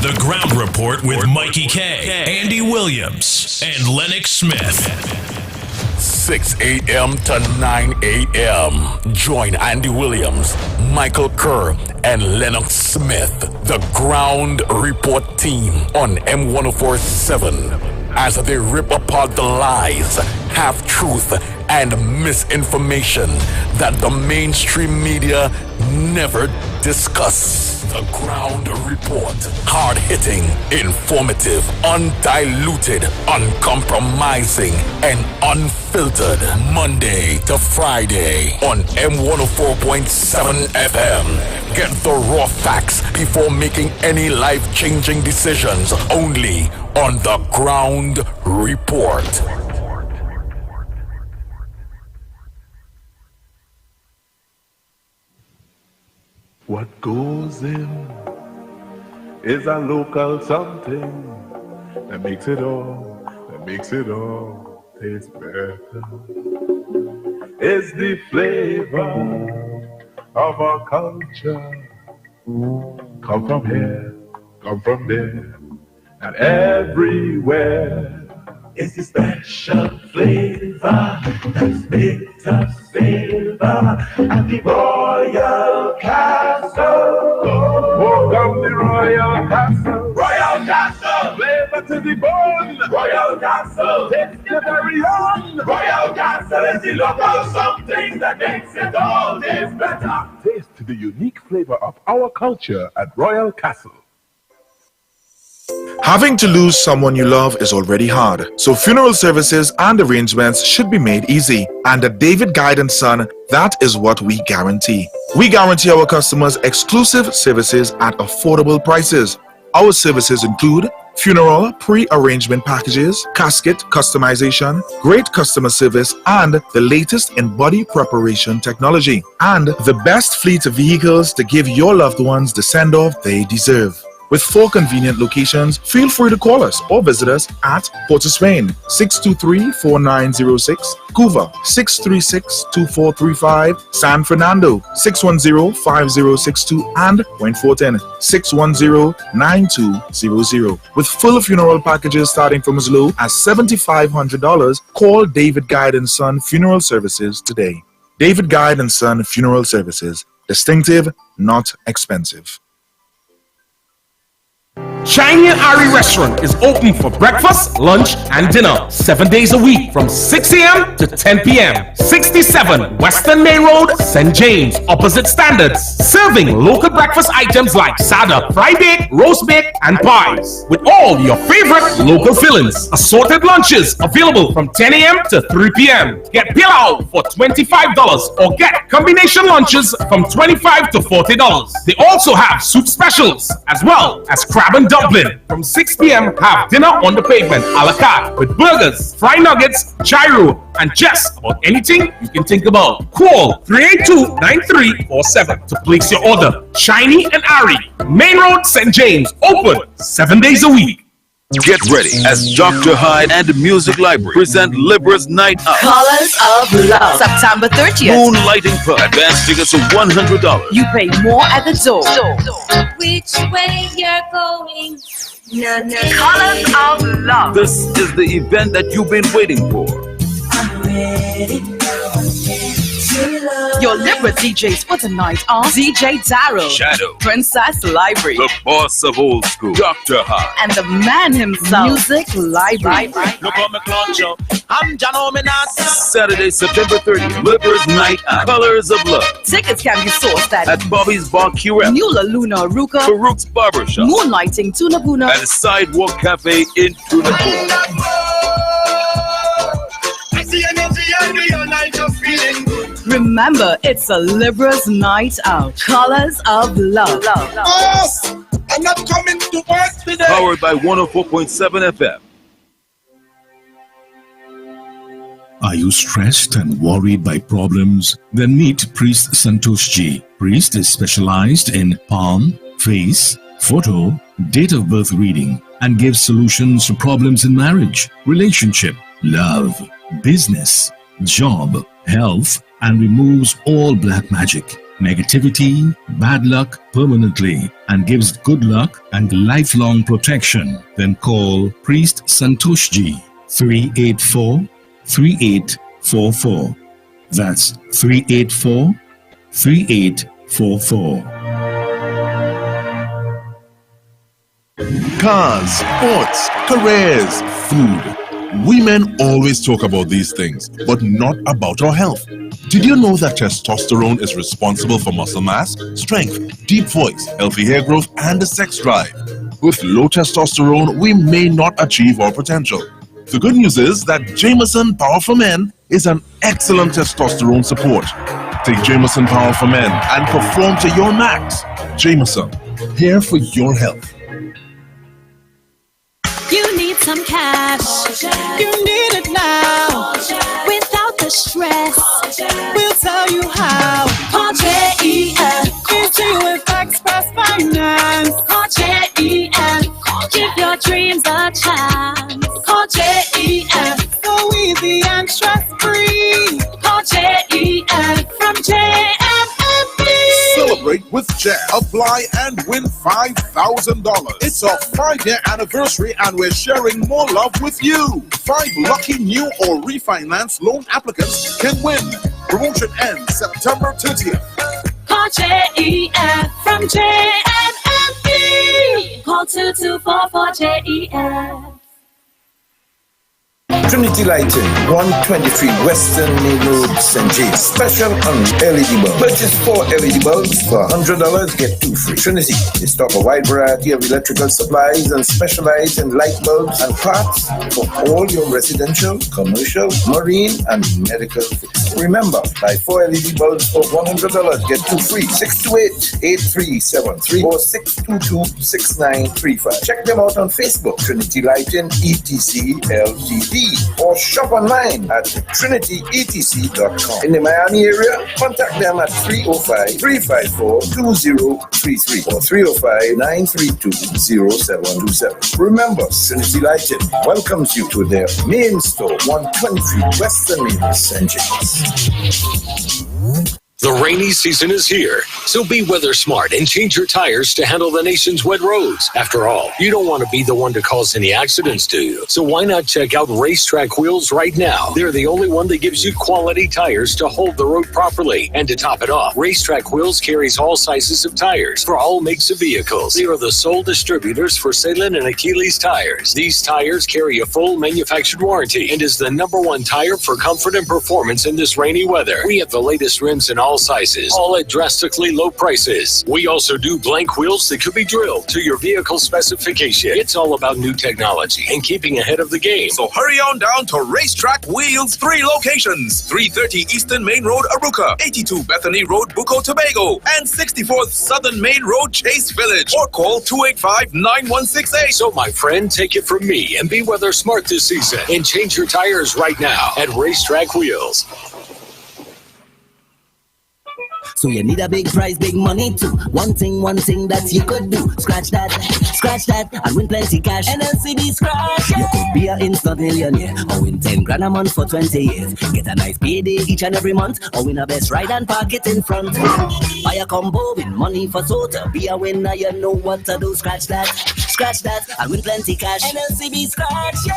The Ground Report with Mikey K, Andy Williams, and Lennox Smith. 6 a.m. to 9 a.m. Join Andy Williams, Michael Kerr, and Lennox Smith, the Ground Report team on M1047 as they rip apart the lies, half-truth, and misinformation that the mainstream media never discuss. The Ground Report. Hard-hitting, informative, undiluted, uncompromising, and unfiltered. Monday to Friday on M104.7 FM. Get the raw facts before making any life-changing decisions. Only on The Ground Report. What goes in is a local something that makes it all taste better. It's the flavor of our culture. Come from here, come from there, and everywhere. It's the special flavor that's makes us savor at the Royal Castle. Welcome the Royal Castle. Royal Castle. Flavor to the bone. Royal Castle. Taste the very own. Royal Castle is the local something that makes it all taste better. Taste the unique flavor of our culture at Royal Castle. Having to lose someone you love is already hard, so funeral services and arrangements should be made easy. And at David Guide & Son, that is what we guarantee. We guarantee our customers exclusive services at affordable prices. Our services include funeral pre-arrangement packages, casket customization, great customer service, and the latest in body preparation technology, and the best fleet of vehicles to give your loved ones the send-off they deserve. With 4 convenient locations, feel free to call us or visit us at Port of Spain, 623-4906, Couva, 636-2435, San Fernando, 610-5062, and Wentforton, 610-9200. With full funeral packages starting from as low as $7,500, call David Guide & Son Funeral Services today. David Guide & Son Funeral Services. Distinctive, not expensive. Shiny and Ari Restaurant is open for breakfast, lunch, and dinner 7 days a week from 6 a.m. to 10 p.m. 67 Western Main Road, St. James, opposite Standards. Serving local breakfast items like sada, fried bake, roast bake, and pies. With all your favorite local fillings. Assorted lunches available from 10 a.m. to 3 p.m. Get pilau for $25 or get combination lunches from $25 to $40. They also have soup specials as well as crab and dumpling. From 6 p.m. have dinner on the pavement a la carte with burgers, fried nuggets, gyro, and just about anything you can think about. Call 382-9347 to place your order. Shiny and Ari, Main Road, St. James, open 7 days a week. Get ready as Dr. Hyde and the Music Library present Libra's Night Out. Colors of Love, September 30th. Moonlighting Pub. Advance tickets of $100. You pay more at the door. Which way you're going? Colors of Love. This is the event that you've been waiting for. I'm ready to love. Your Libra DJs for tonight are DJ Darryl, Shadow, Princess Library, the boss of old school, Dr. Hyde, and the man himself, Music Library. Saturday, September 30th, Libra's Night Out. Colors of Love. Tickets can be sourced at Bobby's Bar Curel, Nula Luna Ruka, Farouk's Barbershop, Moonlighting Tuna Buna, and the Sidewalk Cafe in Tuna Buna. Remember, it's a Libra's Night Out. Colors of Love. Boss, I'm not coming to work today. Powered by 104.7 FM. Are you stressed and worried by problems? Then meet Priest Santosh Ji. Priest is specialized in palm, face, photo, date of birth reading, and gives solutions to problems in marriage, relationship, love, business, job, health, and removes all black magic, negativity, bad luck permanently, and gives good luck and lifelong protection. Then call Priest Santosh Ji 384-3844. That's 384-3844. Cars, sports, careers, food. We men always talk about these things, but not about our health. Did you know that testosterone is responsible for muscle mass, strength, deep voice, healthy hair growth, and the sex drive? With low testosterone, we may not achieve our potential. The good news is that Jameson Power for Men is an excellent testosterone support. Take Jameson Power for Men and perform to your max. Jameson, here for your health. You need some cash. You need it now. Without the stress, we'll tell you how. Call JEF. Easy with Express Finance. Call JEF. Give your dreams a chance. Call JEF. So easy and stress-free. Call JEF from JFFB. Celebrate with Jeff. Apply and win $5,000. It's our 5-year anniversary and we're sharing more love with you. 5 lucky new or refinance loan applicants can win. Promotion ends September 30th. Call JEF from JFFB. Call 2244-JEF. Trinity Lighting, 123 Western Main Road, St. James. Special on LED bulbs. Purchase 4 LED bulbs for $100, get 2 free. Trinity, they stock a wide variety of electrical supplies and specialize in light bulbs and parts for all your residential, commercial, marine, and medical fixtures. Remember, buy 4 LED bulbs for $100, get 2 free. 628-8373 or 622-6935. Check them out on Facebook, Trinity Lighting ETC LTD. Or shop online at trinityetc.com. In the Miami area, contact them at 305-354-2033 or 305-932-0727. Remember, Trinity Lighting welcomes you to their main store, 123 Western Main, St. James. The rainy season is here, so be weather smart and change your tires to handle the nation's wet roads. After all, you don't want to be the one to cause any accidents, do you? So why not check out Racetrack Wheels right now? They're the only one that gives you quality tires to hold the road properly. And to top it off, Racetrack Wheels carries all sizes of tires for all makes of vehicles. They are the sole distributors for Salem and Achilles tires. These tires carry a full manufactured warranty and is the #1 tire for comfort and performance in this rainy weather. We have the latest rims in all sizes, all at drastically low prices. We also do blank wheels that could be drilled to your vehicle specification. It's all about new technology and keeping ahead of the game. So hurry on down to Racetrack Wheels, 3 locations: 330 Eastern Main Road, Aruca, 82 Bethany Road, Bucco, Tobago, and 64th Southern Main Road, Chase Village. Or call 285-9168. So my friend, take it from me and be weather smart this season and change your tires right now at Racetrack Wheels. So you need a big prize, big money too. One thing that you could do. Scratch that, and win plenty cash. NLCB scratch. You could be an instant millionaire or win 10 grand a month for 20 years. Get a nice payday each and every month or win a best ride and park it in front. Buy a combo, win money for total. Be a winner, you know what to do. Scratch that, and win plenty cash. NLCB scratch, yeah.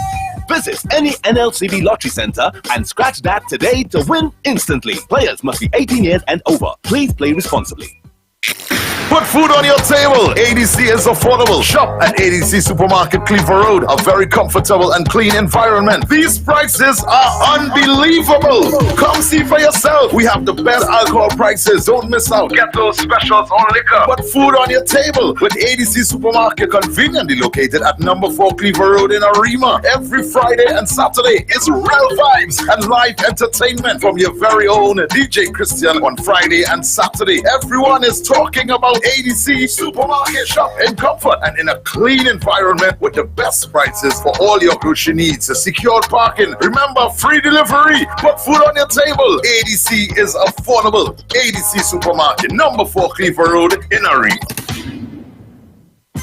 Visit any NLCB lottery center and scratch that today to win instantly. Players must be 18 years and over. Please play responsibly. Put food on your table. ADC is affordable. Shop at ADC Supermarket, Cleaver Road. A very comfortable and clean environment. These prices are unbelievable. Come see for yourself. We have the best alcohol prices. Don't miss out. Get those specials on liquor. Put food on your table with ADC Supermarket, conveniently located at number 4 Cleaver Road in Arima. Every Friday and Saturday is real vibes and live entertainment from your very own DJ Christian on Friday and Saturday. Everyone is talking about ADC Supermarket. Shop in comfort and in a clean environment with the best prices for all your grocery needs. Secure parking. Remember, free delivery. Put food on your table. ADC is affordable. ADC Supermarket, number 4 Cleaver Road in Arima.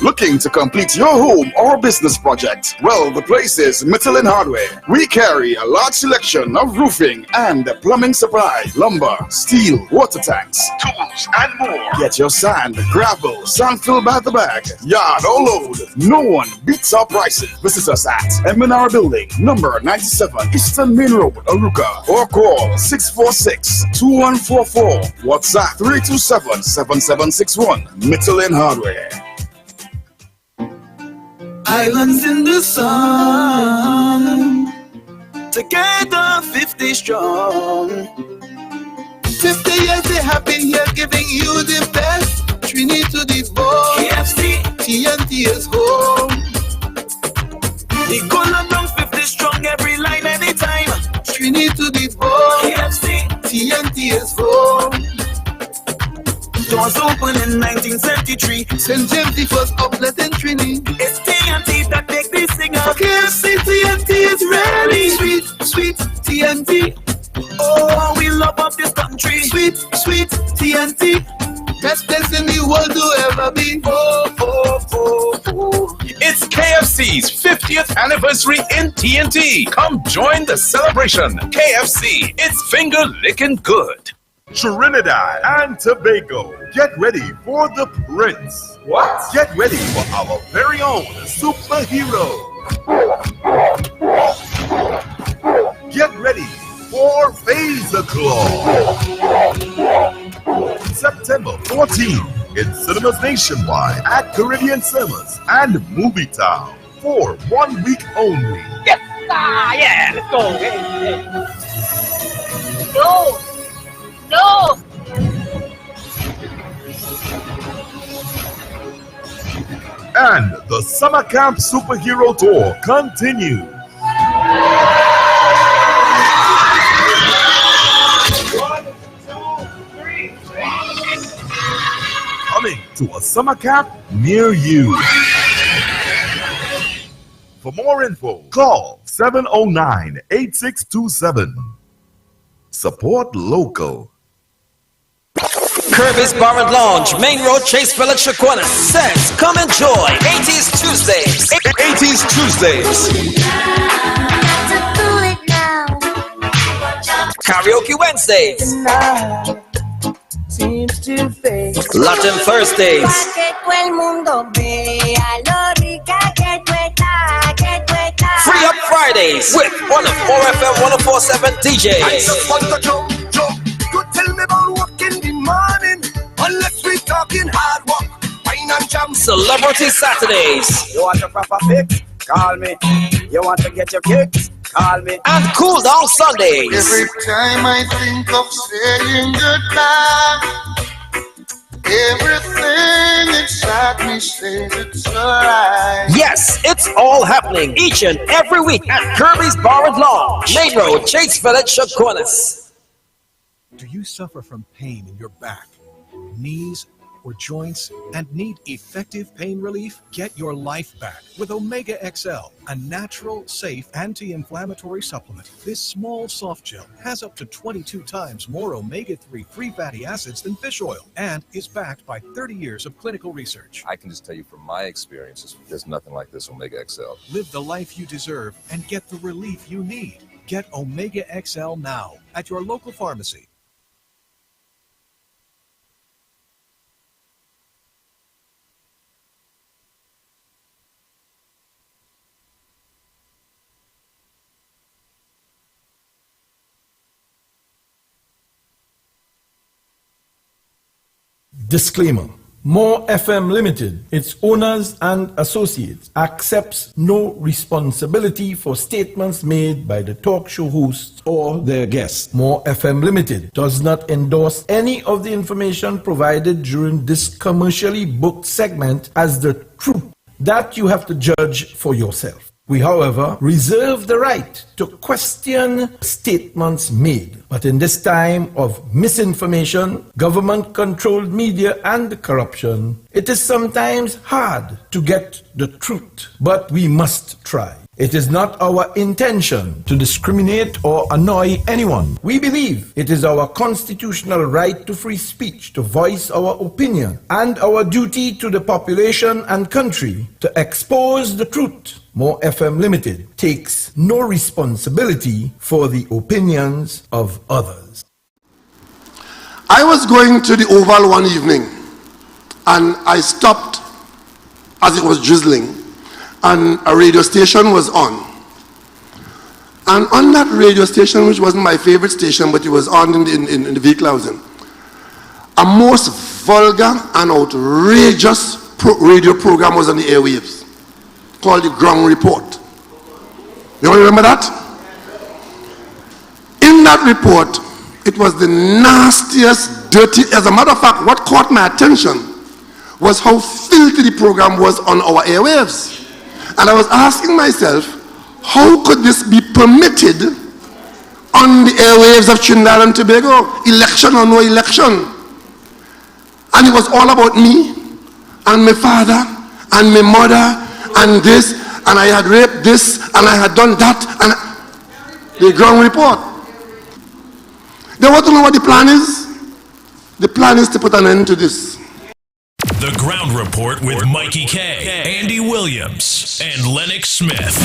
Looking to complete your home or business project? Well, the place is Michelin Hardware. We carry a large selection of roofing and plumbing supply, lumber, steel, water tanks, tools, and more. Get your sand, gravel, sand-fill by the bag, yard or load. No one beats our prices. Visit us at M&R Building, number 97, Eastern Main Road, Aruca, or call 646-2144. WhatsApp 327-7761. Michelin Hardware. Islands in the sun, together 50 strong. 50 years they have been here giving you the best. Trini to the bone, KFC, TNT is home. The Gonna Down 50 strong, every line, anytime. Trini to the bone, KFC, TNT is home. Doors open in 1973. St. James the first outlet in Trini. It's TNT that make this singer. For KFC, TNT is ready. Sweet, sweet TNT. Oh, we love up this country. Sweet, sweet TNT. Best place in the world to ever be. Oh, oh, oh, oh. It's KFC's 50th anniversary in TNT. Come join the celebration. KFC, it's finger licking good. Trinidad and Tobago, get ready for the Prince. What? Get ready for our very own superhero. Get ready for Phaser Claw. September 14th in cinemas nationwide at Caribbean Cinemas and Movie Town for 1 week only. Yes, yeah, let's go. No. No! And the Summer Camp Superhero Tour continues. Coming to a summer camp near you. For more info, call 709-8627. Support local. Kirby's Bar and Lounge, Main Road, Chase Village, Shaquana says, come enjoy 80s Tuesdays. 80s Tuesdays. Karaoke Wednesdays. face to face. Latin Thursdays. Pa' que todo el mundo vea lo rica que tú estás, que tú estás. Free Up Fridays with one of 4FM 104.7 DJs. I just want to jump. Good tell me about work in the morning. Unless we talking hard work, wine and jam. Celebrity Saturdays. You want a proper fix? Call me. You want to get your kicks? Call me. And Cool Down Sundays. Every time I think of saying goodbye, everything inside me says it's alright. Yes, it's all happening each and every week at Kirby's Bar and Lounge, Main Road, Chase Village, Chaguanas. Do you suffer from pain in your back, knees, or joints and need effective pain relief? Get your life back with Omega XL, a natural, safe, anti-inflammatory supplement. This small soft gel has up to 22 times more omega-3 free fatty acids than fish oil and is backed by 30 years of clinical research. I can just tell you from my experiences, there's nothing like this Omega XL. Live the life you deserve and get the relief you need. Get Omega XL now at your local pharmacy. Disclaimer. More FM Limited, its owners and associates, accepts no responsibility for statements made by the talk show hosts or their guests. More FM Limited does not endorse any of the information provided during this commercially booked segment as the truth. That you have to judge for yourself. We, however, reserve the right to question statements made. But in this time of misinformation, government-controlled media, and corruption, it is sometimes hard to get the truth. But we must try. It is not our intention to discriminate or annoy anyone. We believe it is our constitutional right to free speech, to voice our opinion, and our duty to the population and country to expose the truth. More FM Limited takes no responsibility for the opinions of others. I was going to the Oval one evening, and I stopped as it was drizzling, and a radio station was on. And on that radio station, which wasn't my favorite station, but it was on in the vehicle I was in, a most vulgar and outrageous radio program was on the airwaves, called the Ground Report. You all remember that? In that report, it was the nastiest, dirty. As a matter of fact, what caught my attention was how filthy the program was on our airwaves. And I was asking myself, how could this be permitted on the airwaves of Trinidad and Tobago? Election or no election. And it was all about me and my father and my mother and this, and I had raped this, and I had done that, and the Ground Report. They want to know what the plan is? The plan is to put an end to this. The Ground Report with Mikey K, Andy Williams, and Lennox Smith.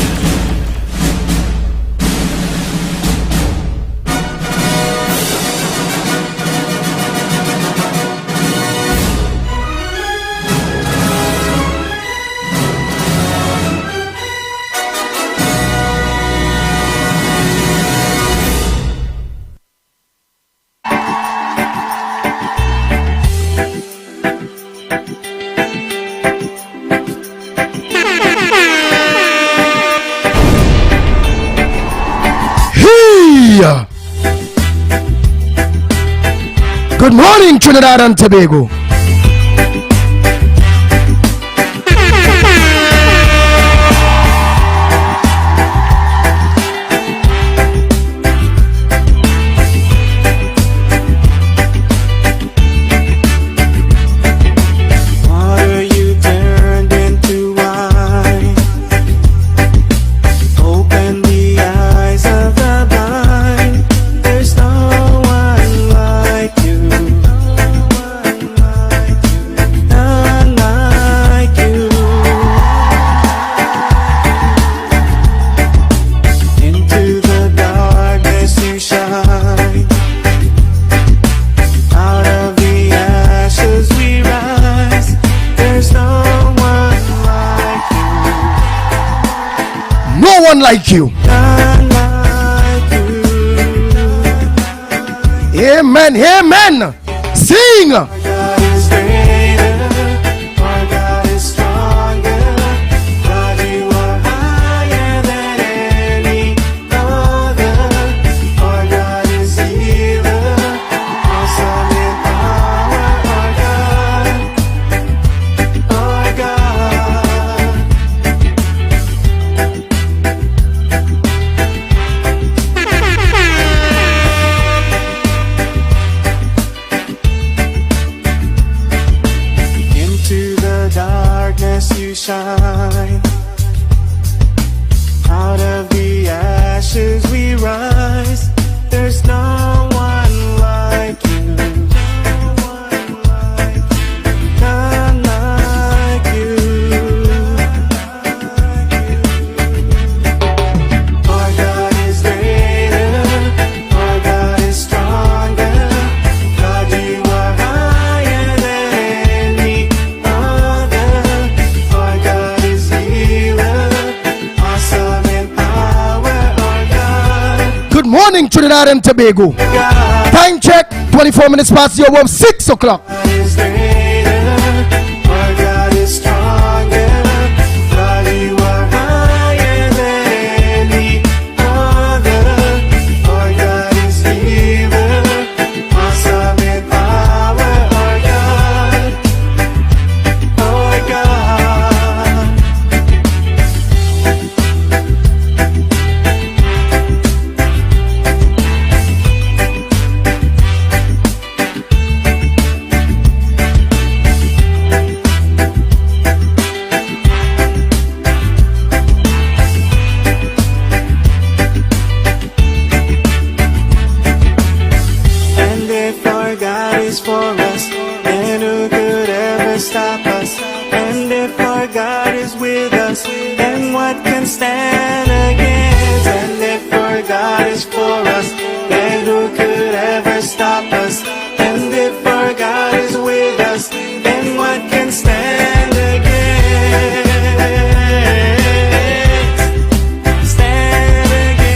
Good morning, Trinidad and Tobago. Water you turned into wine. Open the eyes of the blind. There's no one like you. one like you. Amen, amen. Sing. Our God is greater, our God is stronger. God, you are higher than any other. Our God is healer, awesome in power. Our God. Into the darkness you shine. Out of the ashes we rise. There's no one like you. None like you. Our God is greater, our God is stronger. God, you are higher than any other. Our God is healer, awesome in power. Our God. Good morning, Trinidad and Tobago. Time check, 24 minutes past the hour of 6 o'clock. Is greater, our God is stronger. God, you are higher than any other. Our God is healer, awesome in power. Our God, our God. And if our God is for us, then who could ever stop us? And if our God is with us, then what can stand against? And if our God is for us, then who could ever stop us? And if our God is with us, then what can stand against? Stand against.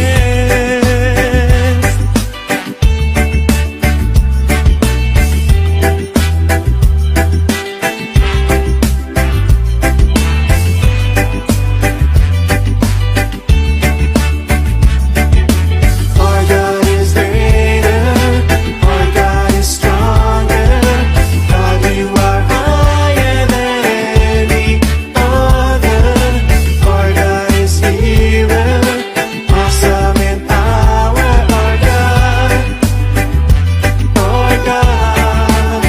Our God is greater, our God is stronger. God, you are higher than any other. Our God is healer, awesome in power. Our God, our God.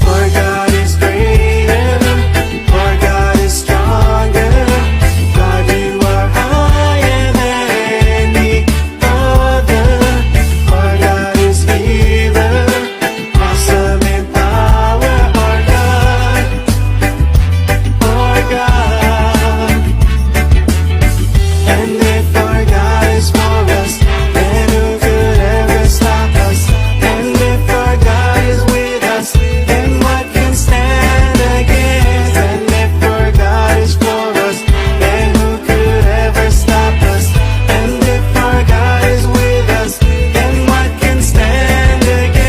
Our God is greater, our God is stronger. God, you are higher than any other. Our God is healer, awesome in power. Our God, our God. And if our God is for us, then who could ever stop us? And if our God is with us, then what can stand against? And if our God is for us, then who could ever stop us? And if our God is with us, then what can stand against?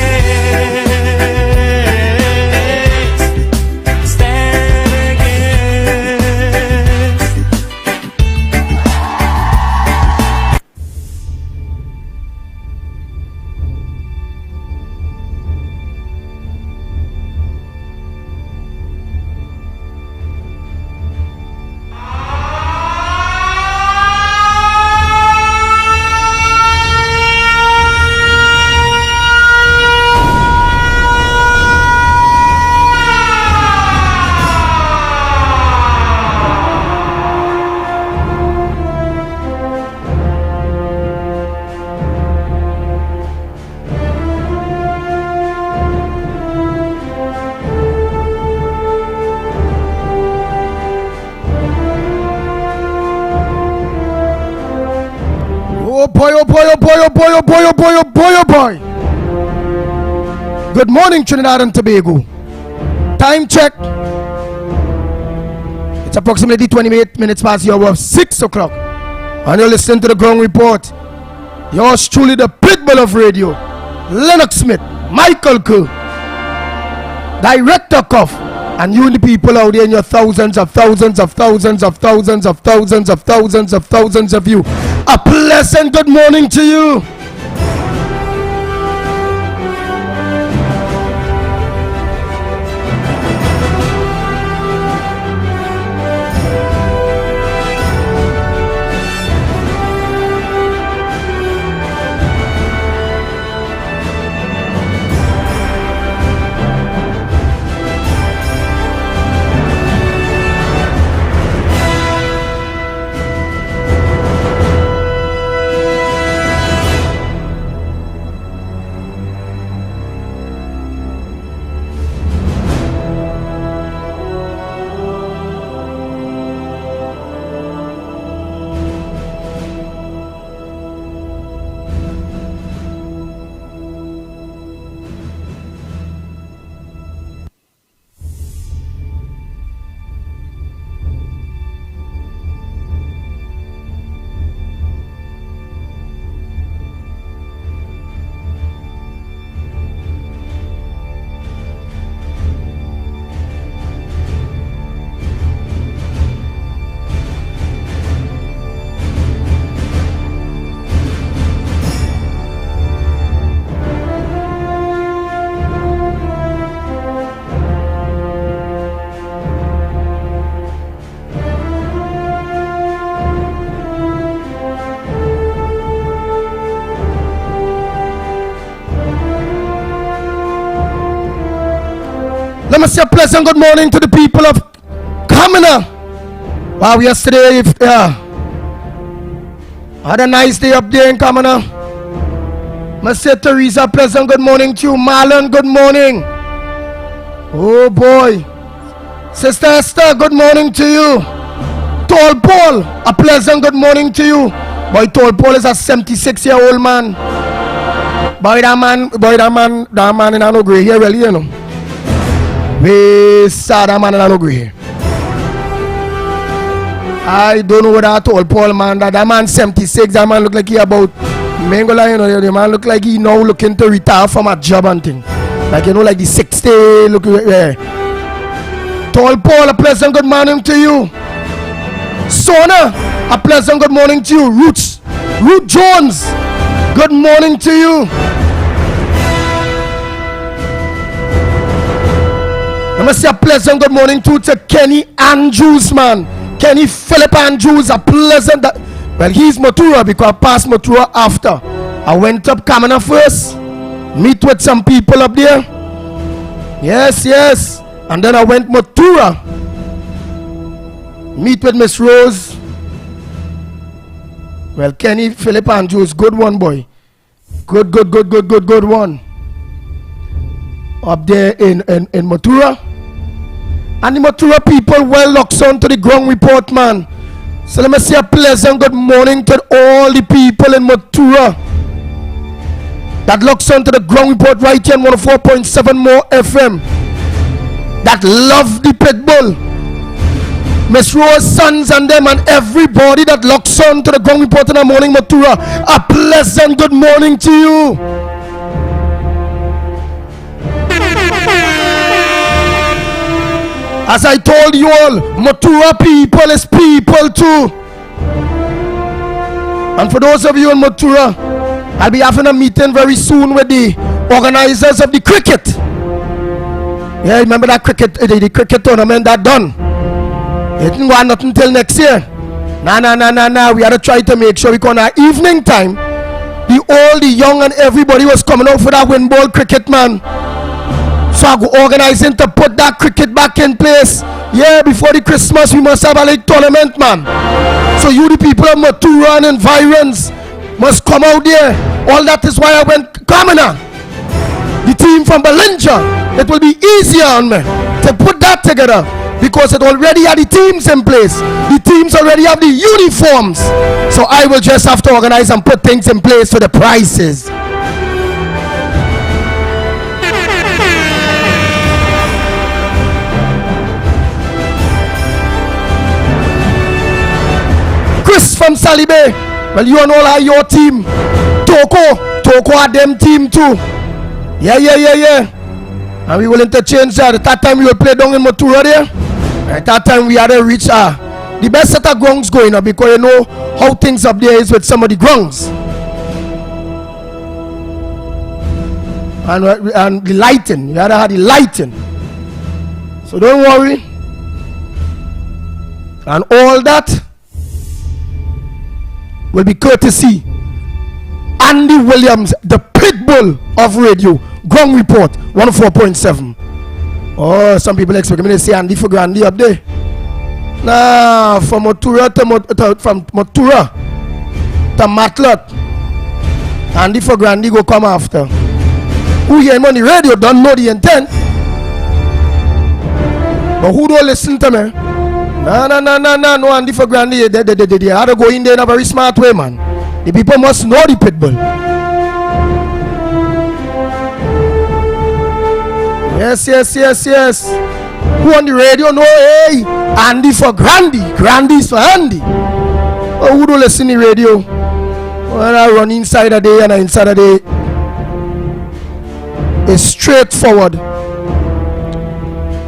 Stand against. Oh boy, oh boy, oh boy, oh boy, oh boy, oh boy, oh boy, oh boy. Good morning, Trinidad and Tobago. Time check. It's approximately 28 minutes past the hour of 6 o'clock. And you're listening to the Ground Report. Yours truly, the Pitbull of Radio, Lennox Smith, Michael Kerr, Director Cuff, and you and the people out there in your thousands of you. A pleasant good morning to you. Let me say a pleasant good morning to the people of Kamina. Wow, yesterday, had a nice day up there in Kamina. I say Teresa, pleasant good morning to you. Marlon, good morning. Oh boy. Sister Esther, good morning to you. Tall Paul, a pleasant good morning to you. Boy, Tall Paul is a 76-year-old man. Boy, that man in no gray hair, really, you know. We saw that man in no gray hair. I don't know what that Tall Paul man, that man 76, that man look like he about, Mengola, you know, the man look like he now looking to retire from a job and thing. Like, you know, like the 60, look, Tall Paul, a pleasant good morning to you. Sona, a pleasant good morning to you. Ruth Jones, good morning to you. Let me say a pleasant good morning to Kenny Andrews, man. Kenny Philip Andrews, a pleasant. Well, he's Matura because I passed Matura after. I went up Kamina first, meet with some people up there. Yes. And then I went Matura, meet with Miss Rose. Well, Kenny Philip Andrews, good one, boy. Good one. Up there in Matura. And the Matura people well locked on to the Ground Report, man. So let me say a pleasant good morning to all the people in Matura that locks on to the Ground Report right here on 104.7 more FM. That love the Pitbull. Miss Rose, sons and them and everybody that locks on to the Ground Report in the morning, Matura. A pleasant good morning to you. As I told you all, Matura people is people too. And for those of you in Matura, I'll be having a meeting very soon with the organizers of the cricket. Yeah, remember that cricket, the cricket tournament that done. It didn't go on nothing till next year. Nah. We had to try to make sure we can have evening time. The old, the young, and everybody was coming out for that wind ball cricket, man. So I go organizing to put that cricket back in place. Yeah, before the Christmas we must have a league tournament, man. So you the people of Matura and environs must come out there. All that is why I went Kamina. The team from Belinja. It will be easier on me to put that together because it already had the teams in place. The teams already have the uniforms. So I will just have to organize and put things in place for the prices. from Salibe. Well, you and all are your team. Toko are them team too. Yeah. And we will interchange that. At that time we will play down in Motura there. At that time we had to reach the best set of grounds going up, because you know how things up there is with some of the grounds. And the lighting. You had to have the lighting. So don't worry. And all that will be courtesy Andy Williams, the pit bull of radio. Ground Report 104.7. Oh, some people expect me to say Andy for Grandy up there. Nah, from Motura to Matlock, Andy for Grandy go come after. Who hear money radio don't know the intent, but who don't listen to me? No, Andy for Grandy. They had to go in there in a very smart way, man. The people must know the pit bull. Yes. Who on the radio know, hey, Andy for Grandy. Grandy's for Andy. Oh, who don't listen to the radio? When I run inside a day and inside a day, it's straightforward.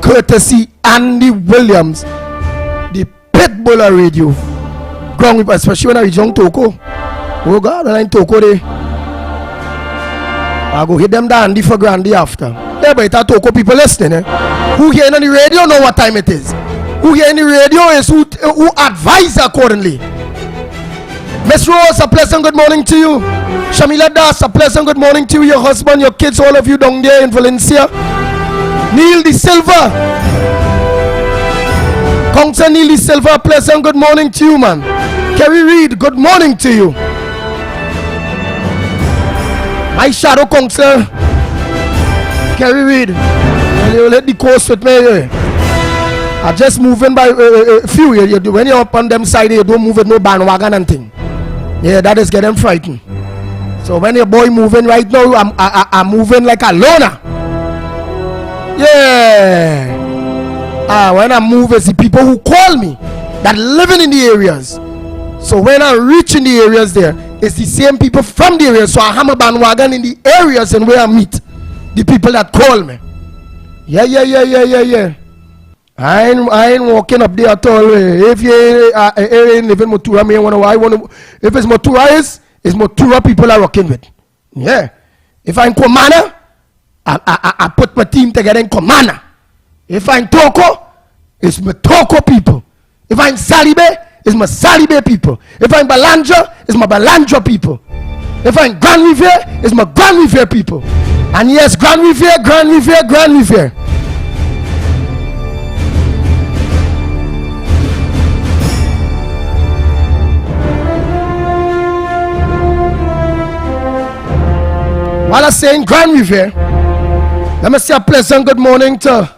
Courtesy Andy Williams, the pit bull of radio. Ground, especially when I reach young Toko. Oh God, when I'm Toko there, I go hit them the Andy for Grandy after. Yeah, but it's Toko people listening. Who here on the radio know what time it is. Who here on the radio is who advise accordingly. Miss Rose, a pleasant good morning to you. Shamila Das, a pleasant good morning to you, your husband, your kids, all of you down there in Valencia. Neil De Silva. Councillor Neil De Silva, a pleasant good morning to you, man. Kerry Reed, good morning to you. My shadow councillor, Kerry Reed. You let the coast with me. I just moving by a few. When you're up on them side, you don't move with no bandwagon and thing. Yeah, that is getting frightened. So when your boy moving right now, I'm moving like a loner. Yeah. When I move, it's the people who call me that living in the areas. So when I reach in the areas there, it's the same people from the areas. So I have a bandwagon in the areas and where I meet the people that call me. Yeah. I ain't walking up there at all. If you ain't living Motura, if it's Motura, it's Motura people are working with. Yeah. If I'm Commander, I put my team together in Commander. If I'm Toko, it's my Toko people. If I'm Salibe, it's my Salibe people. If I'm Balandra, it's my Balandra people. If I'm Grand Riviere, it's my Grand Riviere people. And yes, Grand Riviere. While I'm saying Grand Riviere, let me say a pleasant good morning to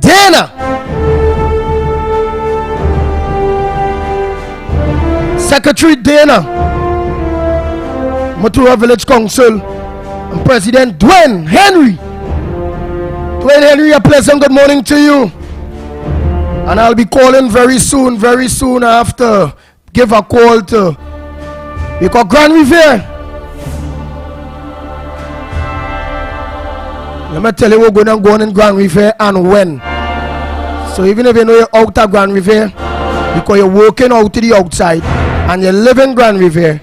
Dana, Secretary Dana, Motura Village Council, and President Dwayne Henry. Dwayne Henry, a pleasant good morning to you. And I'll be calling very soon after. Give a call to because Grand Riviere. Let me tell you what's going on in Grand Riviere and when. So even if you know you're out of Grand Riviere, because you're working out to the outside and you live in Grand Riviere,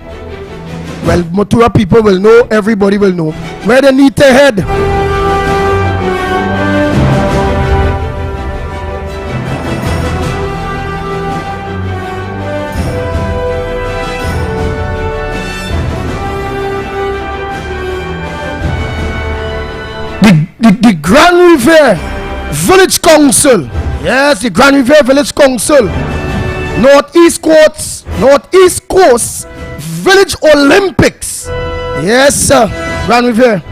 well, Motura people will know, everybody will know where they need to head. The Grand Riviere Village Council. Yes, the Grand Riviere Village Council. Northeast Coast Village Olympics. Yes, sir. Grand Riviere.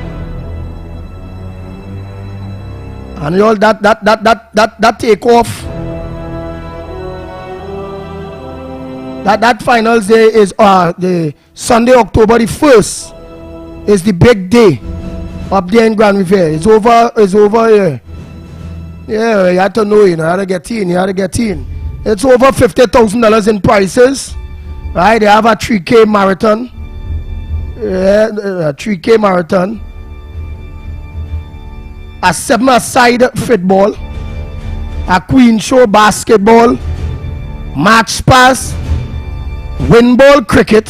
And all that take off. That finals day is the Sunday, October the 1st is the big day. Up there in Grand Riviere. It's over here. Yeah, you have to know, you had to get in. It's over $50,000 in prizes. Right? They have a 3K marathon. Yeah, a 3K marathon. A 7-a-side football. A Queen Show basketball. Match pass. Windball cricket.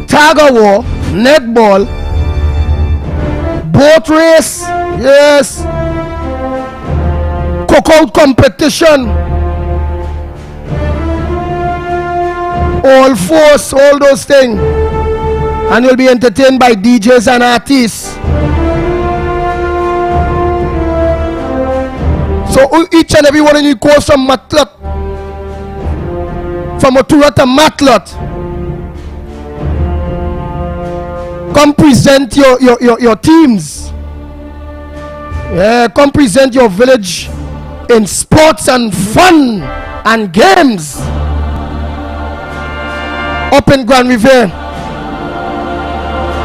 Tag of war. Netball. Boat race. Yes. Cookout competition. All force, all those things. And you'll be entertained by DJs and artists. So each and every one of you goes from Matlat, from Matura to Matlat. Come present your teams. Yeah, come present your village in sports and fun and games. Up in Grand Riviere,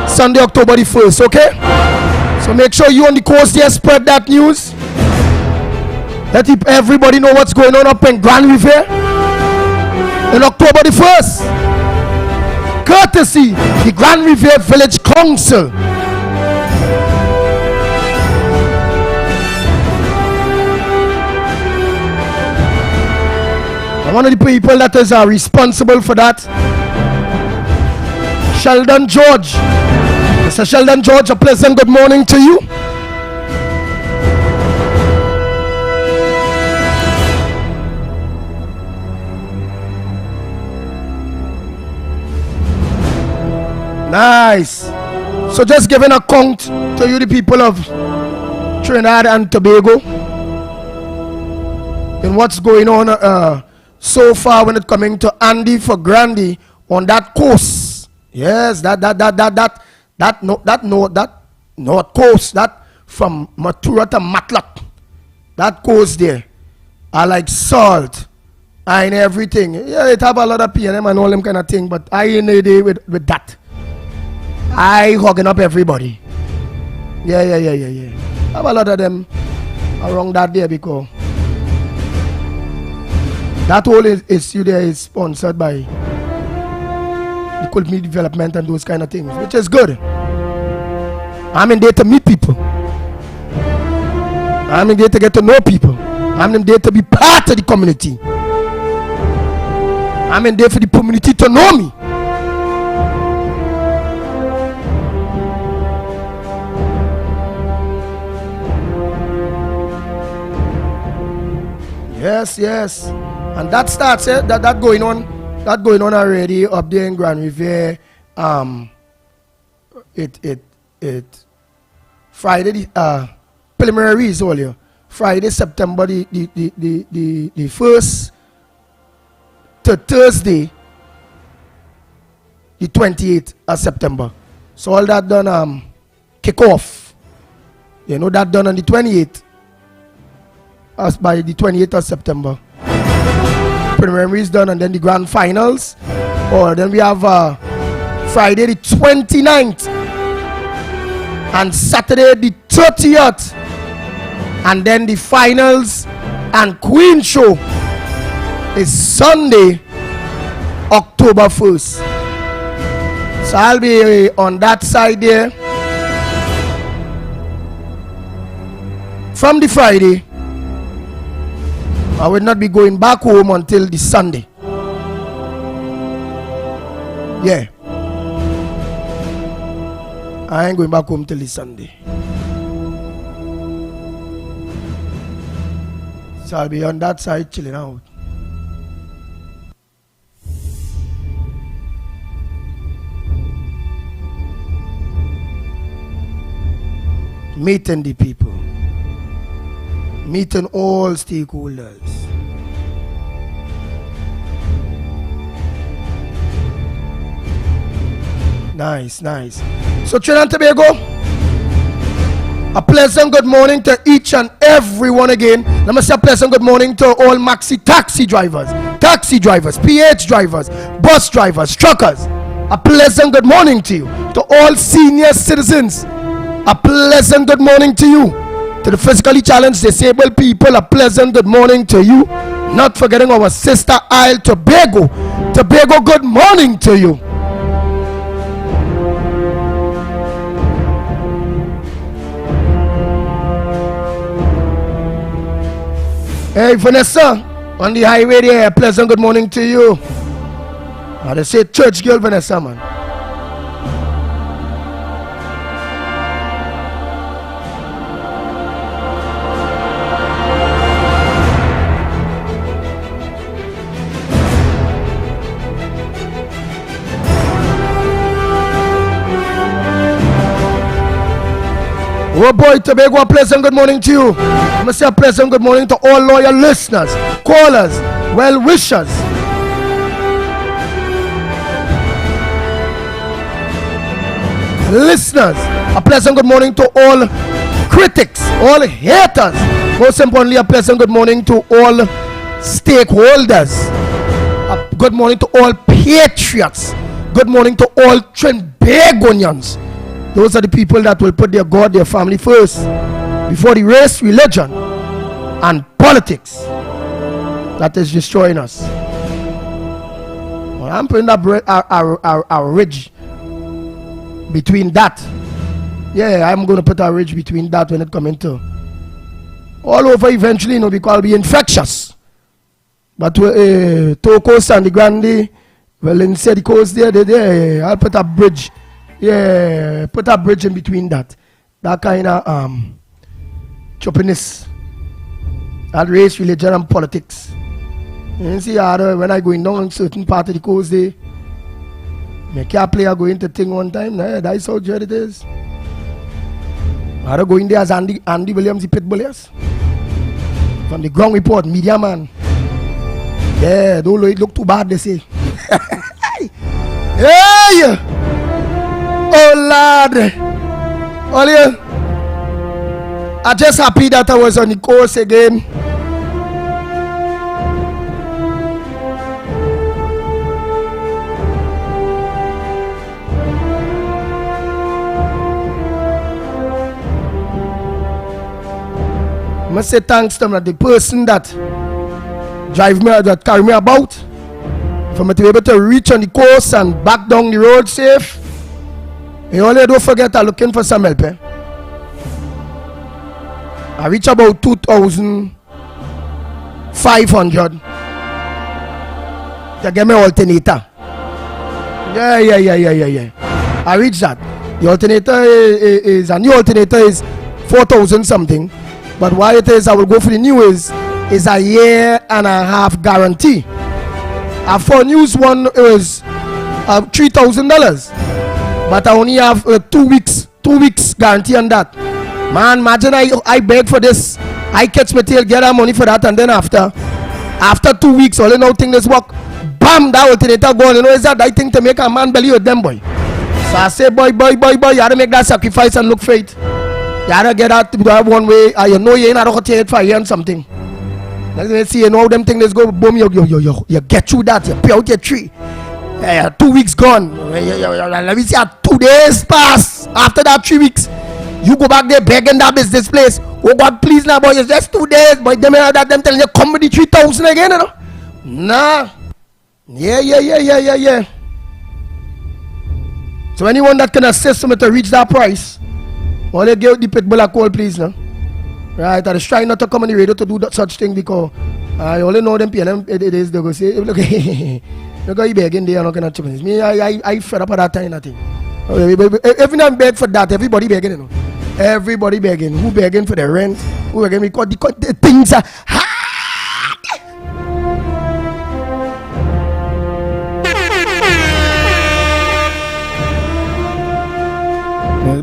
Sunday, October the 1st, okay? So make sure you on the coast there spread that news. Let everybody know what's going on up in Grand Riviere in October the 1st. Courtesy the Grand Riviere Village Council. And one of the people that is responsible for that, Sheldon George. Mr. Sheldon George, a pleasant good morning to you. Nice. So just giving a count to you, the people of Trinidad and Tobago, in what's going on so far when it coming to Andy for Grandy on that coast. Yes, that north coast, that from Matura to Matlock, that coast there are like salt and everything. Yeah, it have a lot of P&M and all them kind of thing, but I ain't a day with that. I hugging up everybody. Yeah. Have a lot of them around that there because that whole issue there is sponsored by the community development and those kind of things, which is good. I'm in there to meet people. I'm in there to get to know people. I'm in there to be part of the community. I'm in there for the community to know me. Yes. And that starts that going on already up there in Grand Riviere. It Friday the preliminaries all here. Friday September the 1st to Thursday the 28th of September. So all that done kick off. You know that done on the 28th. As by the 28th of September. Preliminaries done and then the grand finals. Or then we have Friday the 29th and Saturday the 30th. And then the finals and Queen Show is Sunday, October 1st. So I'll be on that side there from the Friday. I will not be going back home until the Sunday. Yeah. I ain't going back home till the Sunday. So I'll be on that side chilling out. Meeting the people. Meeting all stakeholders. Nice. So Trinidad and Tobago, a pleasant good morning to each and every one again. Let me say a pleasant good morning to all maxi taxi drivers, PH drivers, bus drivers, truckers. A pleasant good morning to you. To all senior citizens, a pleasant good morning to you. To the physically challenged disabled people, a pleasant good morning to you. Not forgetting our sister Isle Tobago. Tobago, good morning to you. Hey Vanessa, on the highway there, a pleasant good morning to you. They say church girl Vanessa, man. Oh boy, Tobago, a pleasant good morning to you. I must say a pleasant good morning to all loyal listeners, callers, well-wishers. Listeners, a pleasant good morning to all critics, all haters. Most importantly, a pleasant good morning to all stakeholders. A good morning to all patriots. Good morning to all Trinbagonians. Those are the people that will put their God, their family first before the race, religion, and politics that is destroying us. Well, I'm putting a ridge between that. Yeah, I'm going to put a ridge between that when it comes into all over eventually, you know, because it'll be infectious. But Tokos and the Grande, well, inside the coast there, I'll put a bridge. Yeah, put a bridge in between that. That kind of choppiness. That race, religion, and politics. You see, when I go in down certain part of the coast there, my car player go into thing one time. Nah, that's how dread it is. I go in there as Andy Williams, the pit bull, yes. From the ground report, media man. Yeah, don't look too bad, they say. Hey! Oh Lord, Ollie, I'm just happy that I was on the course again. I must say thanks to the person that drive me, that carry me about, for me to be able to reach on the course and back down the road safe. You only don't forget I'm looking for some help. I reach about 2,500 to get me alternator. Yeah. I reach that. The alternator is a new alternator is 4,000 something. But why it is I will go for the new is a 1.5 year guarantee. For news one is $3,000. But I only have 2 weeks guarantee on that. Man, imagine I beg for this. I catch my tail, get our money for that, and then after 2 weeks, all you know, thing this work, bam, that alternator gone. You know, is that I think to make a man belly with them, boy. So I say, boy, you gotta make that sacrifice and look for it. You gotta get out to have one way. You know you ain't out to it for a year and something. Let's see, you know them things go boom, you get through that, you pay out your tree. 2 weeks gone. Let me see, 2 days pass. After that 3 weeks, you go back there begging that business place. Oh God, please now, boy, it's just 2 days. But them telling you come with the 3,000 again, you know? Nah. Yeah. So anyone that can assist me to reach that price, only give the pitbull a call, please, no? Right, I was trying not to come on the radio to do that such thing because I only know them PLM it is they go say, look, look how you begging there, I'm not gonna chip in. Me, I fed up at that time, nothing. Everyone beg for that, everybody begging, you know. Everybody begging. Who begging for the rent? Who begging because the things are hard.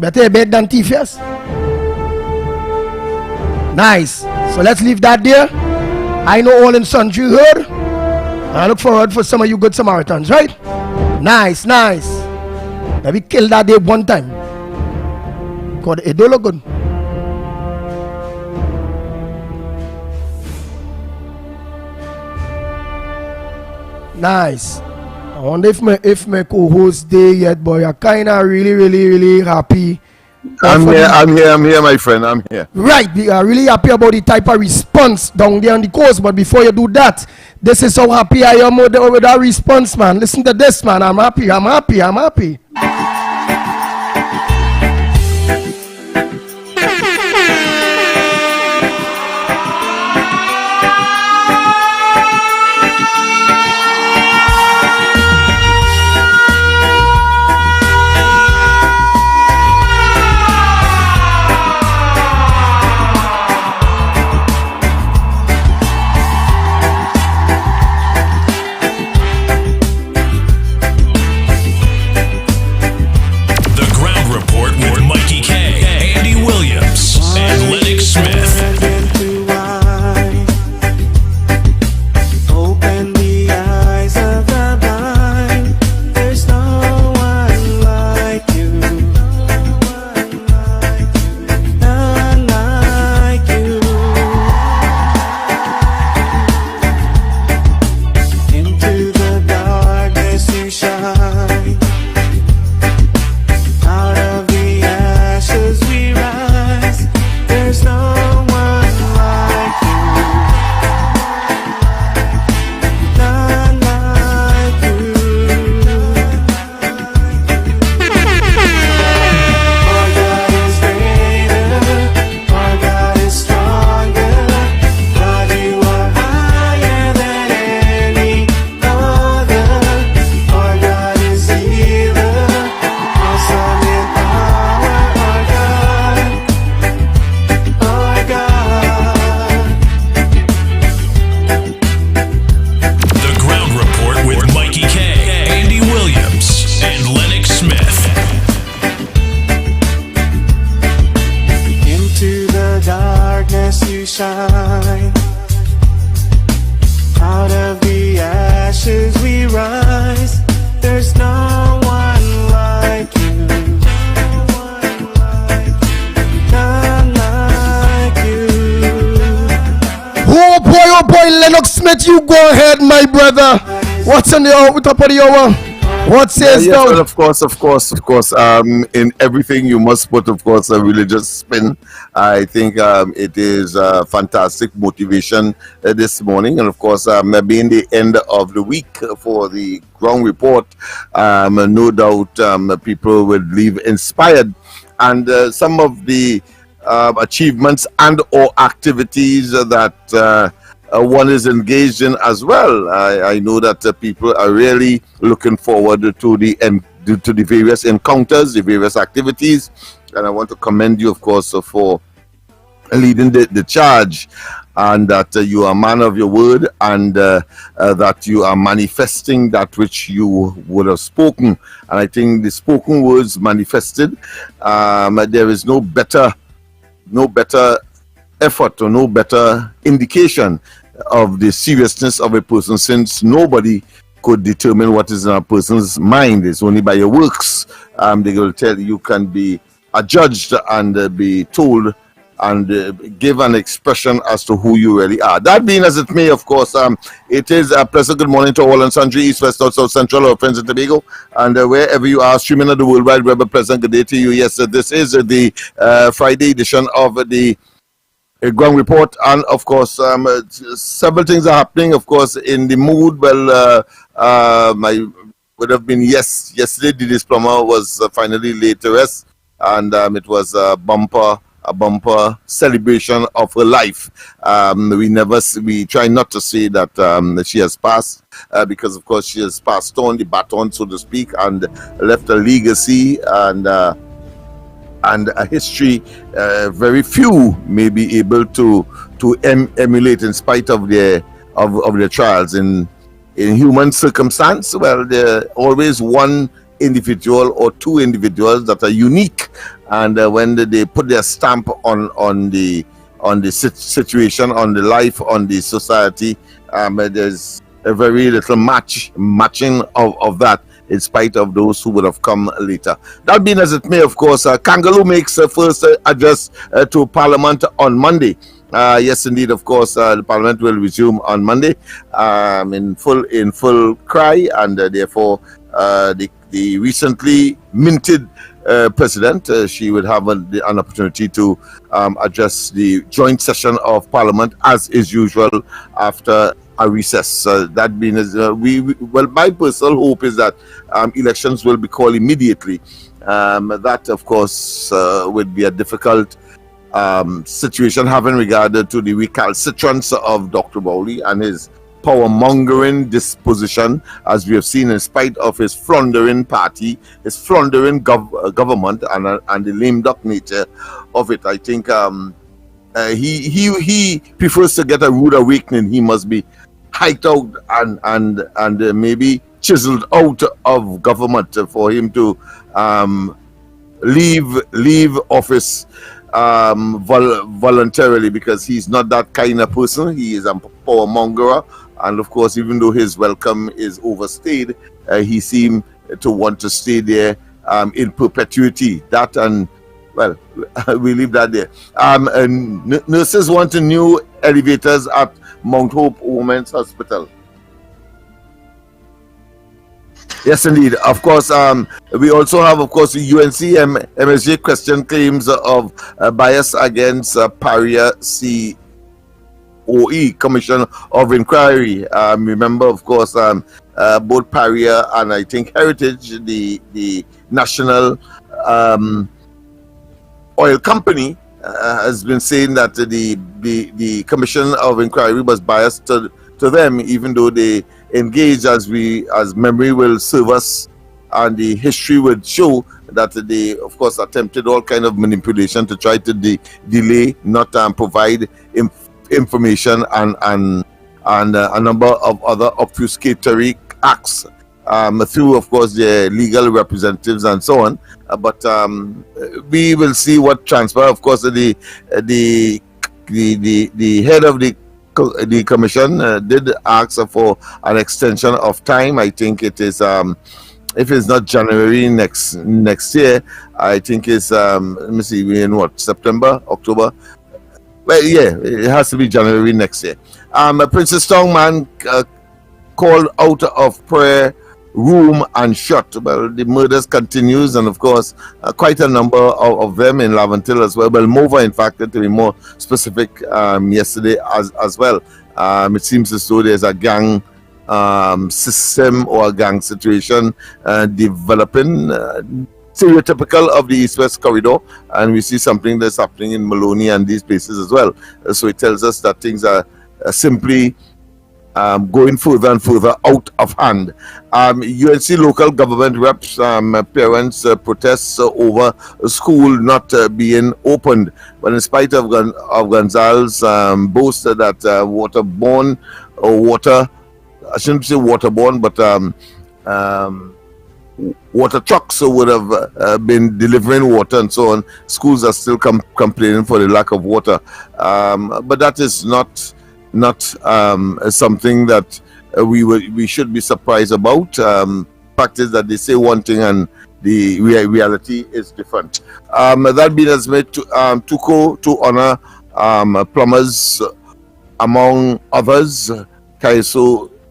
Better beg than thief, yes. Nice. So let's leave that there. I know all in Sundry heard. I look forward for some of you good Samaritans, right? Nice. Let me kill that day one time. God, it don't look good. Nice. I wonder if my co-host there yet, boy. I'm kinda really happy I'm here, my friend. I'm here. Right, we are really happy about the type of response down there on the coast. But before you do that, this is how happy I am with that response, man. Listen to this, man. I'm happy. You go ahead, my brother. What's on the top of the hour? What says yes, well, of course. In everything you must put, of course, a religious spin. I think it is fantastic motivation this morning, and of course, being the end of the week for the ground report, no doubt people will leave inspired, and some of the achievements and or activities that one is engaged in as well. I know that people are really looking forward to the various encounters, the various activities, and I want to commend you, of course, for leading the charge, and that you are a man of your word, and that you are manifesting that which you would have spoken. And I think the spoken words manifested. There is no better effort or no better indication of the seriousness of a person, since nobody could determine what is in a person's mind. It's only by your works. They will tell you, can be adjudged and be told and give an expression as to who you really are. That being as it may, of course, it is a pleasant good morning to all and sundry, east, west, north, south, central, our friends in Tobago, and wherever you are streaming on the World Wide Web. A pleasant good day to you. Yes, this is the Friday edition of the ground report, and of course several things are happening, of course, in the mood. Well, I would have been yesterday the diploma was finally laid to rest, and it was a bumper celebration of her life. We try not to say that she has passed, because of course she has passed on the baton, so to speak, and left a legacy and a history very few may be able to emulate, in spite of their trials. In human circumstance, well, there always one individual or two individuals that are unique, and when they put their stamp on the situation, on the life, on the society, there's a very little matching of that, in spite of those who would have come later. That being as it may, of course, Kangaloo makes a first address to Parliament on Monday. Yes, indeed, of course, the Parliament will resume on Monday in full cry, and therefore the recently minted president, she would have an opportunity to address the joint session of Parliament as is usual after a recess. That being, my personal hope is that elections will be called immediately. That, of course, would be a difficult situation having regard to the recalcitrance of Dr. Bowley and his power-mongering disposition, as we have seen, in spite of his floundering party, his floundering government, and the lame duck nature of it. I think he prefers to get a rude awakening. He must be hiked out and maybe chiseled out of government for him to leave office voluntarily, because he's not that kind of person. He is a power-mongerer. And of course, even though his welcome is overstayed, he seemed to want to stay there in perpetuity. That, and well, we leave that there. Nurses want new elevators at Mount Hope Women's Hospital. Yes, indeed. Of course, we also have, of course, the UNC MSJ question claims of bias against Paria COE, Commission of Inquiry. Remember, of course, both Paria and I think Heritage, the national oil company, has been saying that the Commission of Inquiry was biased to them, even though they engaged, as memory will serve us, and the history would show that they, of course, attempted all kind of manipulation to try to delay, not provide information and a number of other obfuscatory acts through, of course, their legal representatives and so on. But we will see what transpires. Of course, the head of the commission did ask for an extension of time. I think it is, if it's not January next year, I think it's let me see, we're in what, September, October. Well, yeah, it has to be January next year. Princess Tongman called out of prayer room and shot. Well, the murders continues, and of course, quite a number of them in Laventille as well. Well, Mova, in fact, to be more specific, yesterday as well. It seems as though there's a gang system or a gang situation developing, stereotypical of the East-West corridor, and we see something that's happening in Maloney and these places as well. So it tells us that things are simply going further and further out of hand. UNC local government reps, parents protests over school not being opened. But in spite of Gonzalez boast that waterborne or water, I shouldn't say waterborne, but water trucks would have been delivering water and so on. Schools are still complaining for the lack of water. But that is not something that we should be surprised about. Fact is that they say one thing and the reality is different. That being as made to honor plumbers, among others.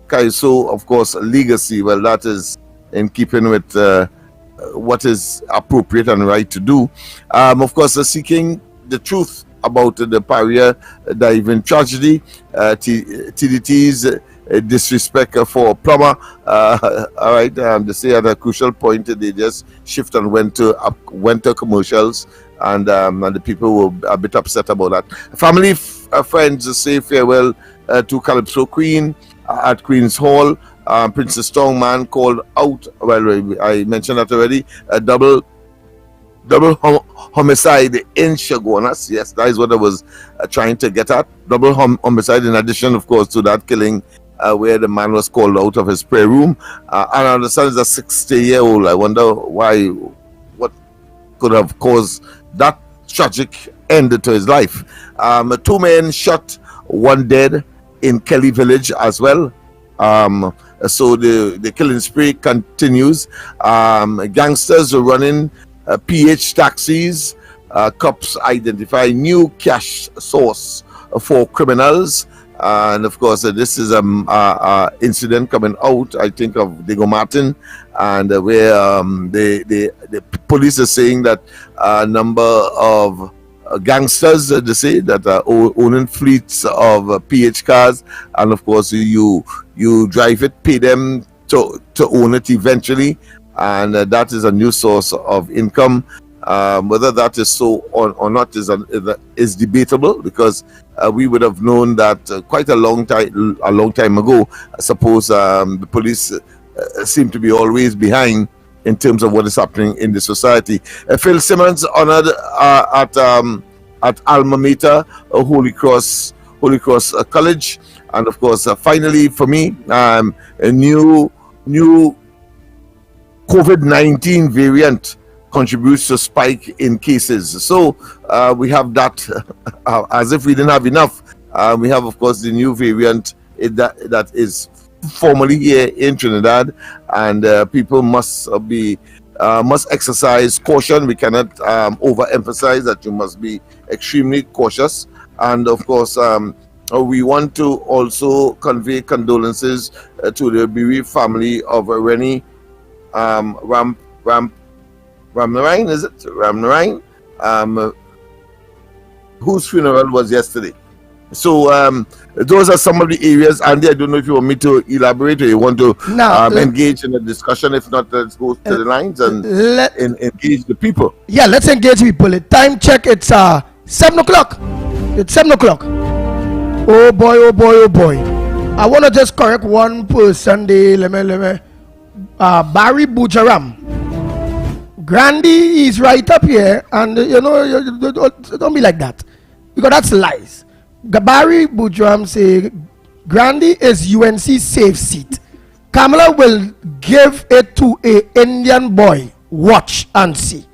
Kaiso, of course, legacy. Well, that is in keeping with what is appropriate and right to do. Of course, seeking the truth about the Paria diving tragedy, TDT's disrespect for plumber. All right, they say at a crucial point they just shift and went to commercials, and the people were a bit upset about that. Family friends say farewell to Calypso Queen at Queen's Hall. Princess Tongman called out, well, I mentioned that already, a double homicide in Chaguanas. Yes, that is what I was trying to get at. Double homicide, in addition, of course, to that killing where the man was called out of his prayer room. And I understand he's a 60-year-old. I wonder what could have caused that tragic end to his life. 2 men shot, 1 dead in Kelly Village as well. So the killing spree continues. Gangsters are running PH taxis. Cops identify new cash source for criminals. And of course, this is incident coming out, I think, of Diego Martin, and where the police are saying that a number of gangsters, they say, that are owning fleets of PH cars, and of course, you drive it, pay them to own it eventually, and that is a new source of income. Whether that is so or not is debatable, because we would have known that quite a long time ago. I suppose the police seem to be always behind in terms of what is happening in the society. Phil Simmons honored at alma mater, Holy Cross College, and of course, finally for me, a new COVID-19 variant contributes to spike in cases. So we have that as if we didn't have enough. We have, of course, the new variant that is formally here in Trinidad, and people must exercise caution. We cannot overemphasize that you must be extremely cautious. And of course, we want to also convey condolences to the bereaved family of Rennie Ramnarine, is it? Ramnarine, whose funeral was yesterday. So those are some of the areas. Andy, I don't know if you want me to elaborate or you want to engage in a discussion. If not, let's go to the lines and engage the people. Yeah, let's engage people. Time check, it's 7 o'clock. It's 7 o'clock. Oh boy, oh boy, oh boy. I want to just correct one person. Barry Bujaram. Grandy is right up here, and don't be like that, because that's lies. Barry Bujaram say Grandy is UNC safe seat. Kamala will give it to a Indian boy. Watch and see.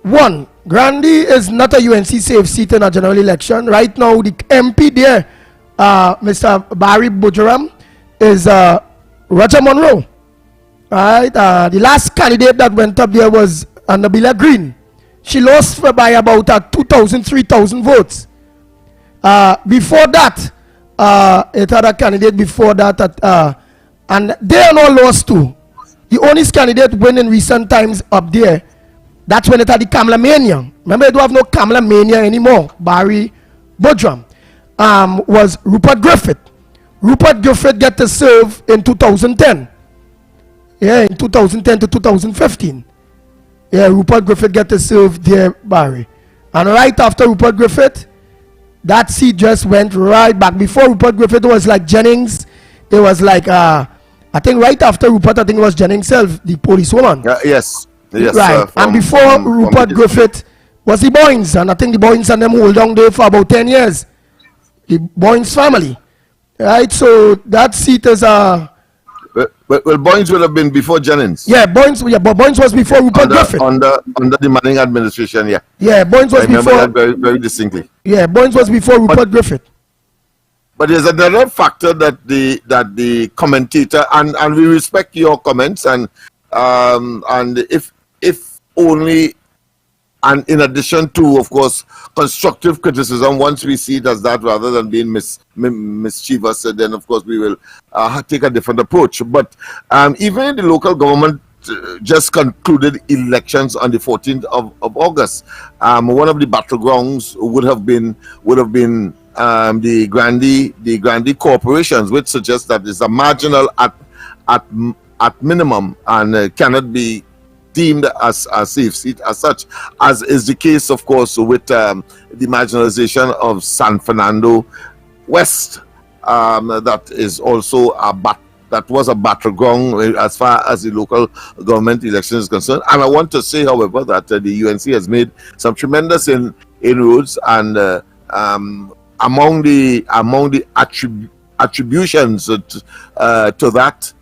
One, Grandy is not a UNC safe seat in a general election. Right now, the MP there, Mr. Barry Bujaram, is Roger Monroe. Right, the last candidate that went up there was Nabila Green. She lost by about 2,000, 3,000 votes. Before that, it had a candidate before that, and they are all lost too. The only candidate win in recent times up there, that's when it had the Kamala Mania. Remember, they don't have no Kamala Mania anymore. Barry Bujaram was Rupert Griffith. Rupert Griffith got to serve in 2010. Yeah, in 2010 to 2015. Yeah, Rupert Griffith got to serve there, Barry. And right after Rupert Griffith, that seat just went right back. Before Rupert Griffith, it was like Jennings. It was like, I think right after Rupert, I think it was Jennings self, the police woman. Yes. Right. And before Rupert Griffith was the Boynes. And I think the Boynes and them hold down there for about 10 years. The Boynes family. Right, so that seat is Well, Boynes would have been before Jennings. Yeah, Boynes was before Rupert Griffith. Under the Manning administration, yeah. Yeah, Boynes was before. before. That very, very distinctly. Yeah, Boynes was before Rupert Griffith. But there's another factor that the commentator, and we respect your comments, and if only, and in addition to, of course, constructive criticism, once we see it as that rather than being mischievous, then of course we will take a different approach. But even in the local government just concluded elections on the 14th of August. One of the battlegrounds would have been the Grandy corporations, which suggests that it's a marginal at minimum and cannot be deemed as a safe seat as such, as is the case, of course, with the marginalization of San Fernando West. That is also that was a battleground as far as the local government election is concerned. And I want to say, however, that the UNC has made some tremendous inroads, and among the attributions to that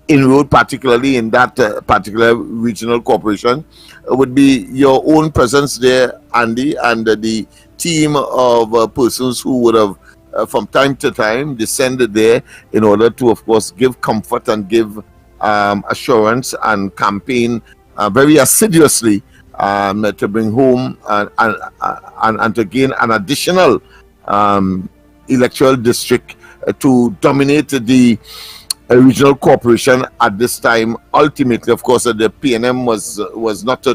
inroad, particularly in that particular regional corporation, would be your own presence there, Andy, and the team of persons who would have from time to time descended there in order to, of course, give comfort and give assurance and campaign very assiduously to bring home and to gain an additional electoral district to dominate the regional corporation at this time. Ultimately, of course, the PNM was not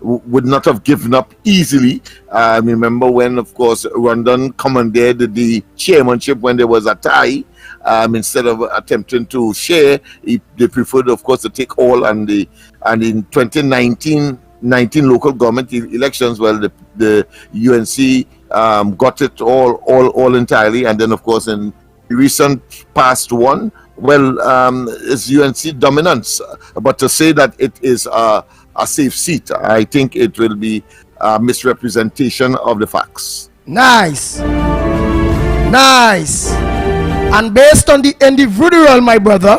would not have given up easily. Remember when, of course, Rondon commandeered the chairmanship when there was a tie. Instead of attempting to share, they preferred, of course, to take all. And in 2019 local government elections, well, the UNC got it all entirely. And then, of course, in the recent past one, well, it's UNC dominance. But to say that it is a safe seat, I think it will be a misrepresentation of the facts. Nice. And based on the individual, my brother,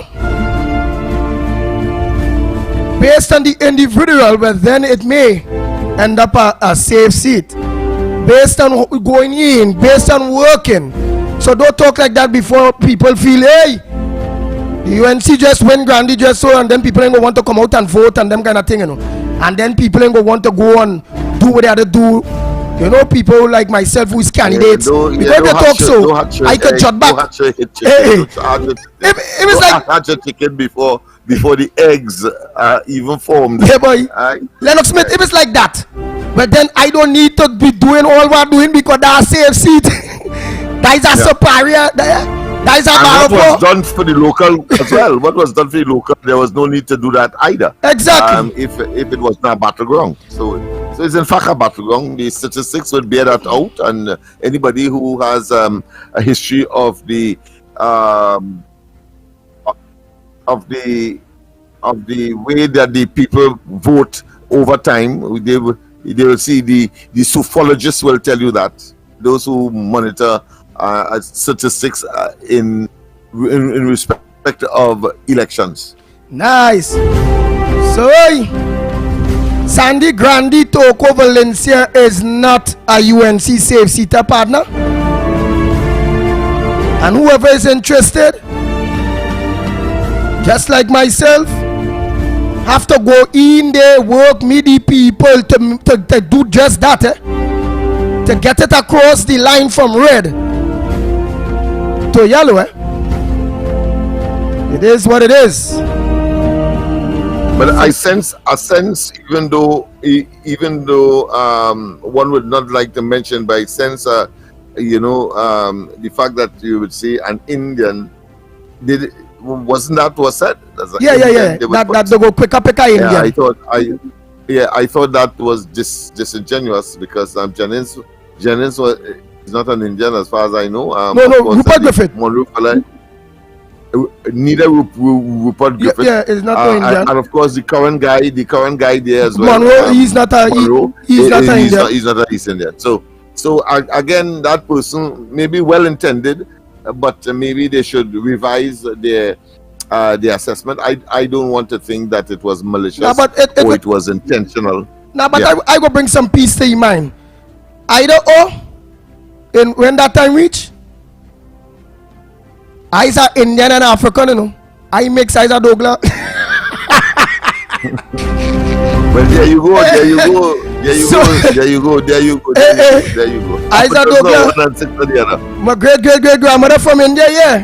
well, then it may end up a safe seat. Based on going in, based on working. So don't talk like that before people feel, hey, the UNC just win Grandy just so, and then people ain't gonna want to come out and vote and them kind of thing, you know. And then people ain't gonna want to go and do what they have to do. You know, people like myself who is candidates. Because they talk so, I can shut back. It was like hatch a chicken before the eggs are even formed. Yeah, boy. Lennox Smith, it was like that. But then I don't need to be doing all what I'm doing because that's a safe seat. That is a superior. That is a what was done for the local as well. What was done for the local, there was no need to do that either. Exactly. If it was not a battleground. So it's in fact a battleground. The statistics would bear that out, and anybody who has a history of the way that the people vote over time, they will see the sophiologists will tell you that. Those who monitor statistics in respect of elections. Nice. So Sandy Grandy Toko Valencia is not a UNC safe seater partner, and whoever is interested, just like myself, have to go in there, work, meet the people to do just that, to get it across the line from red to yellow. It is what it is. But I sense, even though one would not like to mention, but I sense, the fact that you would say an Indian, wasn't that was said? Yeah. That they go quicker Indian. I thought that was disingenuous because Jennings is not an Indian as far as I know. No, Rupert Griffith. Neither Rupert Griffith. Yeah, it's not an Indian. And of course the current guy there as well. Monroe, he's not an Indian. He's not an East Indian. So again, that person may be well intended, but maybe they should revise their assessment. I don't want to think that it was malicious or it was intentional. I go bring some peace to your mind. Either or, when that time reach, I's are Indian and African, you know. I mix I's are Douglas. Well, there you go. I's are Douglas. My great grandmother from India, yeah.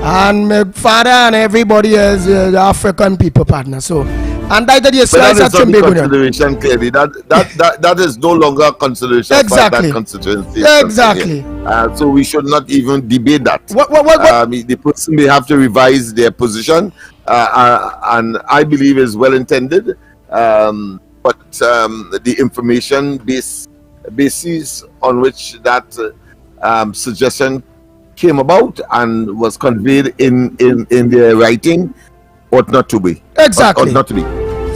And my father and everybody is African people partner. So, and that is consideration clearly. That is no longer a consideration. Exactly. For that constituency. Exactly. So we should not even debate that. What? The person may have to revise their position, and I believe is well intended. But the information basis on which that suggestion came about and was conveyed in their writing ought not to be. Exactly. Ought not to be.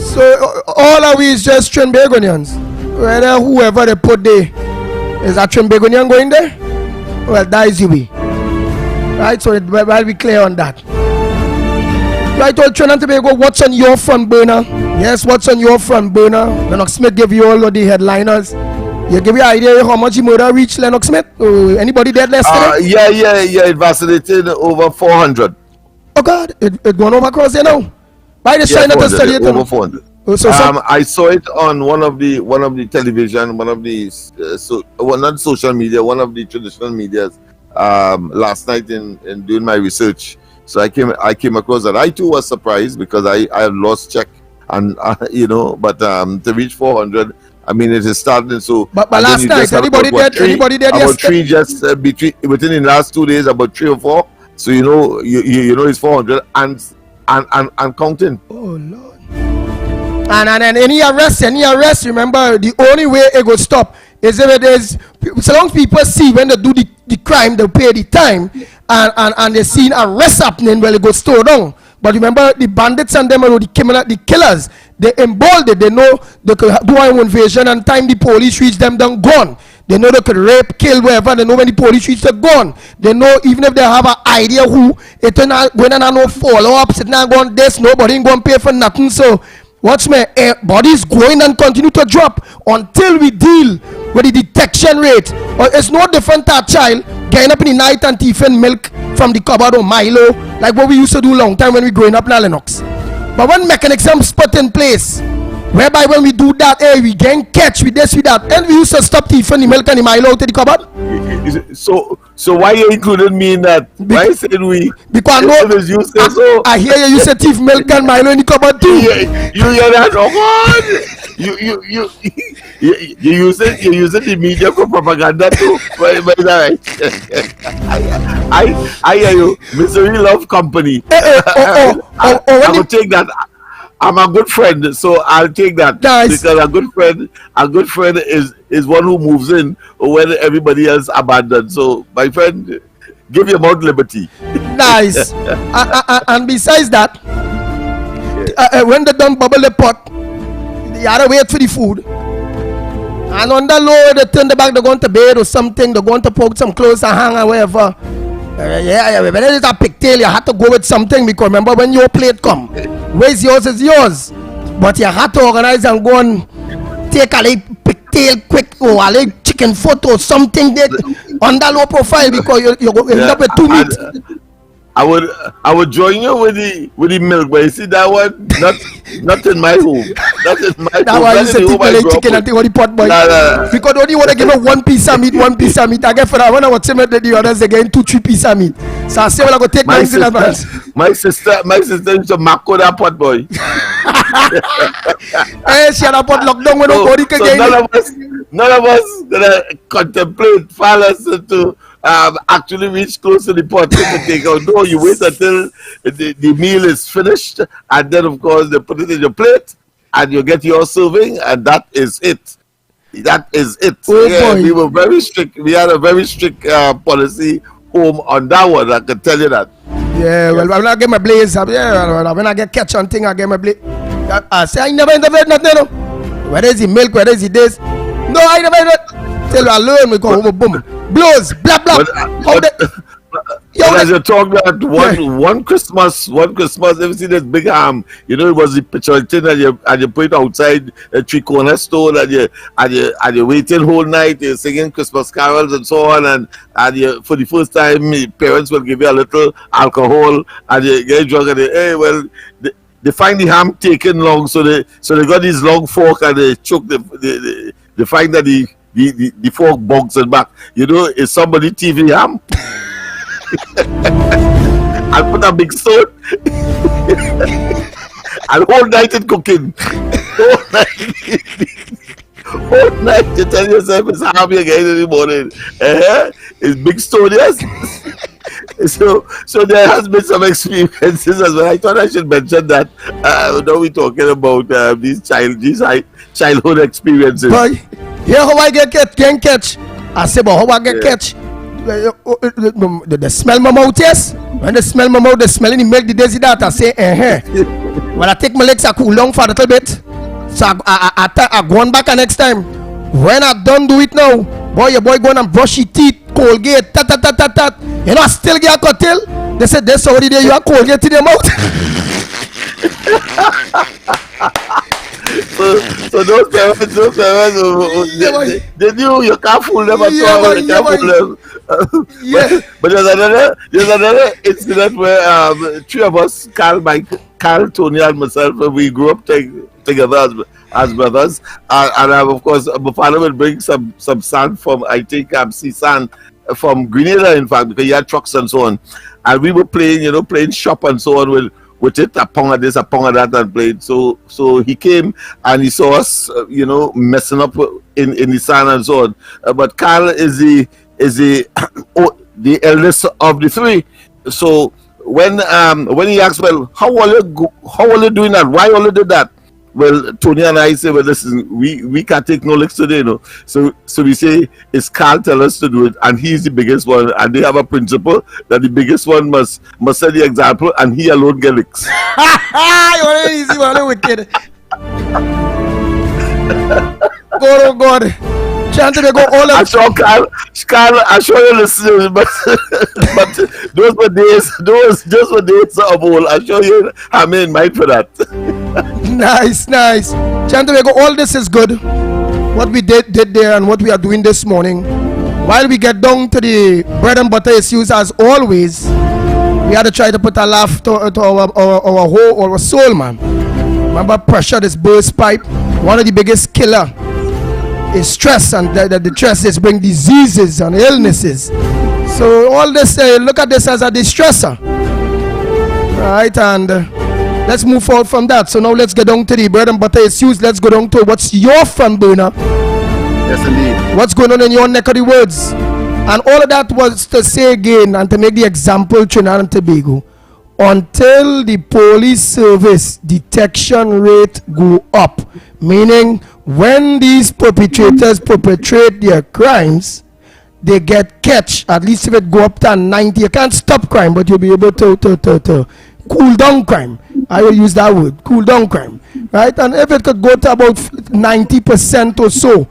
So all of we is just Trinbagonians. Whether whoever they put there is a Trinbagonian going there, well, that is you be. Right, so I'll be clear on that. Right, well, Trinidad and Tobago, what's on your front burner? Yes, what's on your front burner? Lennox Smith give you all of the headliners. You give you an idea how much he murder reached Lennox Smith? Anybody dead yesterday? Yeah, it vacillated over 400. Oh God, it gone over across there now. By the China to study it. Over 400. I saw it on one of the television, one of the not social media, one of the traditional medias last night in doing my research. So I came across that. I too was surprised because I had lost check, and but to reach 400. I mean, it is starting. So, but last night, anybody did about three just within the last 2 days, about 3 or 4. So you know it's 400 and counting. Oh Lord! And any arrest. Remember, the only way it will stop is if it is so long people see when they do the crime, they pay the time, and they see arrest happening. Well, it goes slow down. But remember, the bandits and them are the killers. They emboldened. They know they could do an invasion, and time the police reach them, done gone. They know they could rape, kill, wherever. They know when the police reach, they're gone. They know even if they have an idea who, it's not going to no follow-ups, it's not going this, nobody ain't going to pay for nothing. So, watch me, bodies going and continue to drop until we deal with the detection rate. It's no different to a child getting up in the night and thieving milk from the cupboard or Milo, like what we used to do long time when we growing up in Lennox. But when mechanisms put in place, whereby when we do that, we can catch with this, with that, and we used to stop thieving the milk and the Milo out of the cupboard. So why you included me in that? Why said we? Because I hear you say thief milk and Milo in the cupboard too. You hear that? Oh God! You use the media for propaganda too. By the I hear you. Misery love company. I will take that. I'm a good friend, so I'll take that. Nice. Because a good friend is one who moves in when everybody else abandoned. So my friend, give your mouth liberty. Nice. And besides that, when they done bubble the pot, they had to wait for the food. And on the low, they turn the back, they're going to bed or something, they're going to poke some clothes and hang or whatever. When it is a pigtail, you have to go with something, because remember when your plate come, where's yours is yours. But you have to organize and go and take a little pigtail quick, or a little chicken foot or something that on the low profile, because you end up with 2 meat. I would join you with the milk, but you see that one, not in my home. Not in my that home. Why you say take the chicken and take all the pot, boy? Nah. Because only want to give me one piece of meat. I get for that when I was saying that the others again 2-3 pieces of meat. So I say well I go take mine in advance. My sister used to macko that pot, boy. Hey, she had a pot locked down when nobody can get in. None of us gonna contemplate fallacy to actually reach close to the pot to take out. No, you wait until the meal is finished, and then of course they put it in your plate and you get your serving, and that is it. That is it. Oh, we were very strict. We had a very strict policy home on that one. I can tell you that. Yeah, well, when I get my blaze, when I get catch on thing, I get my blaze. I say I never interviewed nothing. No. Whether it's the milk, whether it's the this. No, I never interviewed. Tell you I learn, we go home, boom. Blows, blah blah. As you talk that one Christmas, if you see this big it was the picture thing, and you put it outside a 3-corner store, and you waiting whole night, you're singing Christmas carols and so on, and you, for the first time, parents will give you a little alcohol, and you get drunk, and they find the ham taking long, so they got this long fork, and they choke they find that the fork bogs and back. Is somebody TV ham? I'll put a big stone. And whole night in cooking. Whole night you tell yourself it's happy again in the morning. It's big stone, yes. So there has been some experiences as well. I thought I should mention that. Now we're talking about these childhood experiences. Boy, here how I get catch. I say, but how I get catch? They smell my mouth, yes. When they smell my mouth, they smell the milk, the daisy that I say, When I take my legs, I cool long for a little bit. So I go on back next time. When I don't do it now, your boy go on and brush his teeth, Colgate, tat. I still get a cocktail. They said that's already there, you have Colgate in your mouth. So those parents, they knew you can't fool them at all. You can't fool them. But there's another incident where 3 of us, Carl, Tony, and myself, we grew up together as brothers. And of course, my father would bring some sand from, I think, sea sand. from Grenada, in fact, because he had trucks and so on. And we were playing shop and so on with it, a pound of this, a pound of that, and played. So he came and he saw us, messing up in the sand and so on. But Carl is the eldest of the three. So when he asked, well, how are you doing that? Why all you did that? Well, Tony and I say, well, listen, we can't take no licks today, So we say, it's Carl tell us to do it, and he's the biggest one, and they have a principle that the biggest one must set the example, and he alone get licks. You're easy, man, wicked. God. Chance to go all I'm sure Carl, I'm sure you're listening, but those were days of old. I'm sure you have in mind for that. Nice. Chantavego, all this is good. What we did there and what we are doing this morning. While we get down to the bread and butter issues, as always, we had to try to put a laugh to our soul, man. Remember, pressure, this burst pipe, one of the biggest killer is stress, and the stress is bring diseases and illnesses. So all this, look at this as a distressor, right? And let's move forward from that. So now let's get down to the bread and butter issues. Let's go down to what's your front burner. Yes, indeed. What's going on in your neck of the woods? And all of that was to say again and to make the example Trinidad and Tobago. Until the police service detection rate go up, meaning when these perpetrators perpetrate their crimes, they get catch. At least if it go up to 90, you can't stop crime, but you'll be able to cool down crime. I will use that word, cool down crime, right? And if it could go to about 90% or so,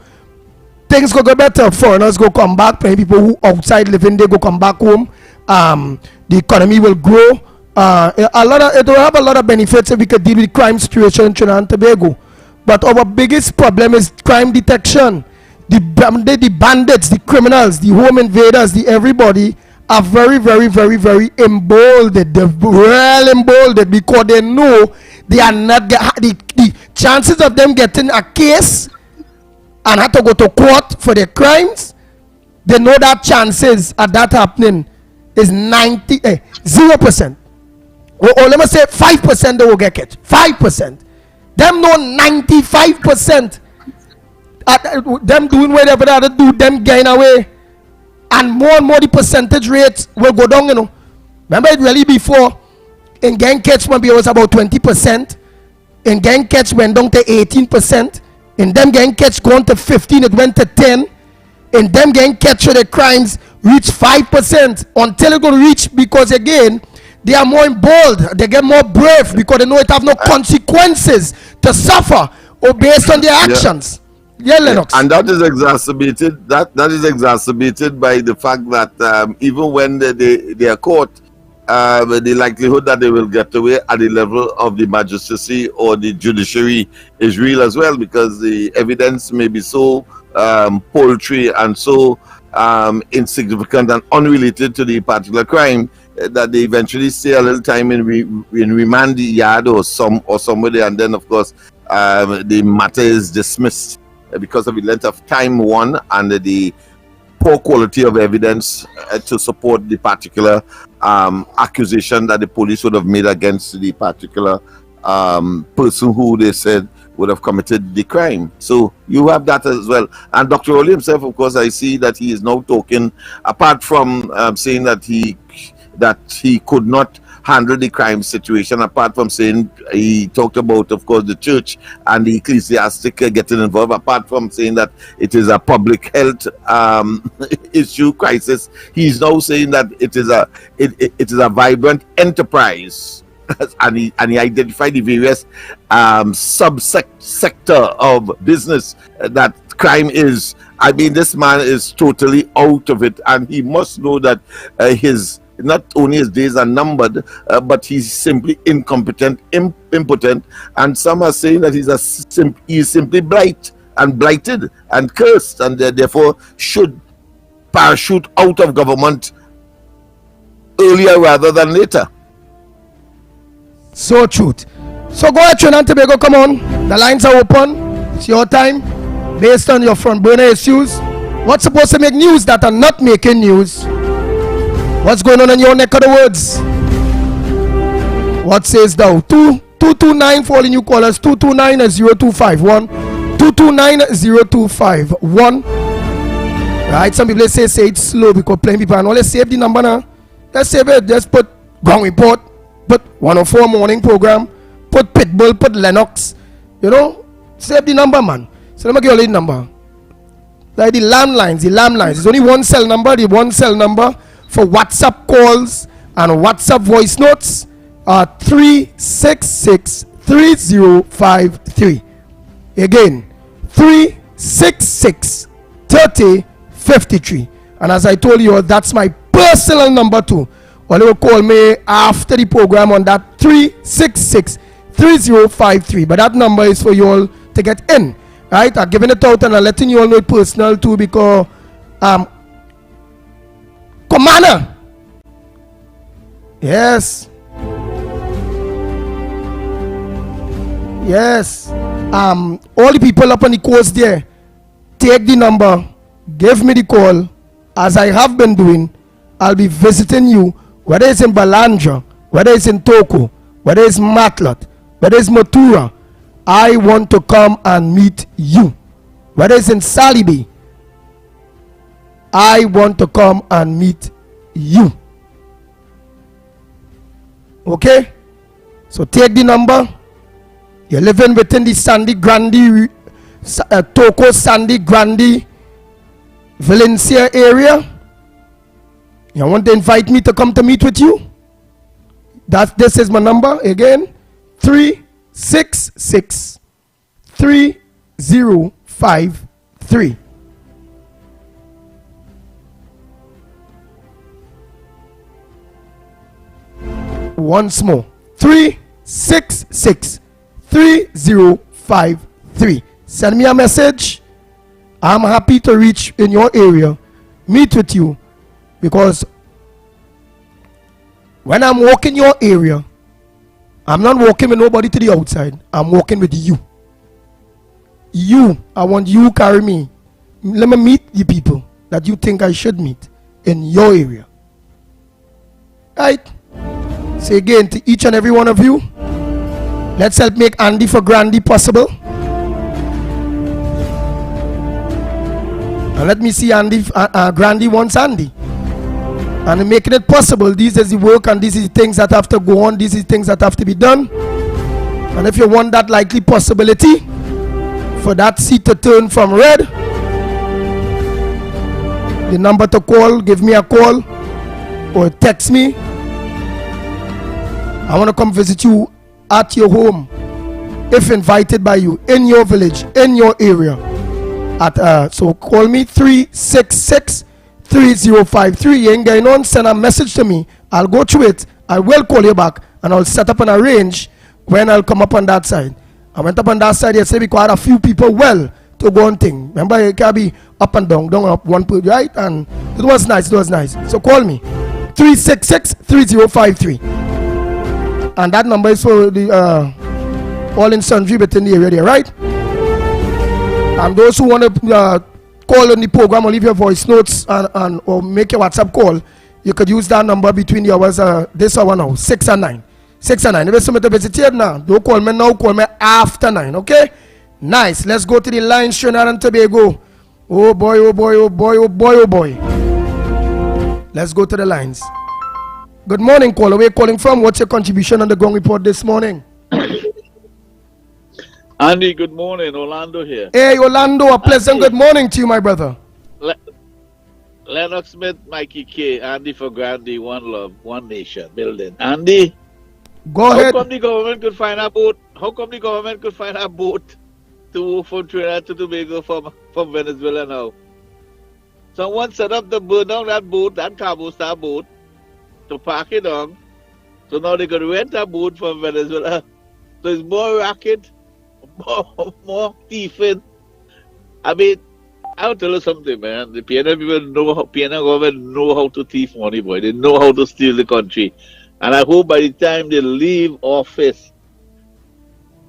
things could go better. Foreigners go come back. People who outside living, they go come back home. The economy will grow. It will have a lot of benefits if we could deal with crime situation in Trinidad and Tobago. But our biggest problem is crime detection. The bandits, the criminals, the home invaders, the everybody are very, very, very, very emboldened. They're well emboldened because they know they are not the chances of them getting a case and have to go to court for their crimes. They know that chances of that happening is 0%. Or let me say 5% they will get catch. 5%. Them know 95%. Them doing whatever they have to do, them getting away. And more the percentage rates will go down, Remember it really before, in gang catch maybe it was about 20%. In gang catch went down to 18%. In them gang catch gone to 15, it went to 10. In them gang catch the crimes reach 5% until it going to reach, because again, they are more bold, they get more brave because they know it have no consequences to suffer or based on their actions. Yeah, Lennox. And that is exacerbated. That is exacerbated by the fact that even when they are caught, the likelihood that they will get away at the level of the magistracy or the judiciary is real as well, because the evidence may be so paltry and so insignificant and unrelated to the particular crime that they eventually stay a little time in remand yard or somewhere, and then of course the matter is dismissed because of the length of time one and the poor quality of evidence to support the particular accusation that the police would have made against the particular person who they said would have committed the crime. So you have that as well. And Dr. Oli himself, of course, I see that he is now talking, apart from saying that he could not handle the crime situation, apart from saying he talked about, of course, the church and the ecclesiastic getting involved, apart from saying that it is a public health issue crisis, he's now saying that it is a vibrant enterprise. And he identified the various sector of business that crime is. I mean, this man is totally out of it, and he must know that not only his days are numbered, but he's simply incompetent, impotent, and some are saying that he's simply blighted and cursed, and therefore should parachute out of government earlier rather than later. So truth. So go ahead, Trinidad and Tobago, come on. The lines are open. It's your time. Based on your front burner issues, What's supposed to make news that are not making news? What's going on in your neck of the woods? What says thou? 2229 for all the new callers. 229-0251. 229-0251. Right, some people say it's slow because plenty people and let's save the number now. Let's save it. Just put Ground Report, put 104 morning program, put Pitbull, put Lennox. You know, save the number, man. So let me give you the number. Like the landlines. There's only one cell number. The one cell number for WhatsApp calls and WhatsApp voice notes are 366-3053. Again, 366-3053. And as I told you, that's my personal number too. Or they will call me after the program on that 366-3053. But that number is for you all to get in. Right? I'm giving it out and I'm letting you all know it personal too because Commander. Yes. Yes. All the people up on the coast there, take the number, give me the call. As I have been doing, I'll be visiting you, whether it's in Balanja, whether it's in Toko, whether it's Matlat, whether it's Matura. I want to come and meet you. Whether it's in Salibi, I want to come and meet you. Okay? So take the number. You're living within the Sandy Grande, Toko, Sandy Grande, Valencia area. You want to invite me to come to meet with you? This is my number again. 366-3053. Once more. 366-3053. Send me a message. I'm happy to reach in your area, meet with you, because when I'm walking your area, I'm not walking with nobody to the outside. I'm walking with you. You, I want you to carry me. Let me meet the people that you think I should meet in your area. Right? Say again to each and every one of you, let's help make Andy for Grandy possible. And let me see Andy, Grandy wants Andy. And making it possible, this is the work and these is the things that have to go on, these is things that have to be done. And if you want that likely possibility for that seat to turn from red, the number to call, give me a call or text me. I want to come visit you at your home, if invited by you, in your village, in your area. So call me 366-3053. You ain't getting on, send a message to me. I'll go through it. I will call you back and I'll set up and arrange when I'll come up on that side. I went up on that side yesterday because I had a few people well to go on thing. Remember, it can be up and down, down and up, one point, right? And it was nice, So call me 366-3053. And that number is for the all in sundry within the area there, right? And those who want to call on the program or leave your voice notes and or make your WhatsApp call, you could use that number between the hours this hour now, 6 and 9. 6 and 9. If it's somebody to visit here now, don't call me now, call me after 9, okay? Nice. Let's go to the lines, Trinidad and Tobago. Oh boy, oh boy, oh boy, oh boy, oh boy. Let's go to the lines. Good morning, caller. Where are you calling from? What's your contribution on the Ground Report this morning? Andy, good morning. Orlando here. Hey, Orlando. A pleasant good morning to you, my brother. Lennox Smith, Mikey K, Andy for Grandy, One Love, One Nation, building. Andy, go ahead. How come the government could find a boat? How come the government could find a boat from Trinidad to Tobago from Venezuela now? Someone set up to burn down that boat, that Cabo Star boat, to park it on. So now they could rent a boat from Venezuela. So it's more racket, more thieving. I mean, I'll tell you something, man. The PNL people PNL government know how to thief money, boy. They know how to steal the country. And I hope by the time they leave office,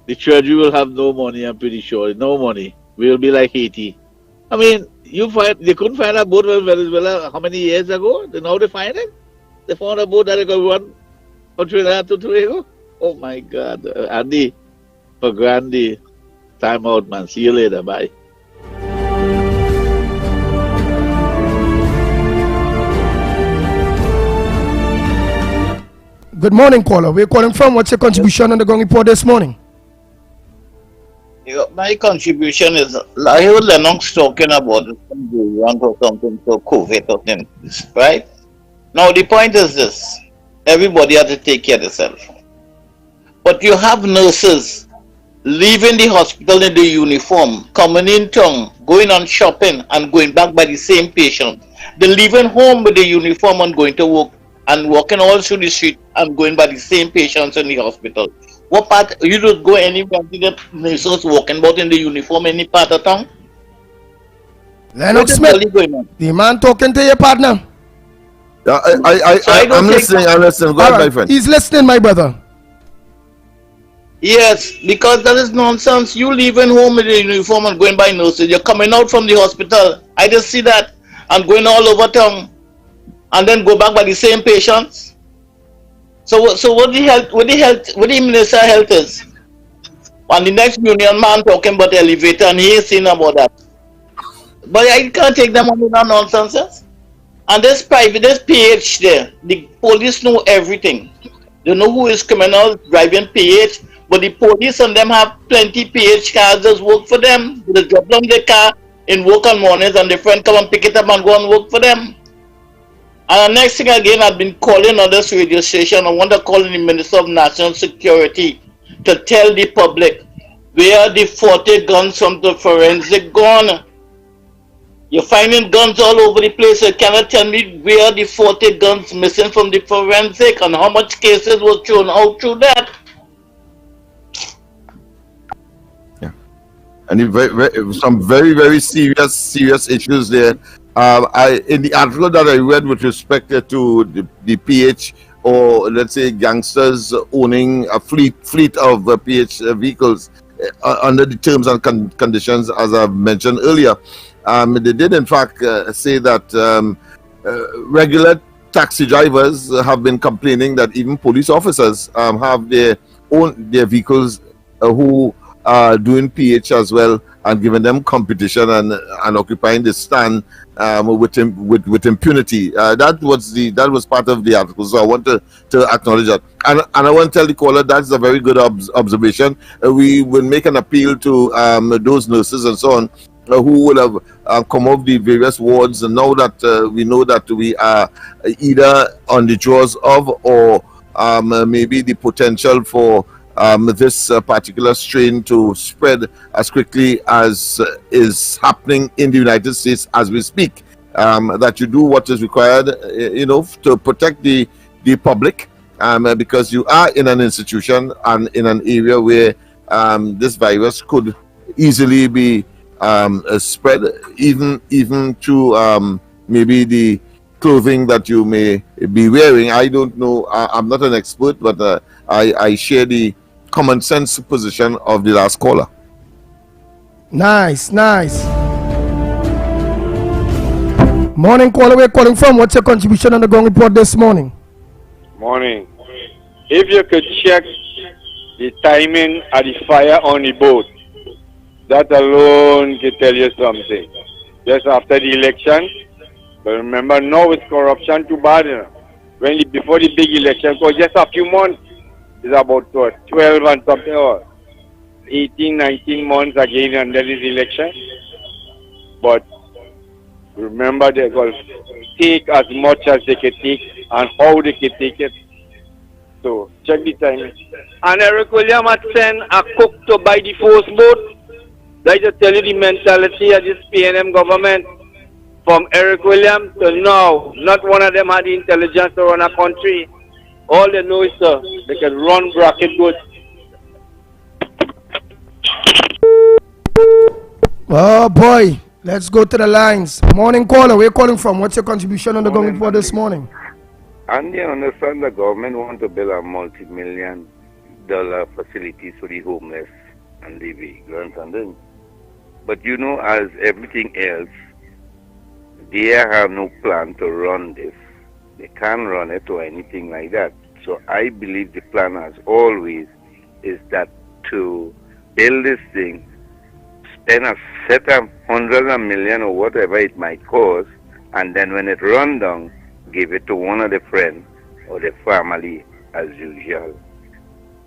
the Treasury will have no money, I'm pretty sure. No money. We'll be like Haiti. I mean, they couldn't find a boat in Venezuela how many years ago? Now they find it? They found a boat that they could run from Trinidad to Tobago? Oh my God. Andy, for Grandy, time out, man. See you later. Bye. Good morning, caller. We're calling from. What's your contribution on the Gong Report this morning? My contribution is, I heard Lennox talking about variant or something for COVID or something, right? Now the point is this, everybody has to take care of themselves. But you have nurses leaving the hospital in the uniform, coming in town, going on shopping and going back by the same patient. They're leaving home with the uniform and going to work and walking all through the street and going by the same patients in the hospital. What part, you don't go anywhere, the nurses walking about in the uniform any part of town? Lennox Smith, the man talking to your partner. I'm listening, Go ahead, my friend. He's listening, my brother. Yes, because that is nonsense. You leaving home in the uniform and going by nurses. You're coming out from the hospital. I just see that. And going all over town. And then go back by the same patients. So what the Minister of Health is? And the next union man talking about the elevator and he ain't seen about that. But I can't take them on that nonsense. And this PH there, the police know everything. They know who is criminal driving PH, but the police and them have plenty PH cars just work for them. They drop down their car in work on mornings and the friend come and pick it up and go and work for them. And the next thing again, I've been calling on this radio station. I want to call in the Minister of National Security to tell the public where the 40 guns from the forensic gone. You're finding guns all over the place. You cannot tell me where the 40 guns missing from the forensic and how much cases was thrown out through that. Yeah, and some very, very serious issues there. In the article that I read with respect to the PH, or let's say gangsters owning a fleet of PH vehicles under the terms and conditions as I've mentioned earlier, they did in fact say that regular taxi drivers have been complaining that even police officers have their vehicles who are doing PH as well and giving them competition and occupying the stand with impunity. That was part of the article, so I want to acknowledge that, and I want to tell the caller that's a very good observation. We will make an appeal to those nurses and so on who will have come off the various wards, and now that we know that we are either on the jaws of or maybe the potential for this particular strain to spread as quickly as is happening in the United States as we speak, that you do what is required, to protect the public, because you are in an institution and in an area where this virus could easily be spread, even through maybe the clothing that you may be wearing. I don't know. I'm not an expert, but I share the common sense position of the last caller. Nice. Morning, caller. We're calling from. What's your contribution on the Gong Report this morning? Morning. If you could check the timing of the fire on the boat, that alone can tell you something. Just after the election, but remember now it's corruption too bad. Before the big election, because just a few months, it's about 12 and something, or 18, 19 months again under this election. But remember, they're going to take as much as they can take and how they can take it. So check the timing. And Eric Williams had sent a cook to buy the force boat. I just tell you the mentality of this PNM government. From Eric Williams to now, not one of them had the intelligence to run a country. All they know is they can run bracket good. Oh boy, let's go to the lines. Morning, caller. Where are you calling from? What's your contribution on the Gong Report this morning? And you understand the government want to build a multi-million-dollar facilities for the homeless and the vagrants, and then But you know, as everything else, they have no plan to run this. They can't run it or anything like that. So I believe the plan, as always, is that to build this thing, spend a set of hundreds of millions or whatever it might cost, and then when it runs down, give it to one of the friends or the family as usual.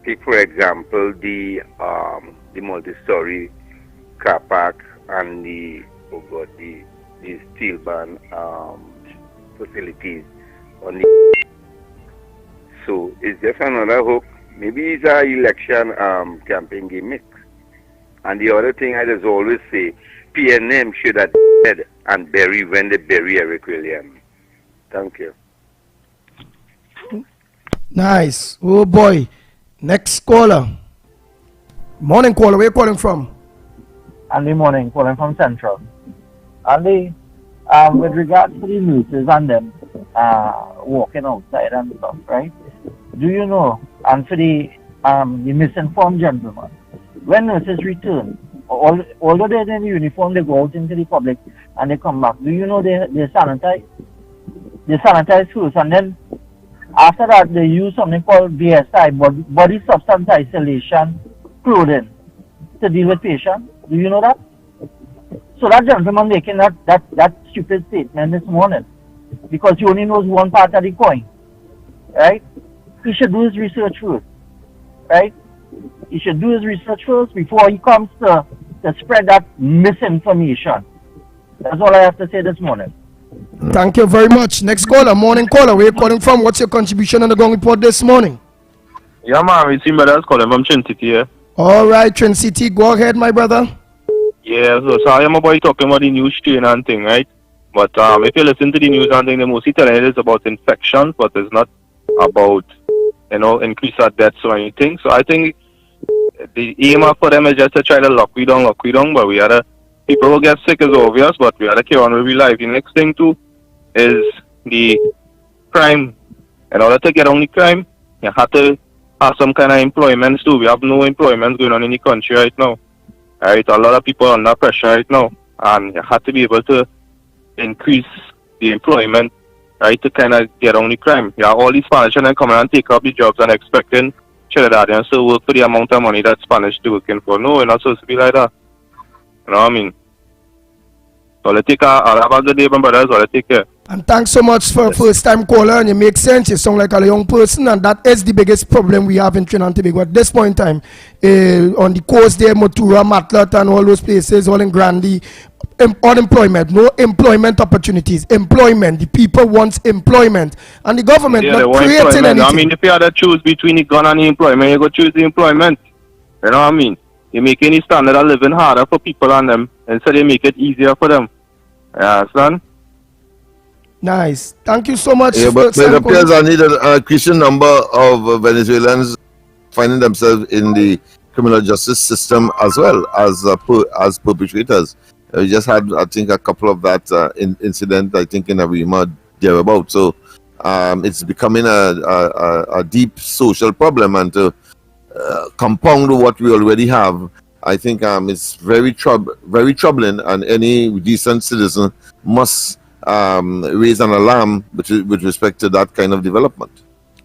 Take for example the multi-story car park and the steel band facilities on the. So it's just another hook. Maybe it's an election campaign gimmick. And the other thing I just always say, PNM should have dead and bury when they bury Eric Williams. Thank you. Nice. Oh boy. Next caller. Morning caller. Where you calling from? Andy Morning, calling from Central. Andy, with regards to the nurses and them walking outside and stuff, right? Do you know, and for the misinformed gentleman, when nurses return, although they're in uniform, they go out into the public and they come back. Do you know they sanitize? They sanitize first, and then after that they use something called BSI, body substance isolation clothing, to deal with patients. Do you know that? So that gentleman making that stupid statement this morning, because he only knows one part of the coin, right? He should do his research first, right? He should do his research first before he comes to spread that misinformation. That's all I have to say this morning. Thank you very much. Next caller, morning caller. Where you calling from? What's your contribution on the Gong Report this morning? Yeah, man, it's brothers calling from Trinity here. All right, Trinity, go ahead, my brother. Yeah, so sorry, I'm about talking about the news strain and thing, right? But if you listen to the news and thing, they mostly telling it is about infections, but it's not about, increase our deaths or anything. So I think the aim for them is just to try to lock we down, but we had people will get sick is obvious, but we had to carry on with our life. The next thing too is the crime. In order to get on the crime, you have to have some kind of employment too. We have no employment going on in the country right now. Right, a lot of people are under pressure right now, and you have to be able to increase the employment, right, to kind of get on the crime. Yeah, all these Spanish and then coming and take up the jobs and expecting Trinidadians to work for the amount of money that Spanish do working for. No, it's not supposed to be like that. You know what I mean? So let's take I'll have a good day, my brothers. So let's take care. And thanks so much for first time caller, and you make sense. You sound like a young person, and that is the biggest problem we have in Trinidad and Tobago at this point in time. On the coast there, Motura, Matlat, and all those places, all in Grandi, unemployment, no employment opportunities. Employment, the people want employment, and the government not creating anything. I mean, if you had to choose between the gun and the employment, you go choose the employment. You know what I mean? You make any standard of living harder for people and them, instead you make it easier for them. You understand? Nice. Thank you so much. Yeah, but it appears I need an increasing number of Venezuelans finding themselves in the criminal justice system as well as perpetrators. We just had, I think, a couple of that incident, I think, in Arima, thereabout. So it's becoming a deep social problem, and to compound what we already have, I think it's very troubling, and any decent citizen must raise an alarm with respect to that kind of development.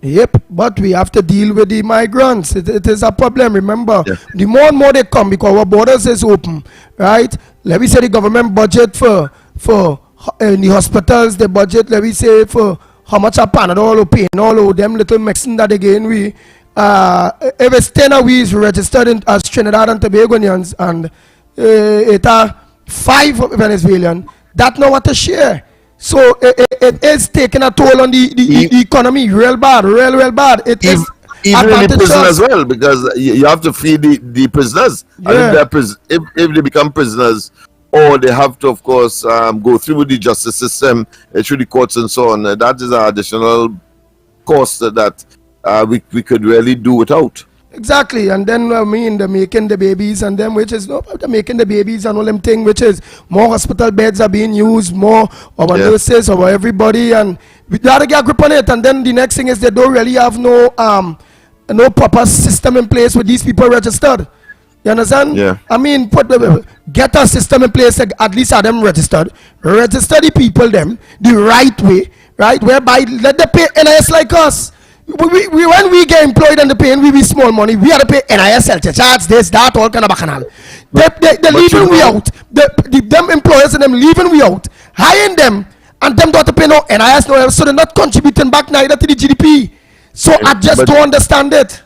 Yep, but we have to deal with the migrants. It is a problem. Remember, the more and more they come, because our borders is open, right? Let me say the government budget for in the hospitals, the budget, let me say, for how much a Panadol or pain, all of them little medicine that again we if it's 10 we is registered as Trinidad and Tobagonians, and it are 5 Venezuelan that know what to share. So it is taking a toll on the economy real bad. It is even in the prison as well, because you have to feed the prisoners. Yeah. And if they become prisoners, or they have to, of course, go through the justice system, through the courts and so on, that is an additional cost that we could really do without. Exactly, and then they're making the babies, and them which is they're making the babies and all them thing, which is more hospital beds are being used, more our nurses, our everybody, and we gotta get a grip on it. And then the next thing is they don't really have no proper system in place with these people registered. You understand? Yeah. I mean, get a system in place, at least have them registered. Register the people them the right way, right? Whereby let them pay NIS like us. We when we get employed and they pay, we small money. We have to pay NIS, charge this, that, all kind of bacchanal. They leaving we out. Them employers and them leaving we out, hiring them, and them don't have to pay no NIS, no, so they're not contributing back neither to the GDP. So I just don't understand it.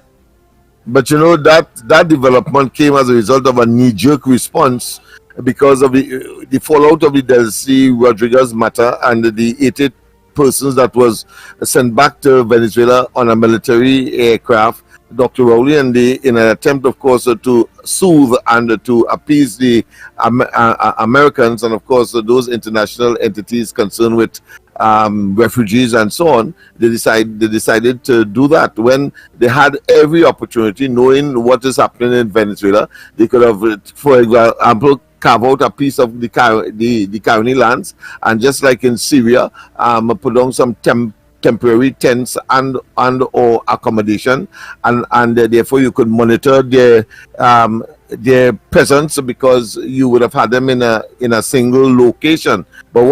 But you know that development came as a result of a knee-jerk response because of the fallout of the Delcy Rodriguez matter and the 88 persons that was sent back to Venezuela on a military aircraft. Dr. Rowley and in an attempt, of course, to soothe and to appease the Americans and, of course, those international entities concerned with refugees and so on, they decided to do that when they had every opportunity, knowing what is happening in Venezuela. They could have, for example, carve out a piece of the Caroni lands, and just like in Syria, put down some temporary tents and or accommodation, and therefore you could monitor their presence because you would have had them in a single location. But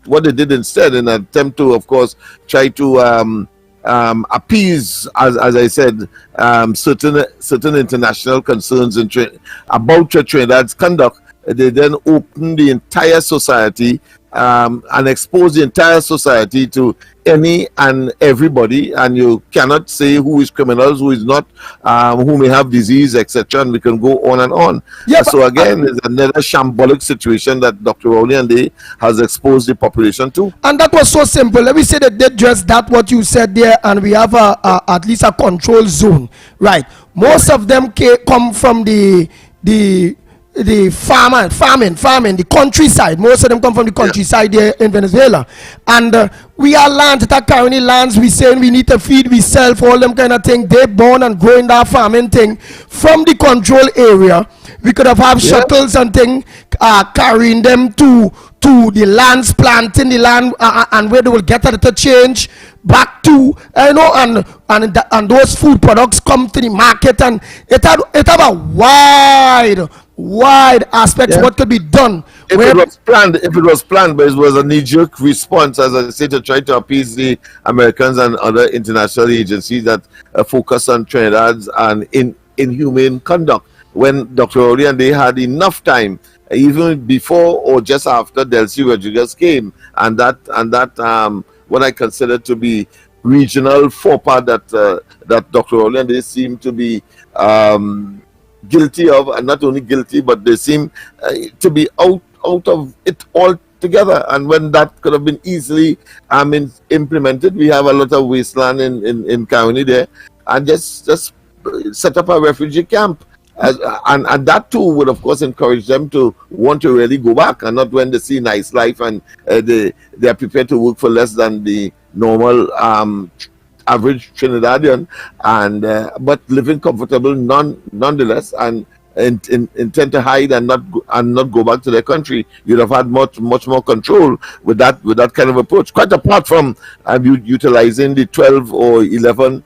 what they did instead, in an attempt to, of course, try to appease, as I said, certain international concerns about Trinidad's conduct, they then opened the entire society and exposed the entire society to any and everybody, and you cannot say who is criminals, who is not, who may have disease, etc., and we can go on and on. Yeah, so again, it's another shambolic situation that Dr. Rowley and they has exposed the population to. And that was so simple. Let me say that they just that what you said there, and we have at least a control zone, right? Most of them come from the farming, the countryside. Most of them come from the countryside there in Venezuela. And we are lands that are Caroni lands. We saying we need to feed, we sell for all them kind of thing. They born and grow in that farming thing from the control area. We could have shuttles and thing carrying them to the lands, planting the land, and where they will get it to change back to, and those food products come to the market, and it have a wide aspects what could be done. If it was planned, but it was a knee-jerk response, as I say, to try to appease the Americans and other international agencies that focus on Trinidad's and inhumane conduct. When Dr. Rowley and they had enough time, even before or just after Delcy Rodriguez came, and that what I consider to be regional faux pas that Dr. Rowley and they seem to be guilty of, and not only guilty, but they seem to be out of it altogether. And when that could have been easily implemented, we have a lot of wasteland in Caroni there, and just set up a refugee camp. And that too would, of course, encourage them to want to really go back, and not when they see nice life and they are prepared to work for less than the normal average Trinidadian, and but living comfortable nonetheless, and intend to hide and not go back to their country. You'd have had much more control with that kind of approach. Quite apart from utilizing the 12 or 11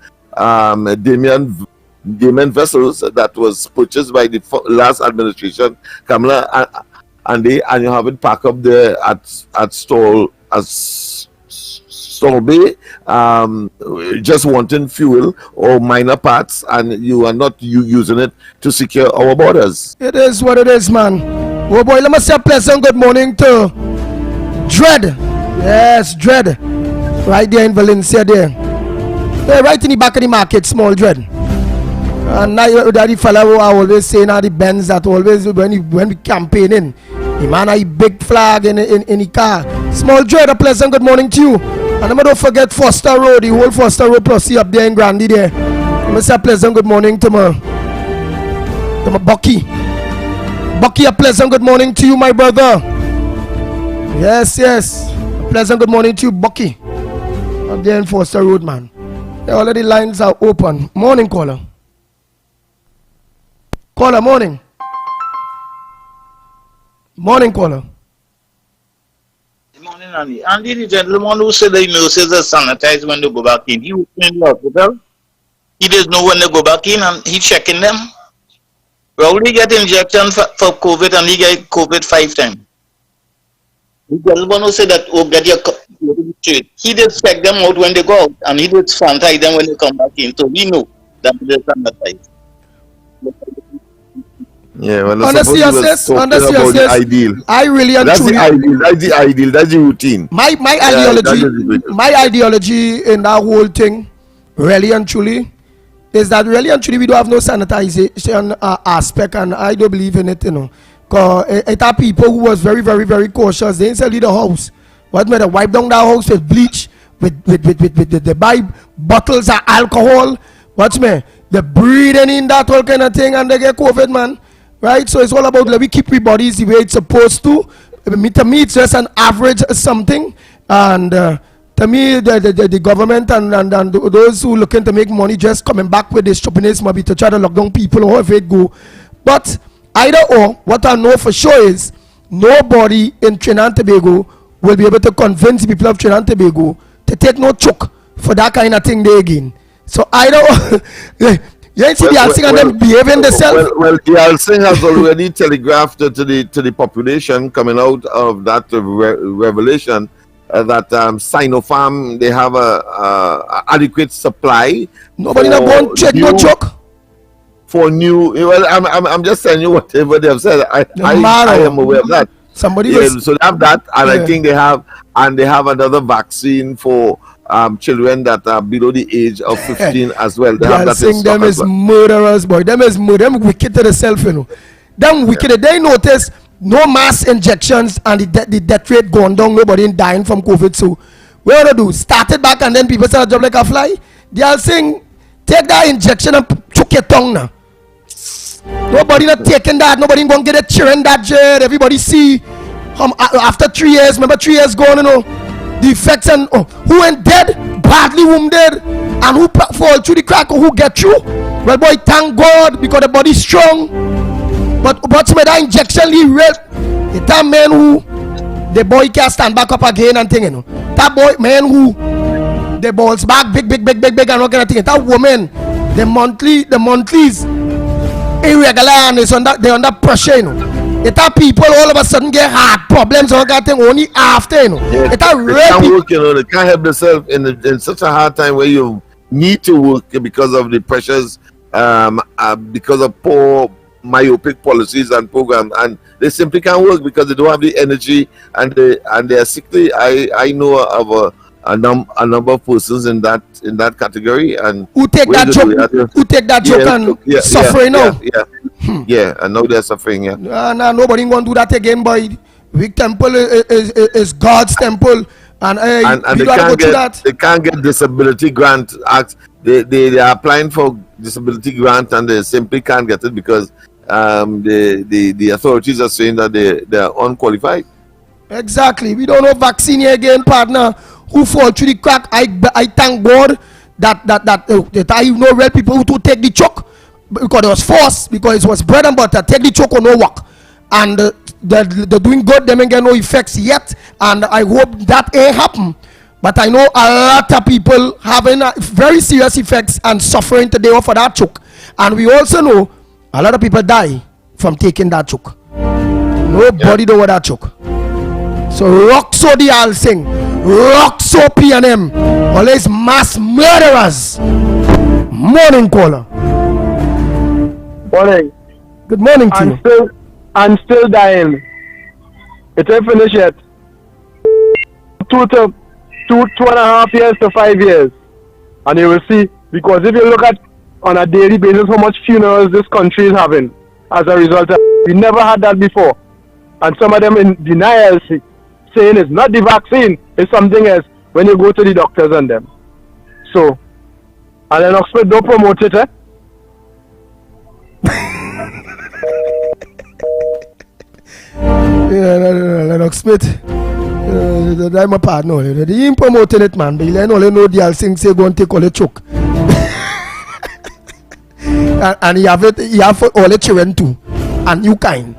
Damien vessels that was purchased by the last administration, Kamala, and you have it packed up there at Stall Bay, just wanting fuel or minor parts, and you are not using it to secure our borders. It is what it is, man. Oh boy, let me say a pleasant good morning to Dread. Yes, Dread, right there in Valencia there. They're right in the back of the market, small Dread. And now that the fella who I always say now the Benz that always when we campaigning, the man a big flag in the car. Small Dread, a pleasant good morning to you. And don't forget Foster Road, the whole Foster Road plus up there in Grandy there. Let me say a pleasant good morning to my Bucky. Bucky, a pleasant good morning to you, my brother. Yes. A pleasant good morning to you, Bucky. Up there in Foster Road, man. All of the lines are open. Morning, caller. Caller, morning. Morning, caller. Good morning, Andy. Andy, the gentleman who said the nurses are sanitized when they go back in. He was in the hospital. He doesn't know when they go back in, and he's checking them. Rowley get injection for COVID and he get COVID 5 times. He doesn't want to say that, oh, get your COVID. He did check them out when they go out and he did sanitize them when they come back in. So we know that they sanitize. Yeah, well, Honestly, ideal. I really and that's truly, the ideal. That's the ideal. That's the routine. My ideology in that whole thing, really and truly, is that really and truly we don't have no sanitization aspect, and I don't believe in it, you know. Cause it are people who was very, very, very cautious. They didn't leave the house. What made they wipe down that house with bleach, with they buy bottles of alcohol. What's me? They breathing in that whole kind of thing, and they get COVID, man. Right? So it's all about let we keep our bodies the way it's supposed to. To me, it's just an average something, and to me, the government and those who looking to make money just coming back with this stupidness maybe to try to lock down people or if it go. But either or, what I know for sure is nobody in Trinidad and Tobago will be able to convince the people of Trinidad and Tobago to take no choke for that kind of thing they again. So either or, you ain't see the Alsing and them behaving themselves. Well, the Alsing has already telegraphed to the population coming out of that revelation that Sinopharm, they have a adequate supply. Nobody not going to check no choke. For new, well, I'm just telling you whatever they have said. I am aware of that. Somebody so they have that, and I think they have another vaccine for children that are below the age of 15 as well. They have that saying them is murderers, boy. Them is them wicked to themselves, you know. Them wicked. They notice no mass injections and the death rate going down. Nobody dying from COVID. So what to do? Start it back and then people start job like a fly. They are saying take that injection and choke your tongue now. Nobody not taking that. Nobody gonna get a cheering that jet. Everybody see after 3 years. Remember 3 years gone, you know. The effects and who went dead, badly wounded, and who fall through the crack or who get through. Well, boy, thank God because the body's strong. But what's with that injection leave real? It's that man who the boy can't stand back up again and thing, you know. That boy man who the balls back big and all kind of thing. That woman, the monthlies irregular and they're under pressure, you know. It are people all of a sudden get heart problems or that thing only after, you know. Yeah, it are they can't work, you know. They can't help themselves in such a hard time where you need to work because of the pressures, because of poor myopic policies and programs, and they simply can't work because they don't have the energy and they are sickly. I know of a number of persons in that category and who take that joke and suffering now. Yeah, and now they're suffering. Nobody gonna do that again, boy. Big temple is God's temple, and they can't get disability grant. They are applying for disability grant and they simply can't get it because the authorities are saying that they are unqualified. Exactly. We don't know vaccine here again, partner. Who fall through the crack? I thank God that I know real people who take the choke because it was forced, because it was bread and butter. Take the choke or no work, and they're doing good. They ain't get no effects yet, and I hope that ain't happen. But I know a lot of people having very serious effects and suffering today for that choke, and we also know a lot of people die from taking that choke. Nobody know what that choke. So Roxo the Alsing, Roxo P&M, always mass murderers. Morning caller. Morning. Good morning to you. I'm still dying. It ain't finished yet. 2.5 years to 5 years. And you will see, because if you look at on a daily basis how much funerals this country is having as a result of, we never had that before. And some of them in denial saying it's not the vaccine, it's something else when you go to the doctors and them. So, and then Oxford don't promote it, eh? Lennox Smith. I'm a partner. They didn't promote it, man. But you only know the Alsing say go and take all the choke. and you have all the children too. And you kind.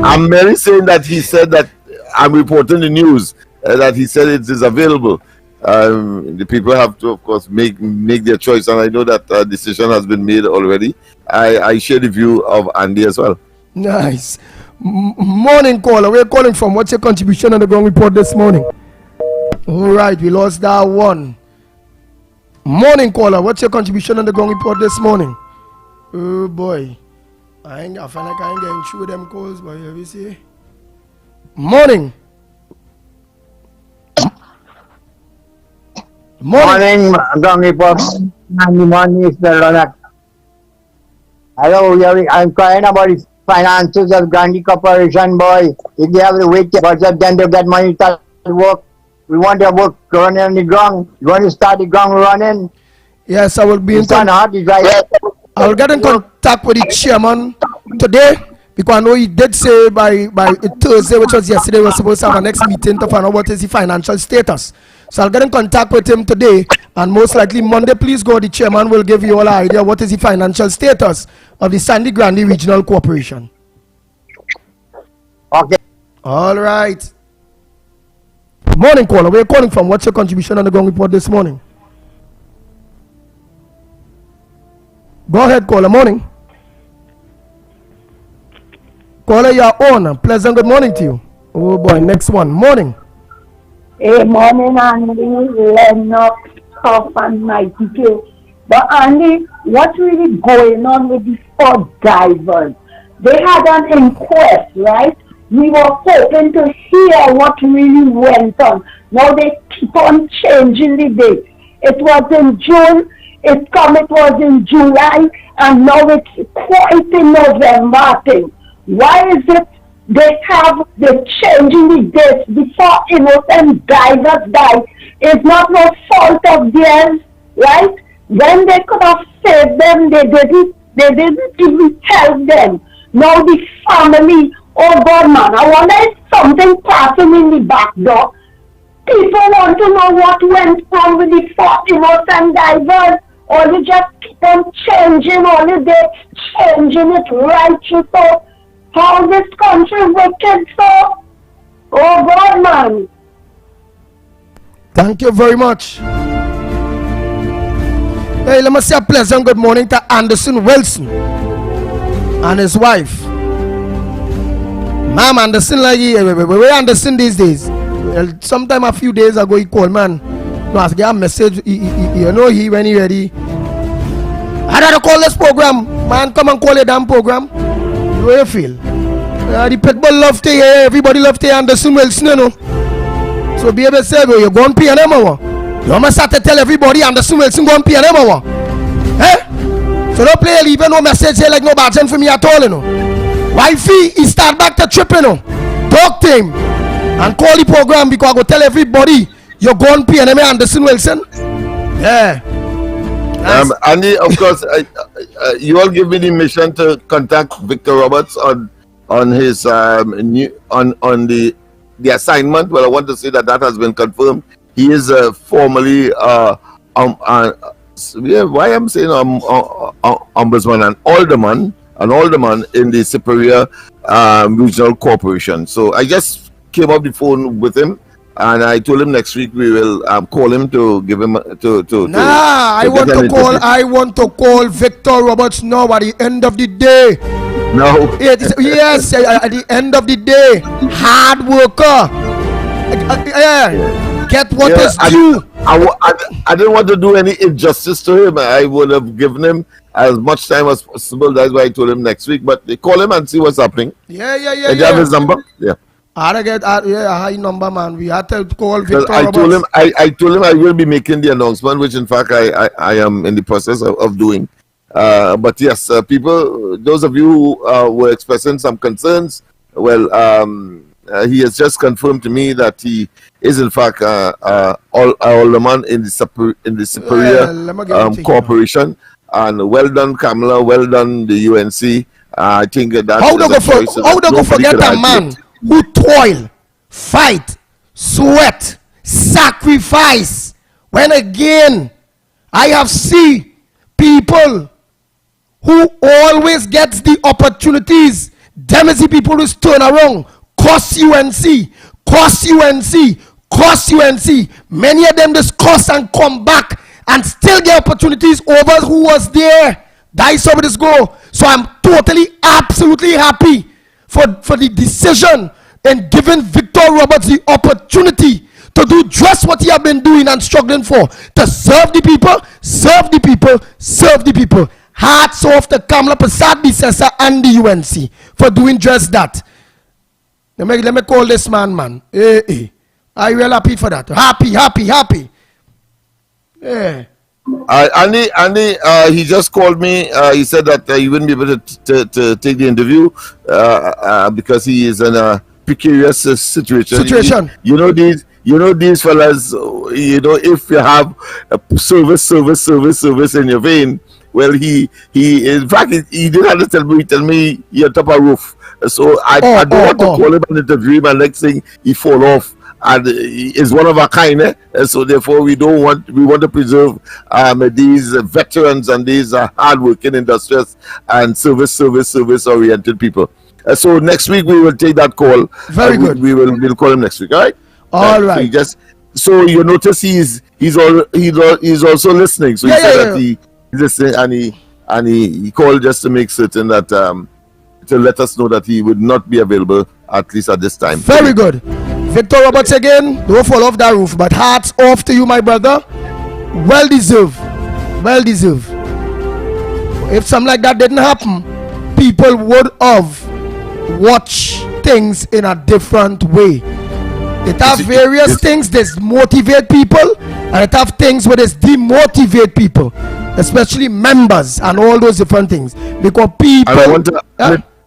I'm merely saying that he said that I'm reporting the news that he said it is available. The people have to, of course, make their choice, and I know that decision has been made already. I share the view of Andy as well. Nice. Morning caller, where you calling from? What's your contribution on the ground report this morning? All right, we lost that one. Morning caller, what's your contribution on the ground report this morning? Oh boy, I feel like I ain't getting through them calls, but here we see. Morning. Morning, ground report. Morning, Mr. Ronak. Hello, I'm crying about the finances of Gandhi Corporation, boy. If they have to wait the budget, then they'll get money to work. We want their work running on the ground. You want to start the ground running? Yes, I will be in contact. I will get in contact with the chairman today, because I know he did say by Thursday, which was yesterday, we're supposed to have our next meeting to find out what is the financial status. So I'll get in contact with him today, and most likely Monday, please God, the chairman will give you all an idea what is the financial status of the Sandy Grande Regional Corporation. Okay. All right. Morning caller, where are you calling from? What's your contribution on the ground report this morning? Go ahead, caller. Morning. Caller, you're on. Pleasant good morning to you. Oh boy, next one. Morning. Hey, morning, Andy, Lennox, Cuff, and Mikey K. But Andy, what's really going on with these four divers? They had an inquest, right? We were hoping to hear what really went on. Now they keep on changing the date. It was in June, it was in July, and now it's quite in November thing. Why is it they're changing the dates before innocent divers die? It's not no fault of theirs, right? When they could have saved them, they didn't even help them. Now the family, oh God, man, I wonder if something passing in the back door. People want to know what went wrong with the four innocent divers, or you just keep on changing all the dates, changing it right through. So how this country wicked, so? Oh God, man. Thank you very much. Hey, let me say a pleasant good morning to Anderson Wilson and his wife. Ma'am Anderson, like where Anderson these days? Well, sometime a few days ago he called man. No, I get a message. You know when he ready. I had to call this program. Man, come and call a damn program. The way you feel. The people love to hear, everybody love to hear Anderson Wilson, you know. So be able to say, you go and pay them over. You must have to tell everybody Anderson Wilson go and pay them over. Eh? So don't play even no message here like no bad for me at all, you know. Wifey, he start back to trip, you know. Talk to him and call the program, because I go tell everybody you go and pay them Anderson Wilson. Yeah. Nice. Andy, of course, you all give me the mission to contact Victor Roberts on his on the assignment. Well, I want to say that has been confirmed. He is formally why I'm saying ombudsman, an alderman in the Superior Regional Corporation. So I just came up the phone with him, and I told him next week we will call him to give him I want to call Victor Roberts now at the end of the day. No. Yes, at the end of the day, hard worker. Get what is due. I didn't want to do any injustice to him. I would have given him as much time as possible. That's why I told him next week. But they call him and see what's happening. Yeah. Did you have his number? Yeah. I had to get a high number, man. We had to call Victor I Roberts. told him I will be making the announcement, which in fact I am in the process of doing. But yes, people, those of you who were expressing some concerns, well, he has just confirmed to me that he is in fact alderman in the Superior Corporation. And well done, Kamala. Well done, the UNC. I think that how do you forget a man who toil, fight, sweat, sacrifice? When again, I have seen people who always gets the opportunities. Them is the people who turn around, cost UNC, Many of them discuss and come back and still get opportunities over who was there. That is how it is go. So I'm totally, absolutely happy for the decision in giving Victor Roberts the opportunity to do just what he have been doing and struggling for, to serve the people, serve the people, serve the people. Hats off to Kamla Prasad Bisesa and the UNC for doing just that. Let me call this man. Hey. Are you real happy for that? Happy. Yeah. Andy, he just called me. He said that he wouldn't be able to take the interview because he is in a precarious situation. You know these fellas. You know, if you have a service in your vein, well, he in fact he didn't have to tell me. He tell me you're top of roof. So I don't want to call him and interview him, and next thing he fall off. And is one of a kind, so therefore we want to preserve these veterans and these hardworking, industrious and service oriented people. So next week we will take that call. Very good. We'll call him next week. All right. All right. So you notice he's also listening. So he said that he's listening, and he called just to make certain that to let us know that he would not be available at least at this time. Very good. Victor Roberts again, don't fall off that roof, but hats off to you, my brother. Well deserved. If something like that didn't happen, people would have watched things in a different way. It have various things that motivate people, and it have things where it's demotivate people, especially members and all those different things. Because people.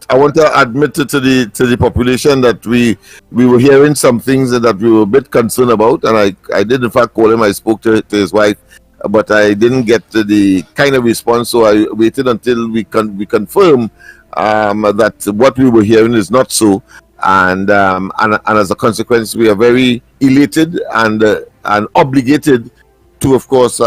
I want to admit to the population that we were hearing some things that we were a bit concerned about, and I did in fact call him. I spoke to his wife, but I didn't get the kind of response, so I waited until we confirm that what we were hearing is not so, and as a consequence, we are very elated and obligated to, of course,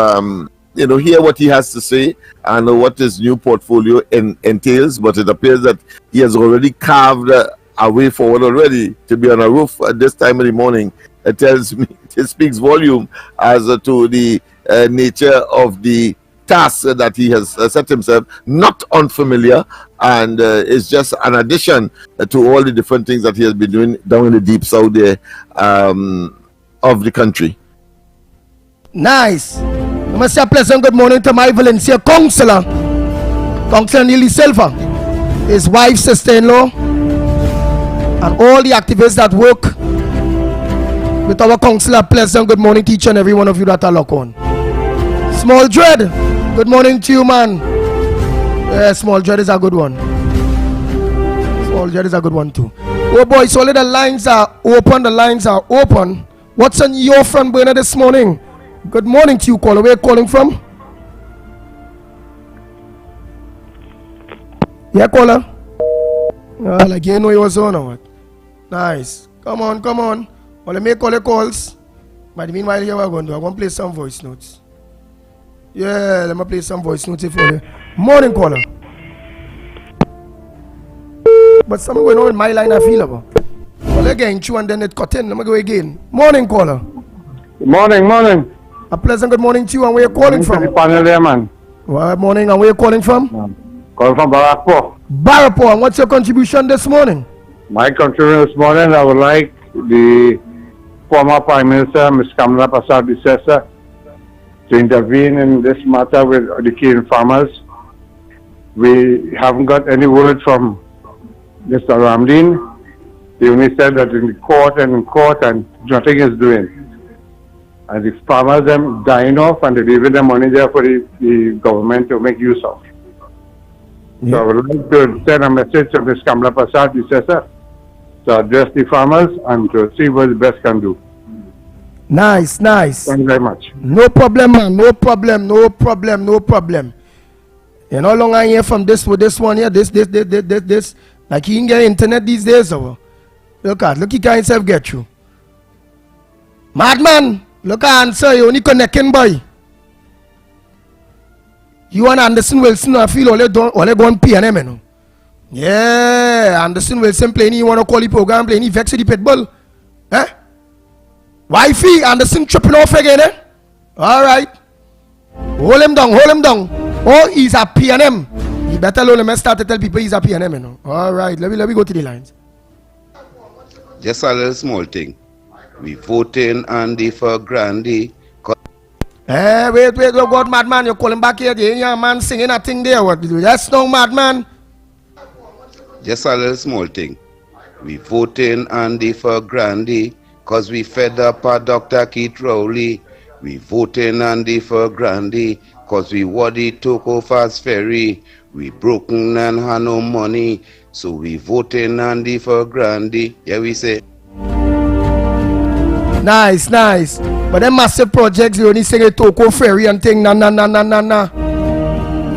hear what he has to say and what his new portfolio entails. But it appears that he has already carved a way forward already to be on a roof at this time of the morning. It speaks volume as to the nature of the task that he has set himself, not unfamiliar, and it's just an addition to all the different things that he has been doing down in the deep south there of the country. Nice. I must say a pleasant good morning to my Valencia Councillor Neely Silva, his wife, sister-in-law, and all the activists that work with our councillor. Pleasant good morning to each and every one of you that are locked on. Small Dread, good morning to you, man. Yeah, Small Dread is a good one. Small Dread is a good one too. Oh boy, so the lines are open. What's on your front burner this morning? Good morning to you, caller. Where are you calling from? Yeah, caller. Like you know you was on or what? Nice. Come on. Well, let me call your calls. But meanwhile, here we're going to do. I'm going to play some voice notes. Yeah, let me play some voice notes for you. Morning, caller. But something going on in my line, I feel about. Well, again, and then it cut in. Let me go again. Morning, caller. Morning. A pleasant good morning to you, and where you calling from? The panel there, man. Well, morning, and where you calling from? Calling from Barrackpore. Barrackpore, and what's your contribution this morning? My contribution this morning, I would like the former Prime Minister, Ms. Kamla Prasad Bisesa, to intervene in this matter with the cane farmers. We haven't got any word from Mr. Ramdeen. He only said that in court and nothing is doing. And the farmers them dying off, and they're leaving the money there for the government to make use of. Yeah. So I would like to send a message to Ms. Kamla Prasad Bisesa to address the farmers and to see what the best can do. Nice. Thank you very much. No problem, man. No problem. You know how long I hear from this with this one here, this. Like you can get internet these days, or look, he can't himself get you. Madman. Look at answer, you only connecting boy. You and Anderson Wilson, I feel all they go on PNM, no? Yeah, Anderson Wilson playing, you want to call the program, playing, he vex the pit bull. Eh? Wifey, Anderson tripping off again, eh? All right. Hold him down, hold him down. Oh, he's a PNM. You better let him start to tell people he's a PNM, you know. All right, let me go to the lines. Just a little small thing. We voting Andy for Grandy. Wait, oh God, madman, you call him back here. You hear a man singing a thing there. What? That's no madman. Just a little small thing. We voting Andy for Grandy because we fed up our Dr. Keith Rowley. We voting Andy for Grandy because we Wadi took off fast ferry. We broken and had no money. So we voting Andy for Grandy. Yeah, we say. Nice. But them massive projects, you only sing a Toko ferry and thing. Nah.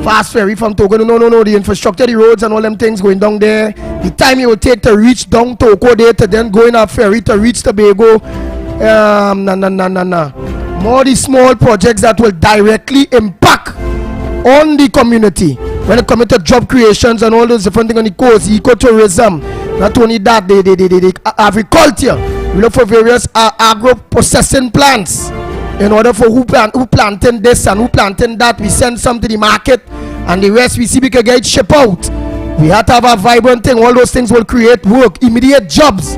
Fast ferry from Togo. No. The infrastructure, the roads and all them things going down there. The time it will take to reach down Togo there to then go in a ferry to reach Tobago. Nah. More the small projects that will directly impact on the community. When it comes to job creations and all those different things on the coast, ecotourism. Not only that, the agriculture. We look for various agro processing plants. In order for who planting this and who planting that, we send some to the market, and the rest we see we can get ship out. We have to have a vibrant thing. All those things will create work, immediate jobs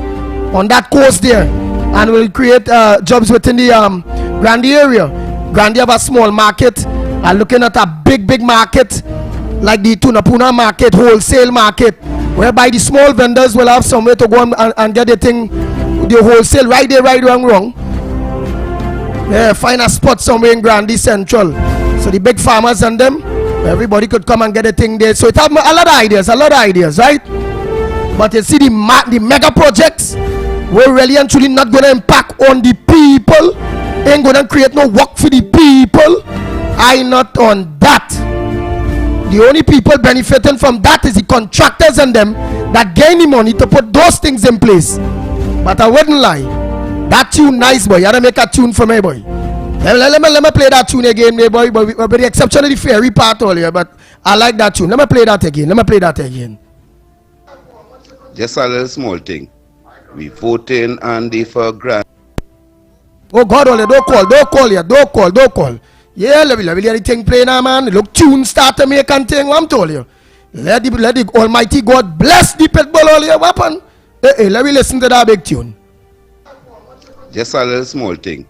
on that coast there, and will create jobs within the Grandy area. Grandy have a small market. I'm looking at a big market like the Tunapuna market, wholesale market, whereby the small vendors will have somewhere to go and get the thing, the wholesale right there, right wrong. Yeah, find a spot somewhere in Grandy Central. So the big farmers and them, everybody could come and get a thing there. So it have a lot of ideas, right? But you see the mega projects, we're really and truly not going to impact on the people. Ain't going to create no work for the people. I not on that. The only people benefiting from that is the contractors and them that gain the money to put those things in place. But I wouldn't lie. That tune nice, boy. You gotta make a tune for me, boy. Let me play that tune again, boy. But with the exception of the ferry part earlier, but I like that tune. Let me play that again. Just a little small thing. We voting Andy for Grandy. Oh God, don't call. Yeah, let me hear the thing play now, man. Look, tune start to make and thing. What I'm told you. Let the Almighty God bless the pitbull all your weapon. Hey, let me listen to that big tune. Just a little small thing.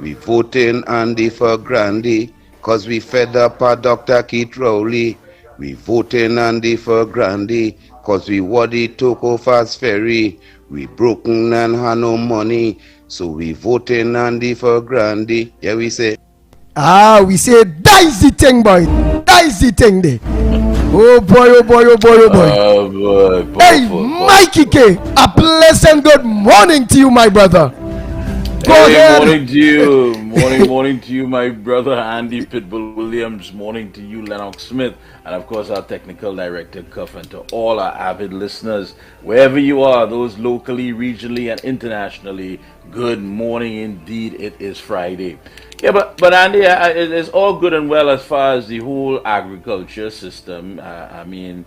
We voting Andy for Grandy because we fed up our Dr. Keith Rowley. We voting Andy for Grandy because we Wadi took off fast ferry. We broken and had no money. So we voting Andy for Grandy. Yeah, we say. We say that is the thing, boy. That is the thing there. Oh boy. Hey, Mikey K, a pleasant good morning to you, my brother. Morning to you. Morning to you, my brother Andy Pitbull Williams. Morning to you, Lennox Smith. And of course, our technical director, Cuff. And to all our avid listeners, wherever you are, those locally, regionally, and internationally, good morning indeed. It is Friday. Yeah, but Andy, it's all good and well as far as the whole agriculture system. I mean,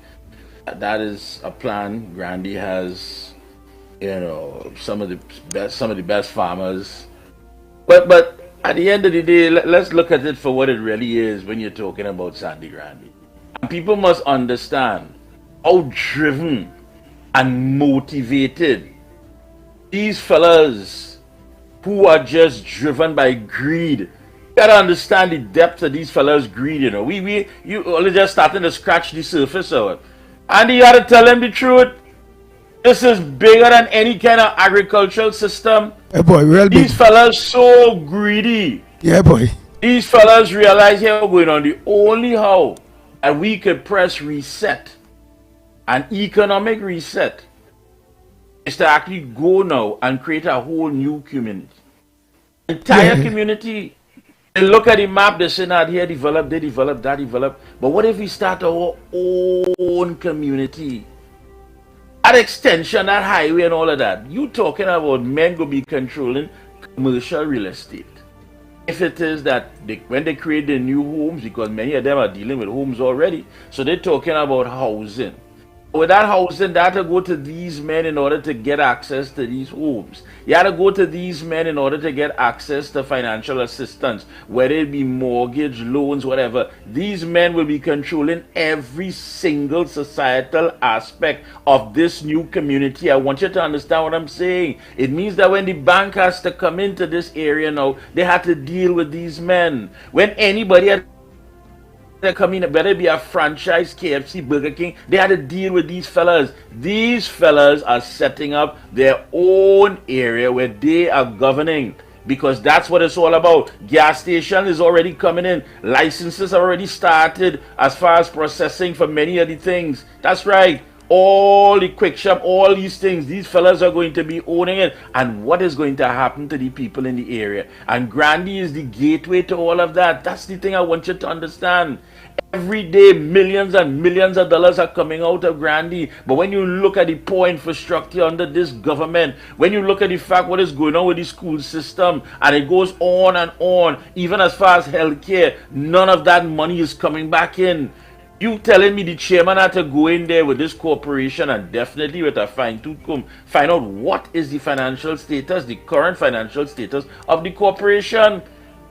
that is a plan. Grandy has, some of the best farmers. But at the end of the day, let's look at it for what it really is when you're talking about Sandy Grandy. And people must understand how driven and motivated these fellas who are just driven by greed. You gotta understand the depth of these fellas' greed, you only just starting to scratch the surface of it. And you gotta tell them the truth. This is bigger than any kind of agricultural system. Yeah, boy, real big. These fellas so greedy. Yeah, boy. These fellas realize here we're going on. The only how and we could press reset, an economic reset, is to actually go now and create a whole new community. Entire community. They look at the map, they say, here develop, they develop, that develop. But what if we start our own community? That extension, that highway and all of that. You talking about men go be controlling commercial real estate. If it is that when they create the new homes, because many of them are dealing with homes already, so they're talking about housing. With that housing, they had to go to these men in order to get access to these homes. You had to go to these men in order to get access to financial assistance, whether it be mortgage, loans, whatever. These men will be controlling every single societal aspect of this new community. I want you to understand what I'm saying. It means that when the bank has to come into this area now, they had to deal with these men. When anybody had they come in, whether it be a franchise, KFC, Burger King, they had to deal with these fellas. These fellas are setting up their own area where they are governing, because that's what it's all about. Gas station is already coming in. Licenses are already started as far as processing for many of the things. That's right. All the quick shop, all these things, these fellas are going to be owning it. And what is going to happen to the people in the area? And Grandy is the gateway to all of that. That's the thing I want you to understand. Every day, millions and millions of dollars are coming out of Grandy. But when you look at the poor infrastructure under this government, when you look at the fact what is going on with the school system, and it goes on, even as far as healthcare, none of that money is coming back in. You telling me the chairman had to go in there with this corporation and definitely with a fine-tooth comb find out what is the financial status, the current financial status of the corporation?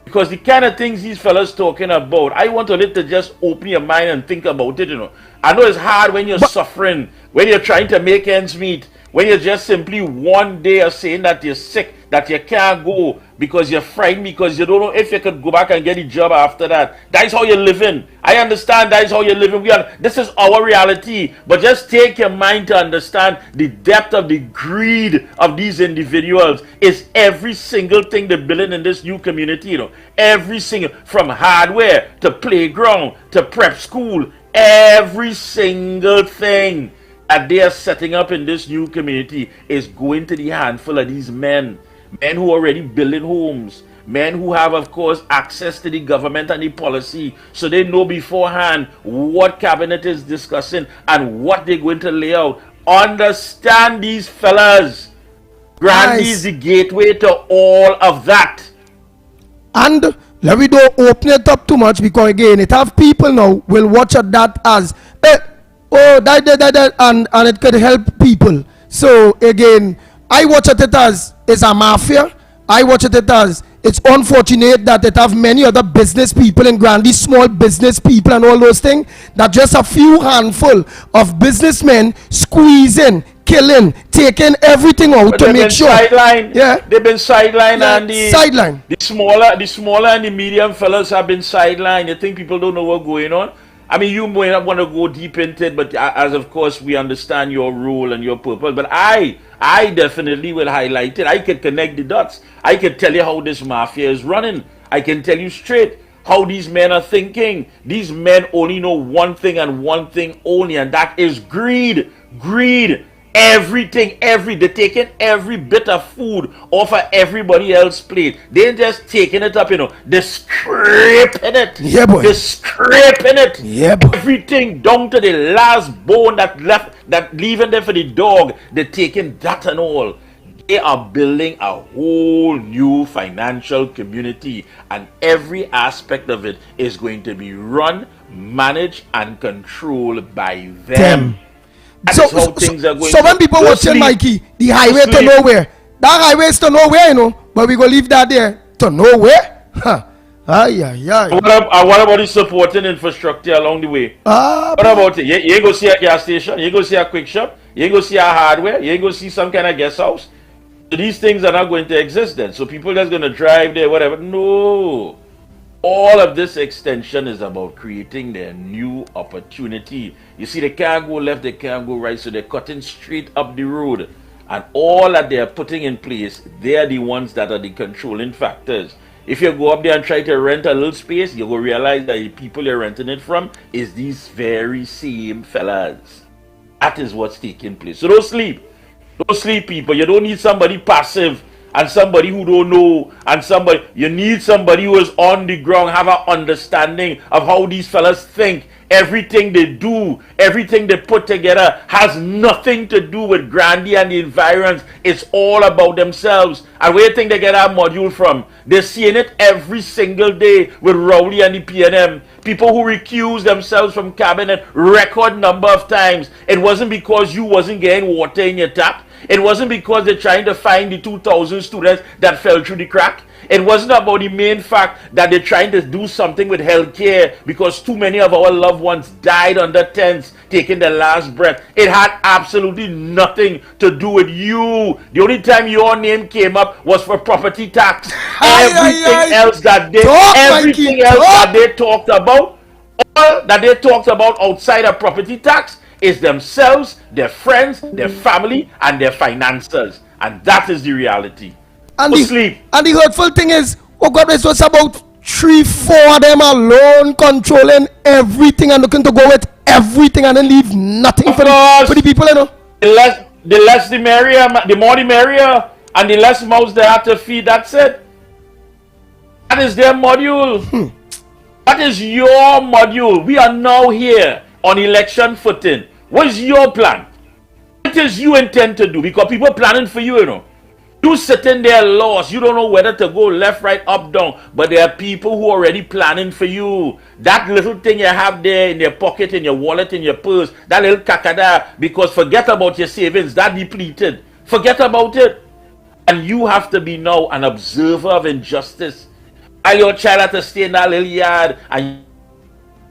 Because the kind of things these fellas talking about, I want to just open your mind and think about it, I know it's hard when you're suffering, when you're trying to make ends meet, when you're just simply one day of saying that you're sick, that you can't go because you're frightened, because you don't know if you could go back and get a job after that. That is how you're living. I understand that is how you're living. This is our reality. But just take your mind to understand the depth of the greed of these individuals. Is every single thing they're building in this new community, every single, from hardware to playground to prep school, every single thing that they are setting up in this new community is going to the handful of these men who are already building homes, men who have, of course, access to the government and the policy, so they know beforehand what cabinet is discussing and what they're going to lay out. Understand these fellas. Grandy is the gateway to all of that. And let me don't open it up too much, because again, it have people now will watch at that as that, and it could help people. So again, I watch it as it's a mafia. I watch it as it's unfortunate that it have many other business people in Grandy, small business people and all those things, that just a few handful of businessmen squeezing, killing, taking everything out but to make sure. Yeah, they've been sidelined, and the smaller and the medium fellas have been sidelined. You think people don't know what's going on? I mean, you may not want to go deep into it, but as of course we understand your role and your purpose. But I definitely will highlight it. I can connect the dots. I can tell you how this mafia is running. I can tell you straight how these men are thinking. These men only know one thing and one thing only, and that is greed. Greed. Everything, they're taking every bit of food off of everybody else's plate. They're just taking it up, they're scraping it. Yeah, boy. They're scraping it. Yeah, boy. Everything down to the last bone that left, that leaving there for the dog. They're taking that and all. They are building a whole new financial community, and every aspect of it is going to be run, managed, and controlled by them. So when people watching Mikey, the highway to nowhere, that highway is to nowhere, but we go leave that there to nowhere. What about the supporting infrastructure along the way? What about it? You ain't go see a gas station, you ain't go see a quick shop, you ain't go see a hardware, you ain't go see some kind of guest house. So these things are not going to exist then. So people just going to drive there, whatever. No. All of this extension is about creating their new opportunity. You see, they can't go left, they can't go right, so they're cutting straight up the road. And all that they're putting in place, they're the ones that are the controlling factors. If you go up there and try to rent a little space, you will realize that the people you're renting it from is these very same fellas. That is what's taking place. So don't sleep. Don't sleep, people. You don't need somebody passive and somebody who don't know, and you need somebody who is on the ground, have an understanding of how these fellas think. everything they do, everything they put together has nothing to do with Grandy and the environs. It's all about themselves. And where do you think they get that module from? They're seeing it every single day with Rowley and the PNM. People who recuse themselves from cabinet record number of times. It wasn't because you wasn't getting water in your tap. It wasn't because they're trying to find the 2,000 students that fell through the crack. It wasn't about the main fact that they're trying to do something with healthcare because too many of our loved ones died under tents taking their last breath. It had absolutely nothing to do with you. The only time your name came up was for property tax. Everything else that they talked about, all that they talked about outside of property tax is themselves, their friends, their family, and their finances. And that is the reality. And the hurtful thing is, oh God, it was about 3-4 of them alone controlling everything and looking to go with everything and then leave nothing for the people, you know. The less the merrier, the more the merrier, and the less mouths they have to feed. That's it. That is their module. That is your module. We are now here on election footing. What is your plan? What is you intend to do? Because people planning for you, you know. You sitting there lost. You don't know whether to go left, right, up, down. But there are people who are already planning for you. That little thing you have there in your pocket, in your wallet, in your purse, that little kakada, because forget about your savings, that depleted. Forget about it. And you have to be now an observer of injustice. While your child has to stay in that little yard and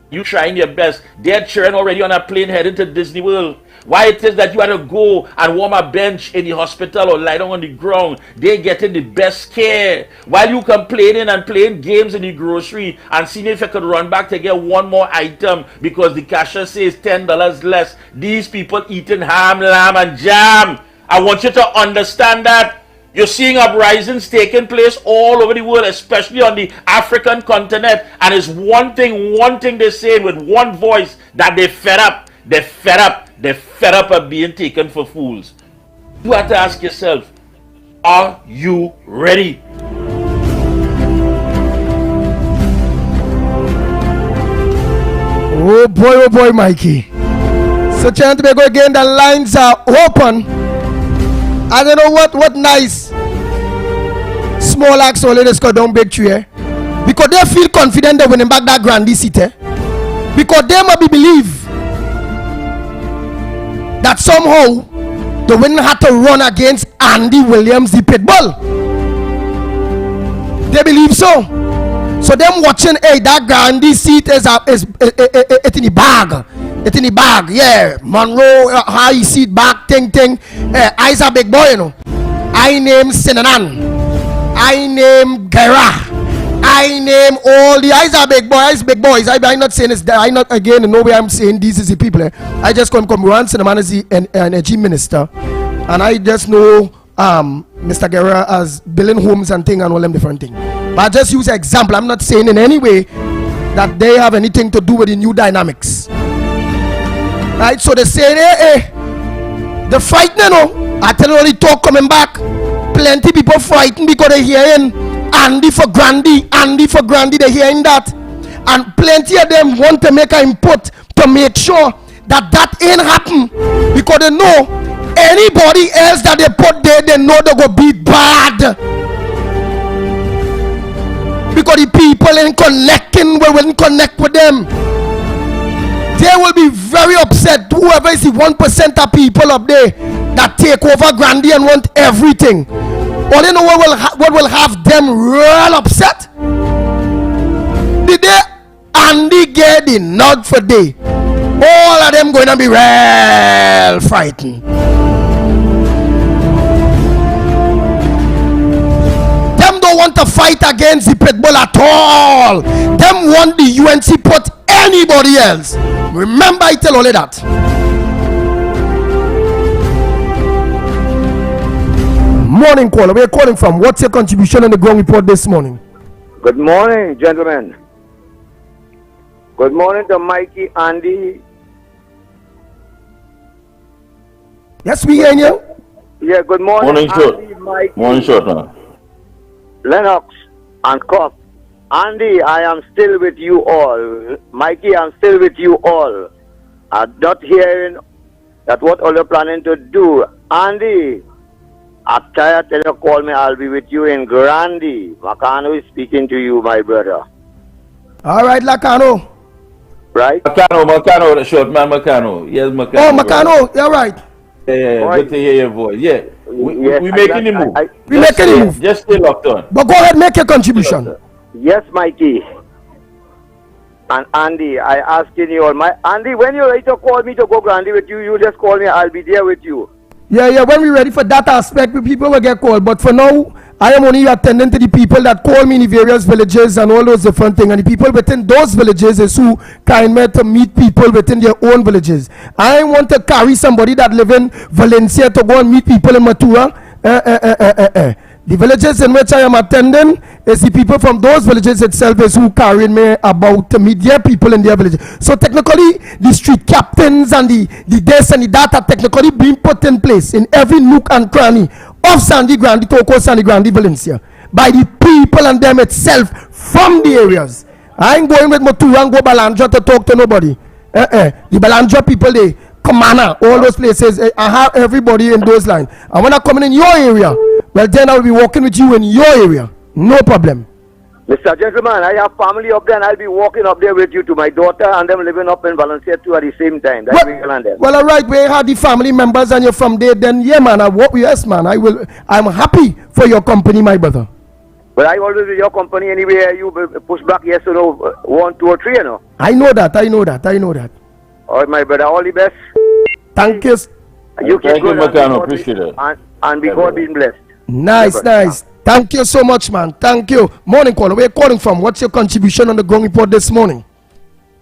you trying your best, their children already on a plane heading to Disney World. Why it is that you had to go and warm a bench in the hospital or lie down on the ground? They're getting the best care. While you complaining and playing games in the grocery and seeing if you could run back to get one more item because the cashier says $10 less. These people eating ham, lamb, and jam. I want you to understand that. You're seeing uprisings taking place all over the world, especially on the African continent. And it's one thing they're saying with one voice, that they're fed up. They're fed up. They're fed up of being taken for fools. You have to ask yourself, are you ready? Oh boy, Mikey. So Trinidad and Tobago again, the lines are open. I don't know what nice small acts only let's go down big tree, because they feel confident they're winning back that Grandy seat, because they might believe that somehow the winner had to run against Andy Williams, the pitbull. They believe so. So them watching, hey, that Grandy seat is in the bag. It's in the bag, yeah. Monroe, high seat back, ting. I's a big boy, you know. I name Sinanan. I name Guerra. I name all the eyes are big boys. I'm not saying this. I'm not again in no way I'm saying these is the people. I just come run Sinanan as the energy minister, and I just know Mr. Guerra as building homes and thing and all them different things. But I just use an example. I'm not saying in any way that they have anything to do with the new dynamics. Right, so they say, hey, the fight, you know, I tell you, the talk coming back. Plenty people fighting because they're hearing Andy for Grandy, they're hearing that. And plenty of them want to make an input to make sure that ain't happen. Because they know anybody else that they put there, they know they go beat bad. Because the people ain't connecting, we wouldn't connect with them. They will be very upset. Whoever is the 1% of people up there that take over Grandy and want everything. Or you know what will have them real upset? The day Andy get the nod for day, all of them going to be real frightened. Them don't want to fight against the pitbull at all. Them want the UNC put anybody else. Remember, I tell all of that. Morning caller, where are you calling from? What's your contribution on the ground report this morning? Good morning, gentlemen. Good morning to Mikey, Andy. Yes, we hear you. Yeah, good morning, Morning, Andy, Mikey, Morning, short man. Lennox, and Cuff. Andy, I am still with you all. Mikey, I'm still with you all. I'm not hearing that what all you're planning to do. Andy, after you call me, I'll be with you in Grandi. Makano is speaking to you, my brother. All right, Lacano. Right? Macano, the short man, Macano. Yes, Macano. Oh, Macano, you're right. Yeah, good to hear your voice. Yeah, we making the move. We making the move. Just stay locked on. But go ahead, make your contribution. Yes, Mikey. And Andy, I asking you all, Andy, when you're ready to call me to go Grandi with you, you just call me. I'll be there with you. Yeah, when we're ready for that aspect, people will get called. But for now, I am only attending to the people that call me in the various villages and all those different things. And the people within those villages is who kind of to meet people within their own villages. I want to carry somebody that live in Valencia to go and meet people in Matura. The villages in which I am attending is the people from those villages itself is who carrying me about to meet their people in their villages. So technically, the street captains and the this and the that are technically being put in place in every nook and cranny of Sandy Grande, Toko, Sandy Grande, Valencia by the people and them itself from the areas. I ain't going with Matura and go Balandra to talk to nobody. The Balandra people, they Commander, all those places, I have everybody in those lines. And when I come in your area, well, then I will be walking with you in your area. No problem. Mr. Gentleman, I have family up there and I'll be walking up there with you to my daughter and them living up in Valencia too at the same time. Well, all right, we have the family members and you're from there, then yeah, man, yes, man, I'm happy for your company, my brother. But I always with your company anyway, you push back yes or no, 1, 2 or 3, you know. I know that. All right, my brother, all the best. Thank you. You keep going, Macano. Appreciate it. And be God being blessed. Nice. Thank you so much, man. Thank you. Morning caller, where are you calling from? What's your contribution on the Ground Report this morning?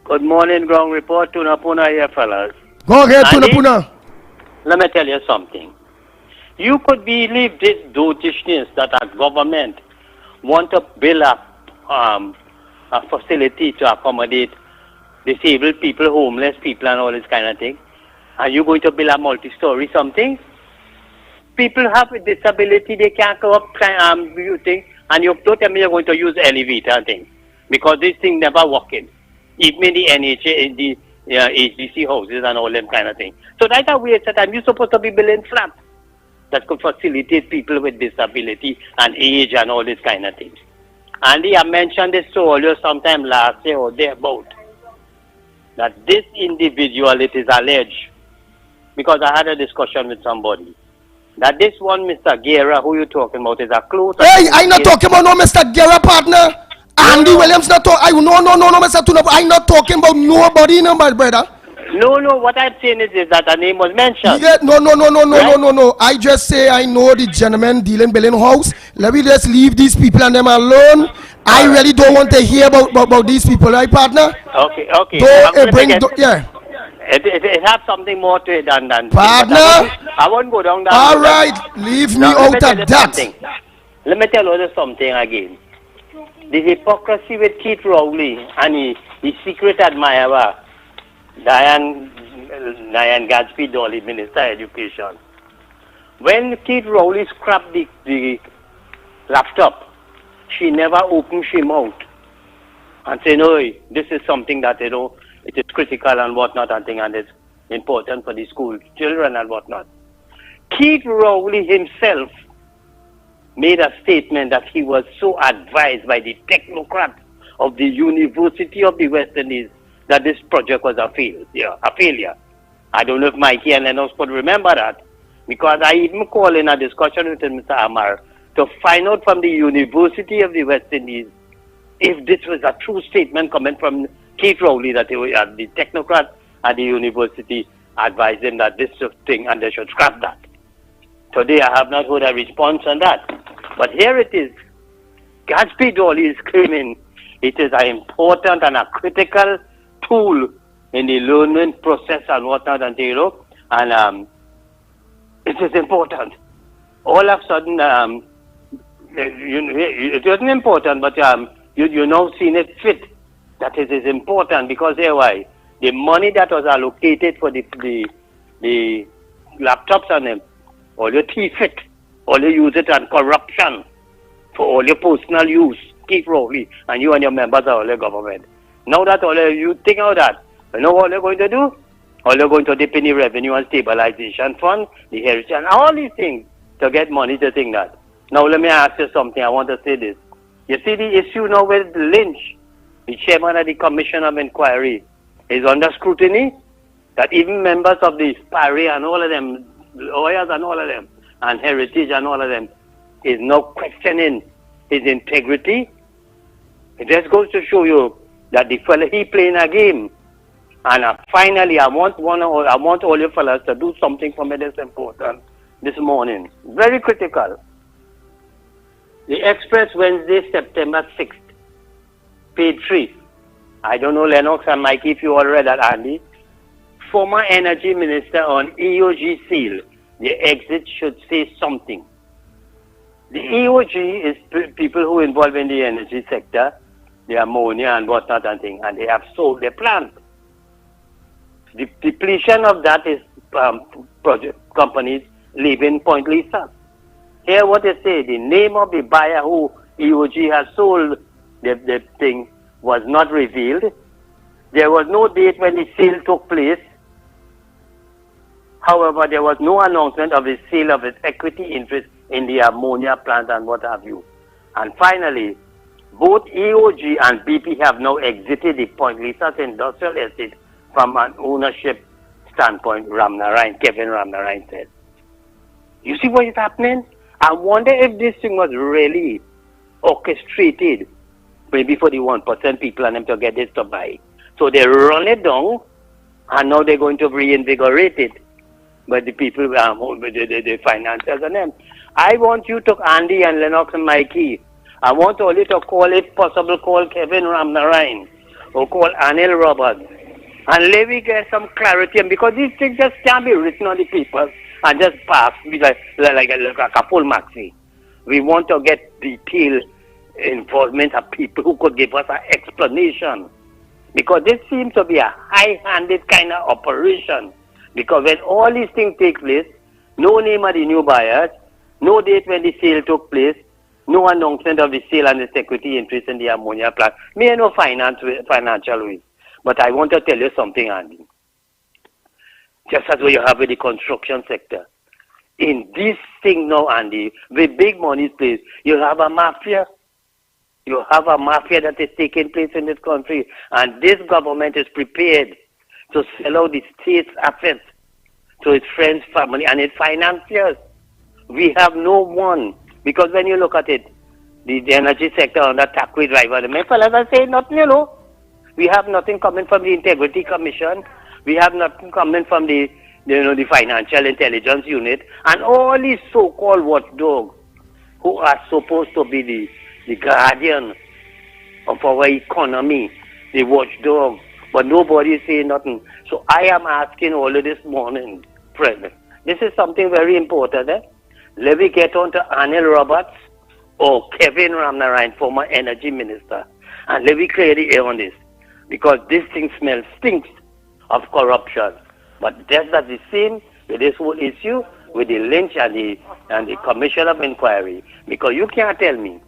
Good morning, Ground Report. Tunapuna here, fellas. Go ahead, Tunapuna. Let me tell you something. You could believe this dotishness that our government want to build up a facility to accommodate disabled people, homeless people, and all this kind of thing. Are you going to build a multi-story something? People have a disability, they can't go up, you think, and you don't tell me you're going to use elevator and things, because this thing never working. Even in the NHA, in the HDC houses and all them kind of things. So that's a waste of time. You're supposed to be building flats that could facilitate people with disability and age and all this kind of things. Andy, I mentioned this to all you sometime last year or thereabout, that this individual, it is alleged, because I had a discussion with somebody, that this one Mr. Guerra, who you talking about, is a close... Hey, I'm not talking about no Mr. Guerra, partner. Andy Williams not talking... No, Mr. Tunap, I'm not talking about nobody, no, my brother. No, what I'm saying is that the name was mentioned. Yeah, no. I just say I know the gentleman dealing Billing House. Let me just leave these people and them alone. I really don't want to hear about these people, right, partner? Okay. It has something more to it than partner. I won't go down that. All right, leave me out of that. Let me tell you something again. The hypocrisy with Keith Rowley and his secret admirer, Diane Gadsby Dolly, Minister of Education. When Keith Rowley scrapped the laptop, she never opened her mouth and said, no, this is something that, it is critical and whatnot and thing, and it's important for the school children and whatnot. Keith Rowley himself made a statement that he was so advised by the technocrats of the University of the West Indies that this project was a failure. I don't know if Mikey and Lennox could remember that, because I even called in a discussion with Mr. Amar to find out from the University of the West Indies if this was a true statement coming from Keith Rowley, that the technocrats at the university advised him that this thing and they should scrap that. Today I have not heard a response on that. But here it is. Gadsby Dolly is claiming it is an important and a critical tool in the learning process and whatnot, and it is important. All of a sudden, it wasn't important, but you now seen it fit that it is important, because the money that was allocated for the laptops on them, all you thief it, all you use it on corruption, for all your personal use, Keith Rowley, and you and your members of all the government. Now that all you think of that, you know what they're going to do? All they're going to dip in the revenue and stabilization fund, the heritage, and all these things to get money to think that. Now let me ask you something. I want to say this. You see the issue now with Lynch, the chairman of the Commission of Inquiry, is under scrutiny. That even members of the SPARI and all of them, lawyers and all of them, and heritage and all of them, is now questioning his integrity. It just goes to show you that the fella he playing a game. And finally, I want all you fellas to do something for me that's important this morning. Very critical. The Express Wednesday, September 6th, page 3. I don't know, Lennox and Mikey, if you all read that, Andy. Former Energy Minister on EOG seal. The exit should say something. The EOG is people who involved in the energy sector, the ammonia and whatnot and thing, and they have sold their plant. The depletion of that is project companies leaving Point Lisa. Here what they say, the name of the buyer who EOG has sold the thing was not revealed. There was no date when the sale took place. However, there was no announcement of the sale of its equity interest in the ammonia plant and what have you. And finally, both EOG and BP have now exited the Point Lisa industrial estate from an ownership standpoint, Kevin Ramnarine said. You see what is happening? I wonder if this thing was really orchestrated, maybe for the 1% people and them to get this to buy. So they run it down, and now they're going to reinvigorate it. But the people, the financiers and them. I want you to, Andy and Lennox and Mikey, I want all you to call, if possible, call Kevin Ramnarine or call Anil Roberts. And let me get some clarity, and because these things just can't be written on the paper and just pass like a full maxi. We want to get detailed involvement of people who could give us an explanation. Because this seems to be a high-handed kind of operation. Because when all these things take place, no name of the new buyers, no date when the sale took place, no announcement of the sale and the equity interest in the ammonia plant, may no financial ways. But I want to tell you something, Andy. Just as you have with the construction sector. In this thing now, Andy, with big money place, you have a mafia. You have a mafia that is taking place in this country. And this government is prepared to sell out the state's assets to its friends, family, and its financiers. We have no one. Because when you look at it, the energy sector under taxi driver, the men fellas are saying nothing, you know. We have nothing coming from the Integrity Commission. We have nothing coming from the Financial Intelligence Unit. And all these so-called watchdogs who are supposed to be the guardian of our economy, the watchdog. But nobody is saying nothing. So I am asking all of this morning, friend, this is something very important. Let me get on to Anil Roberts or Kevin Ramnarine, former energy minister, and let me clear the air on this. Because this thing stinks of corruption. But that's not the same with this whole issue with the Lynch and the Commission of Inquiry. Because you can't tell me.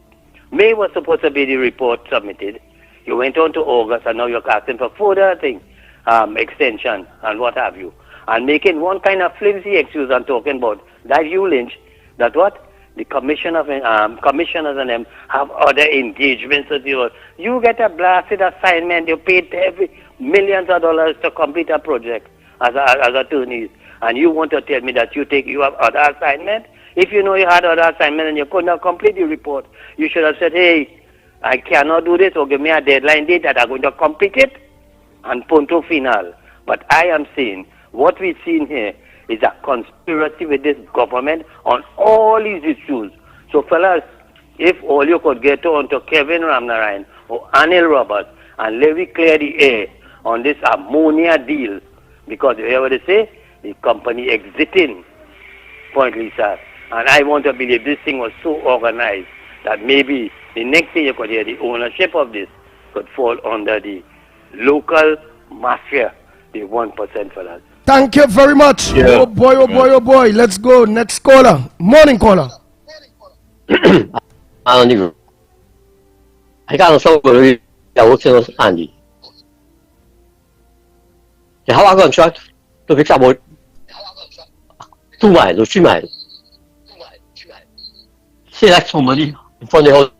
May was supposed to be the report submitted. You went on to August and now you're asking for further extension and what have you. And making one kind of flimsy excuse and talking about that you Lynch, that what? The commissioners and them have other engagements with you. You get a blasted assignment, you paid every millions of dollars to complete a project as attorneys. And you want to tell me that you have other assignment? If you know you had other assignment and you could not complete the report, you should have said, hey, I cannot do this, or give me a deadline date that I'm going to complete it, and punto final. But I am saying, what we've seen here is a conspiracy with this government on all these issues. So fellas, if all you could get on to Kevin Ramnarine or Anil Roberts and let me clear the air on this ammonia deal, because you hear what they say? The company exiting Point Lisa. And I want to believe this thing was so organized that maybe the next thing you could hear, the ownership of this could fall under the local mafia, the 1% fellas. Thank you very much. Yeah. Oh boy, oh boy, oh boy. Let's go. Next caller. Morning caller. I can't solve it. I work in Andy. They have a contract to fix about 2 miles or 3 miles. See like somebody in front of the house.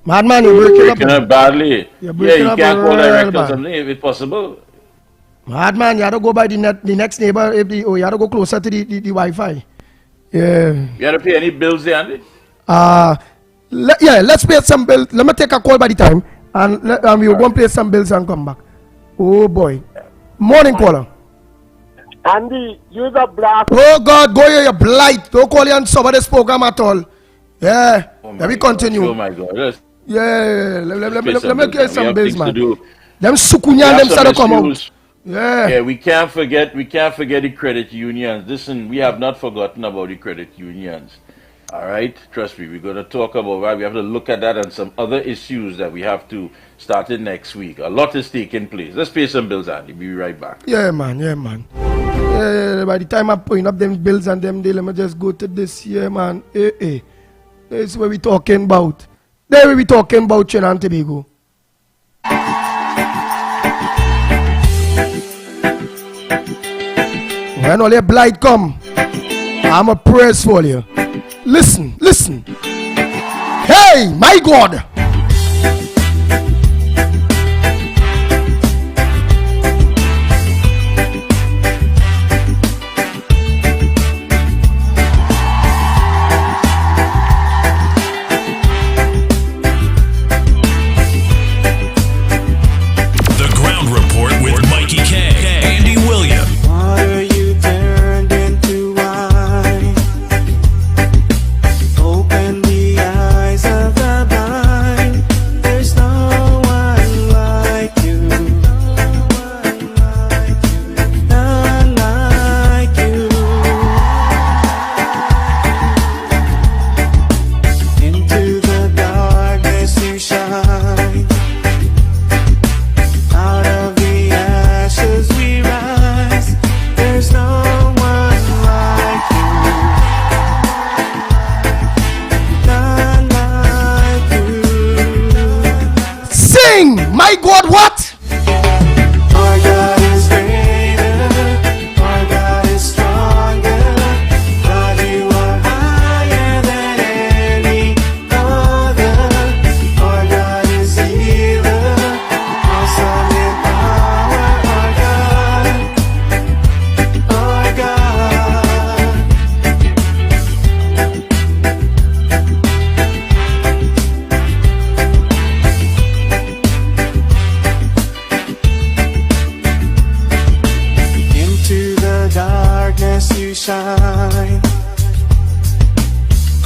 Madman, you're breaking up badly. You're Yeah, breaking you up can't call real director bad. something if it's possible. Madman, you have to go by the next neighbor. You have to go closer to the Wi-Fi. Yeah. You have to pay any bills there, Andy? Let's pay some bills. Let me take a call by the time, and we'll go and pay some bills and come back. Oh boy. Morning caller. Andy, use a blast. Oh God, go here, you blight. Don't call you on some of this program at all. Yeah. Let me continue. Oh my God. Yeah. Let me get some We have bills, things man. to do. Them sukunya We have them some start to come out. issues. Yeah. We can't forget the credit unions. Listen, we have not forgotten about the credit unions. All right, trust me, we're going to talk about that. We have to look at that and some other issues that we have to start in next week. A lot is taking place. Let's pay some bills, Andy. We'll be right back. Yeah, man. Yeah, by the time I'm putting up them bills and them day, let me just go to this here, man. That's what we talking about. There we talking about Trinidad and Tobago. When all your blight come, I'm a praise for you. Listen. Hey, my God. The Ground Report with Mikey K, Andy Williams. Water you turned into wine. Open the eyes of the blind. There's no one like you. None like you. Into the darkness you shine. Out of the ashes we rise. There's no one like you. None like you. Sing, my God, what? Our God is greater. Our God is stronger. God, you are higher than any other. Our God is healer. Awesome in power. Our God. Into the darkness you shine.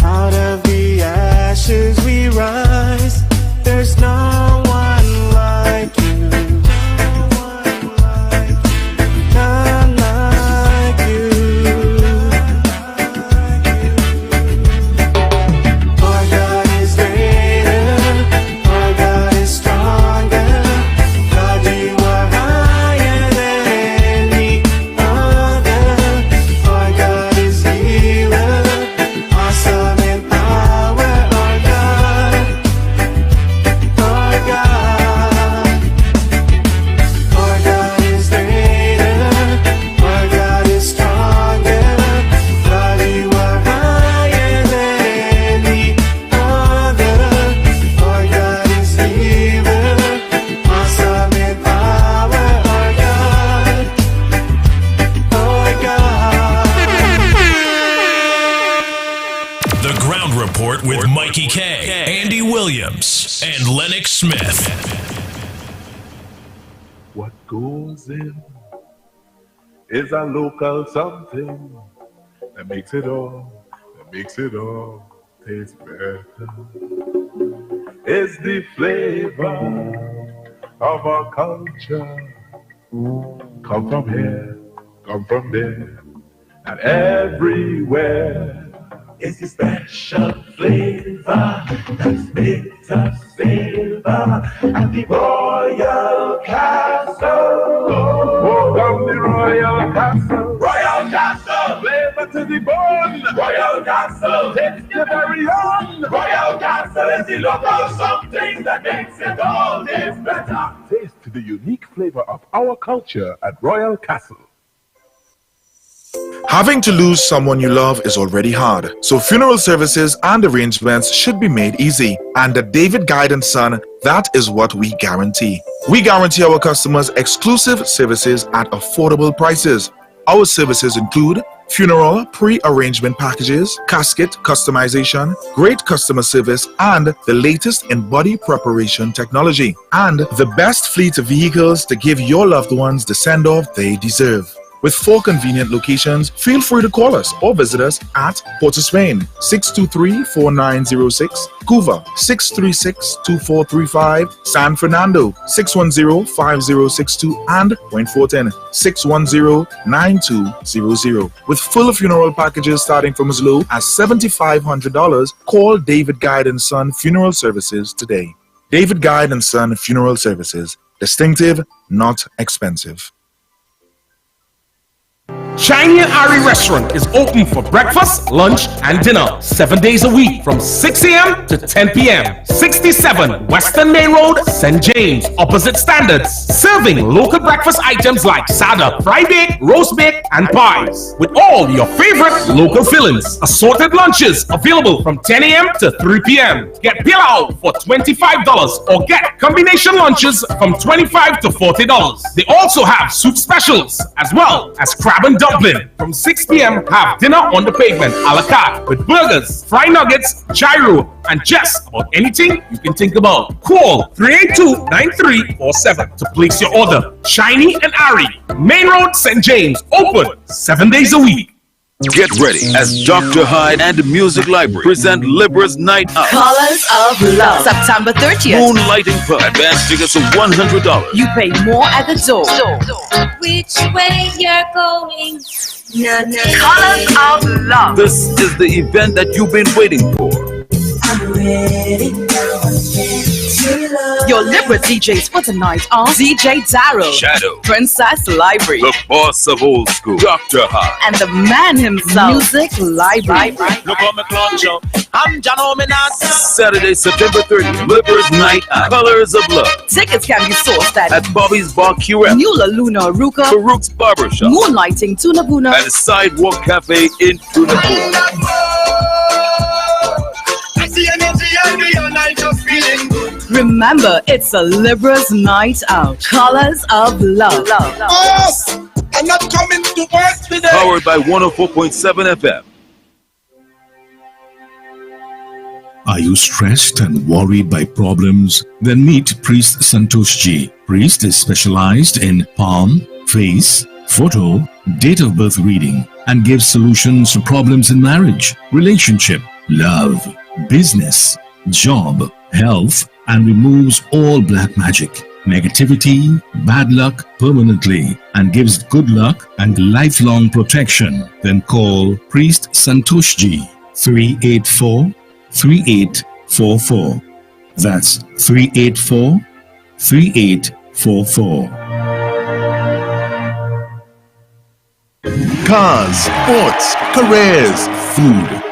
Out of the ashes we rise. There's no one like you. None like you. Our God is greater. Our God is stronger. God, you are higher than any other. Our God is healer. Awesome in power. Our God. Our God. Our God is greater. Our God is stronger. God, you are higher than any other. Our God is healer. Awesome in power. Our God. Our God. The Ground Report with Mikey K, Andy Williams, and Lennox Smith. What goes in is a local something that makes it all taste better. It's the flavor of our culture. Come from here, come from there, and everywhere. It's the special flavor that makes us savor at the Royal Castle. Welcome the Royal Castle. Royal Castle. Flavor to the bone. Royal Castle. Castle, it's the very own. Royal Castle is the local something that makes it all this better. Taste the unique flavor of our culture at Royal Castle. Having to lose someone you love is already hard, so funeral services and arrangements should be made easy. And at David Guide & Son, that is what we guarantee. We guarantee our customers exclusive services at affordable prices. Our services include funeral pre-arrangement packages, casket customization, great customer service, and the latest in body preparation technology, and the best fleet of vehicles to give your loved ones the send-off they deserve. With 4 convenient locations, feel free to call us or visit us at Port of Spain, 623-4906, Couva, 636-2435, San Fernando, 610-5062, and Point Fortin, 610-9200. With full funeral packages starting from as low as $7,500, call David Guide & Son Funeral Services today. David Guide & Son Funeral Services. Distinctive, not expensive. Shiny and Ari Restaurant is open for breakfast, lunch, and dinner 7 days a week from 6 a.m. to 10 p.m. 67 Western Main Road, St. James, opposite Standards. Serving local breakfast items like sada, fry bake, roast bake, and pies. With all your favorite local fillings. Assorted lunches available from 10 a.m. to 3 p.m. Get pilau for $25 or get combination lunches from $25 to $40. They also have soup specials as well as crab and dumpling. From 6 p.m. have dinner on the pavement a la carte with burgers, fried nuggets, gyro, and just about anything you can think about. Call 382-9347 to place your order. Shiny and Ari, Main Road, St. James, open 7 days a week. Get ready as Dr. Hyde and the Music Library present Libra's Night Out. Colors of Love, September 30th. Moonlighting Pub. Advance tickets of $100. You pay more at the door. Which way you're going? No, no. Colors of Love. This is the event that you've been waiting for. I'm ready now. Your Libra DJs for tonight are DJ Darrow, Shadow, Princess Library, the boss of old school, Dr. Hyde, and the man himself, Music Library. Look on my clock show. I'm John Ominas. Saturday, September 30th, Libra's Night Out. Colors of Love. Tickets can be sourced at Bobby's Bar QL, New La Luna Aruca, Farouk's Barbershop, Moonlighting Tunabuna, and Sidewalk Cafe in Tunabuna. Remember, it's a Libra's Night Out. Colors of Love. Boss, I'm not coming to work today. Powered by 104.7 FM. Are you stressed and worried by problems? Then meet Priest Santosh Ji. Priest is specialized in palm, face, photo, date of birth reading, and gives solutions to problems in marriage, relationship, love, business, job, health, and removes all black magic, negativity, bad luck permanently, and gives good luck and lifelong protection. Then call Priest Santosh Ji, 384-3844. That's 384-3844. Cars, sports, careers, food.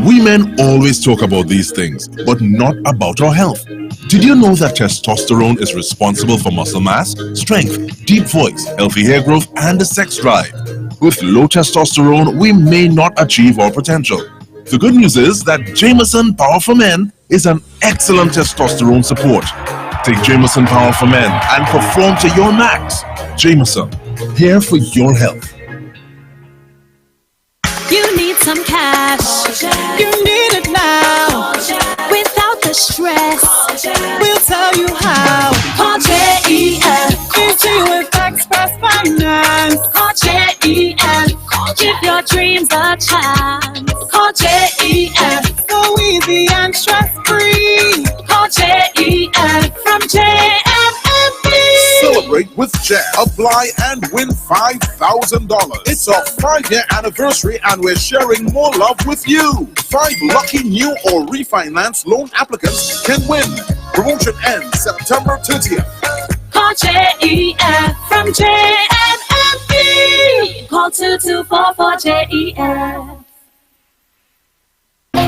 We men always talk about these things, but not about our health. Did you know that testosterone is responsible for muscle mass, strength, deep voice, healthy hair growth, and the sex drive? With low testosterone, we may not achieve our potential. The good news is that Jameson Power for Men is an excellent testosterone support. Take Jameson Power for Men and perform to your max. Jameson, here for your health. You need some cash. You need it now. Without the stress, we'll tell you how. Call JEF. Easy with Express Finance. Call JEF. Give your dreams a chance. Call JEF. So easy and stress free. Call JEF from JFMB. Celebrate with Jeff. Apply and win $5,000. It's our 5-year anniversary and we're sharing more love with you. 5 lucky new or refinance loan applicants can win. Promotion ends September 30th. Call JEF from JFMB. Call 2244 JEF.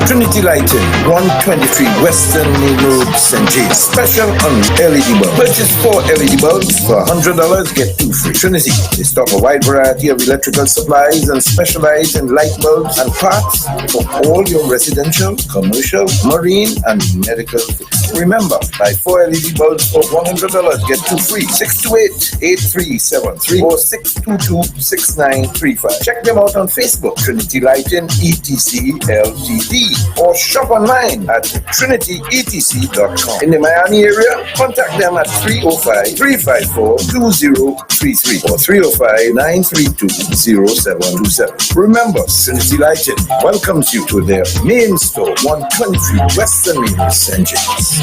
Trinity Lighting, 123 Western Main Road, St. James. Special on LED bulbs. Purchase 4 LED bulbs for $100, get 2 free. Trinity, they stock a wide variety of electrical supplies and specialize in light bulbs and parts for all your residential, commercial, marine, and medical fixtures. Remember, buy 4 LED bulbs for $100, get 2 free. 628-8373 or 622-6935. Check them out on Facebook, Trinity Lighting ETC Ltd, or shop online at trinityetc.com. In the Miami area, contact them at 305-354-2033 or 305-932-0727. Remember, Trinity Lighting welcomes you to their main store, 123 Western Main, St. James.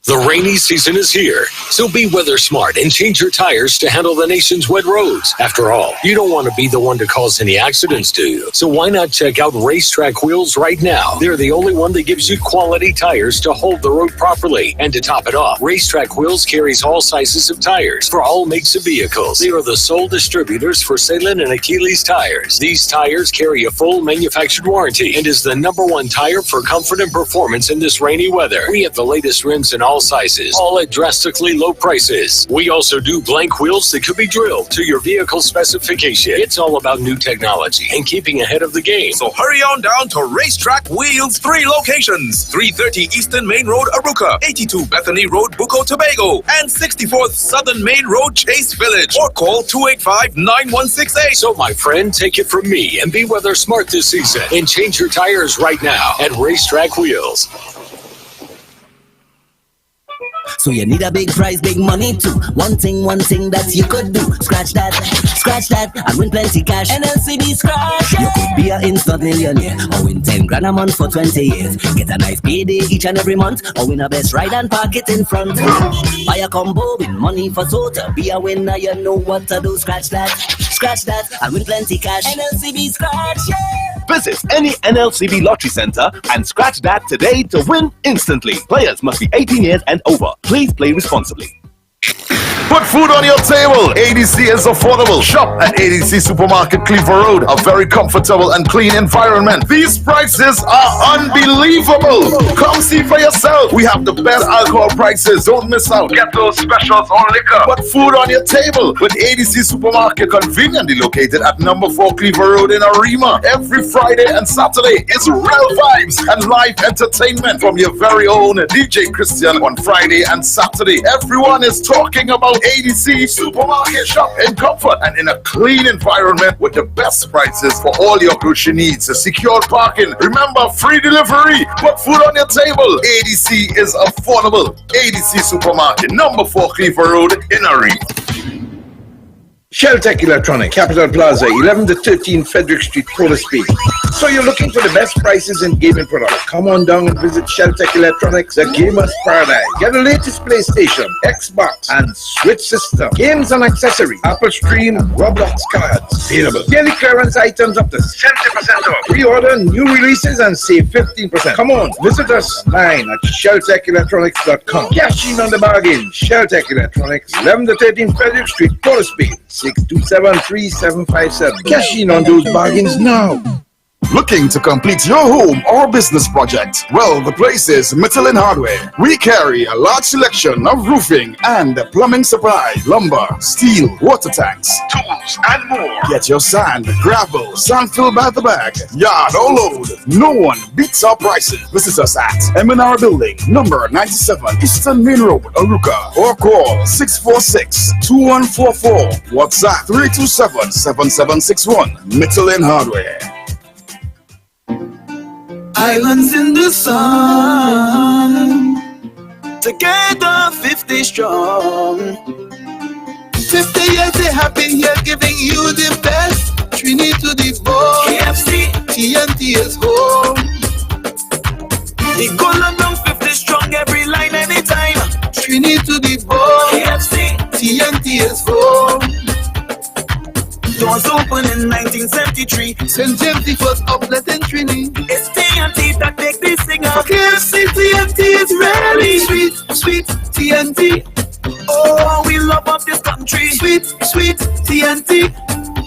The rainy season is here, so be weather smart and change your tires to handle the nation's wet roads. After all, you don't want to be the one to cause any accidents, do you? So why not check out Racetrack Wheels right now? They're the only one that gives you quality tires to hold the road properly. And to top it off, Racetrack Wheels carries all sizes of tires for all makes of vehicles. They are the sole distributors for Salem and Achilles tires. These tires carry a full manufactured warranty and is the #1 tire for comfort and performance in this rainy weather. We have the latest rims in all sizes, all at drastically low prices. We also do blank wheels that could be drilled to your vehicle specification. It's all about new technology and keeping ahead of the game. So hurry on down to Racetrack Wheels, 3 locations: 330 Eastern Main Road, Aruca, 82 Bethany Road, Bucco, Tobago, and 64th Southern Main Road, Chase Village. Or call 285-9168. So my friend, take it from me and be weather smart this season and change your tires right now at Racetrack Wheels. So you need a big prize, big money too. One thing that you could do. Scratch that, and win plenty cash. NLCB scratch. You could be an instant millionaire, or win 10 grand a month for 20 years. Get a nice payday each and every month, or win a best ride and park it in front. Buy a combo, win money for total. Be a winner, you know what to do. Scratch that, and win plenty cash. NLCB scratch, yeah. Visit any NLCB lottery center and scratch that today to win instantly. Players must be 18 years and over. Please play responsibly. Put food on your table. ADC is affordable. Shop at ADC Supermarket, Cleaver Road. A very comfortable and clean environment. These prices are unbelievable. Come see for yourself. We have the best alcohol prices. Don't miss out. Get those specials on liquor. Put food on your table with ADC Supermarket, conveniently located at number 4 Cleaver Road in Arima. Every Friday and Saturday is real vibes and live entertainment from your very own DJ Christian on Friday and Saturday. Everyone is talking about ADC Supermarket. Shop in comfort and in a clean environment with the best prices for all your grocery needs. Secure parking. Remember, free delivery. Put food on your table. ADC is affordable. ADC Supermarket, number 4 Cleaver Road in Arima. Sheltech Electronics, Capital Plaza, 11 to 13 Frederick Street, Police Bay. So you're looking for the best prices in gaming products? Come on down and visit Sheltech Electronics, the gamer's paradise. Get the latest PlayStation, Xbox, and Switch system, games and accessories, Apple Stream, Roblox cards, available. Daily clearance items up to 70% off. Pre-order new releases and save 15%. Come on, visit us online at sheltechelectronics.com. Cash in on the bargain. Sheltech Electronics, 11 to 13 Frederick Street, Police Bay. 627-3757. Cash in on those bargains now. Looking to complete your home or business project? Well, the place is Michelin Hardware. We carry a large selection of roofing and plumbing supply, lumber, steel, water tanks, tools, and more. Get your sand, gravel, sand filled by the bag, yard or load. No one beats our prices. Visit us at M&R Building, number 97, Eastern Main Road, Aruca, or call 646-2144. WhatsApp 327-7761. Michelin Hardware. Islands in the sun, together 50 strong. 50 years they have been here giving you the best. Trinity to the bone, KFC, TNT is home. The Golden Brown 50 strong, every line, anytime. Trinity to the bone, KFC, TNT is home. Doors open in 1973. St. James the first outlet in Trinity. It's TNT that make this thing up. KFC TNT is really sweet, sweet TNT. Oh, we love up this country. Sweet, sweet TNT.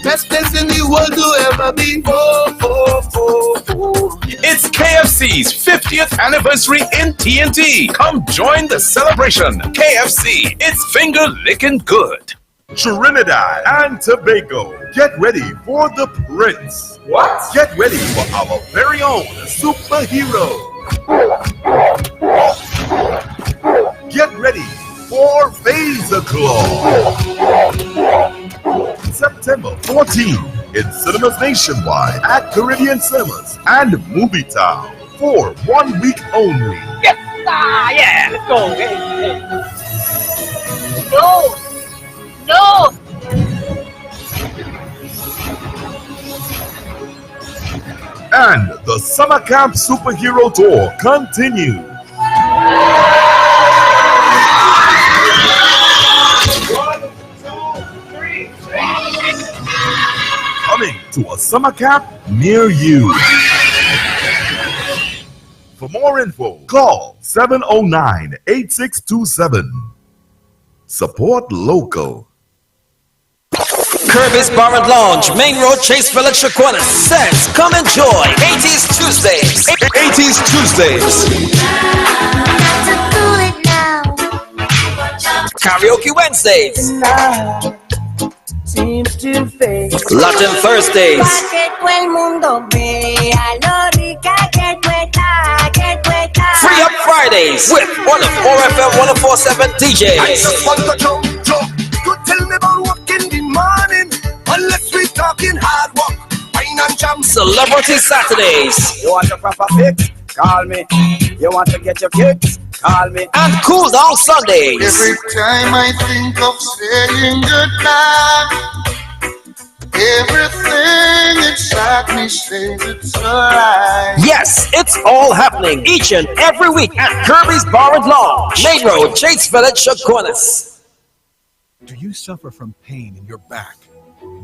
Best place in the world to ever be. Oh, oh, oh, oh. KFC's 50th anniversary in TNT. Come join the celebration. KFC, it's finger licking good. Trinidad and Tobago, get ready for the Prince. What? Get ready for our very own superhero. Get ready for Claw. September 14th in cinemas nationwide at Caribbean Cinemas and Movie Town for 1 week only. Yes, yeah, let's go. No. And the Summer Camp Superhero Tour continues. Coming to a summer camp near you. For more info, call 709-8627. Support local. Kirby's Bar and Lounge, Main Road, Chase Village, Shaquana says, come enjoy 80s Tuesdays. 80s Tuesdays. Karaoke Wednesdays. Seems to fade. Latin Thursdays. Free Up Fridays with one of 4FM 104.7 DJs. Tell me about work in the morning, unless we talking hard work, wine and jam. Celebrity Saturdays. You want a proper fix? Call me. You want to get your kicks? Call me. And Cool Down Sundays. Every time I think of saying goodnight, everything inside me says it's alright. Yes, it's all happening each and every week at Kirby's Bar and Lounge, Main Road, Chase Village, Shaquana. Do you suffer from pain in your back,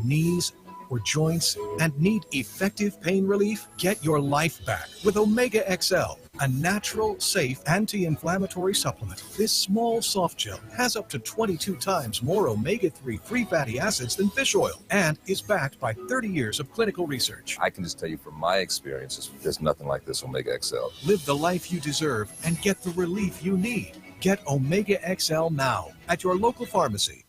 knees, or joints and need effective pain relief? Get your life back with Omega XL, a natural, safe, anti-inflammatory supplement. This small soft gel has up to 22 times more omega-3 free fatty acids than fish oil and is backed by 30 years of clinical research. I can just tell you from my experiences, there's nothing like this Omega XL. Live the life you deserve and get the relief you need. Get Omega XL now at your local pharmacy.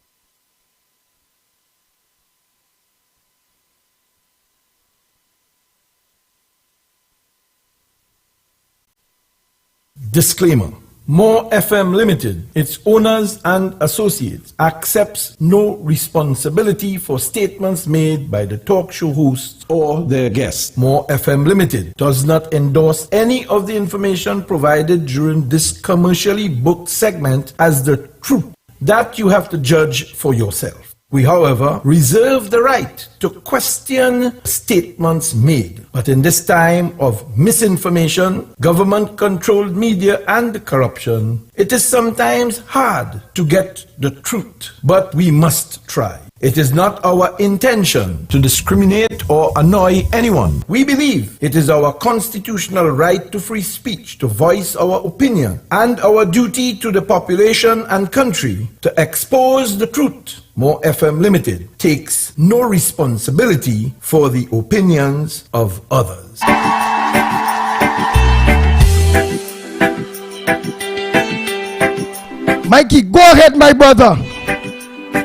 Disclaimer. More FM Limited, its owners and associates, accepts no responsibility for statements made by the talk show hosts or their guests. More FM Limited does not endorse any of the information provided during this commercially booked segment as the truth. That you have to judge for yourself. We, however, reserve the right to question statements made. But in this time of misinformation, government-controlled media, and corruption, it is sometimes hard to get the truth. But we must try. It is not our intention to discriminate or annoy anyone. We believe it is our constitutional right to free speech, to voice our opinion, and our duty to the population and country to expose the truth. More FM Limited takes no responsibility for the opinions of others. Mikey, go ahead, my brother.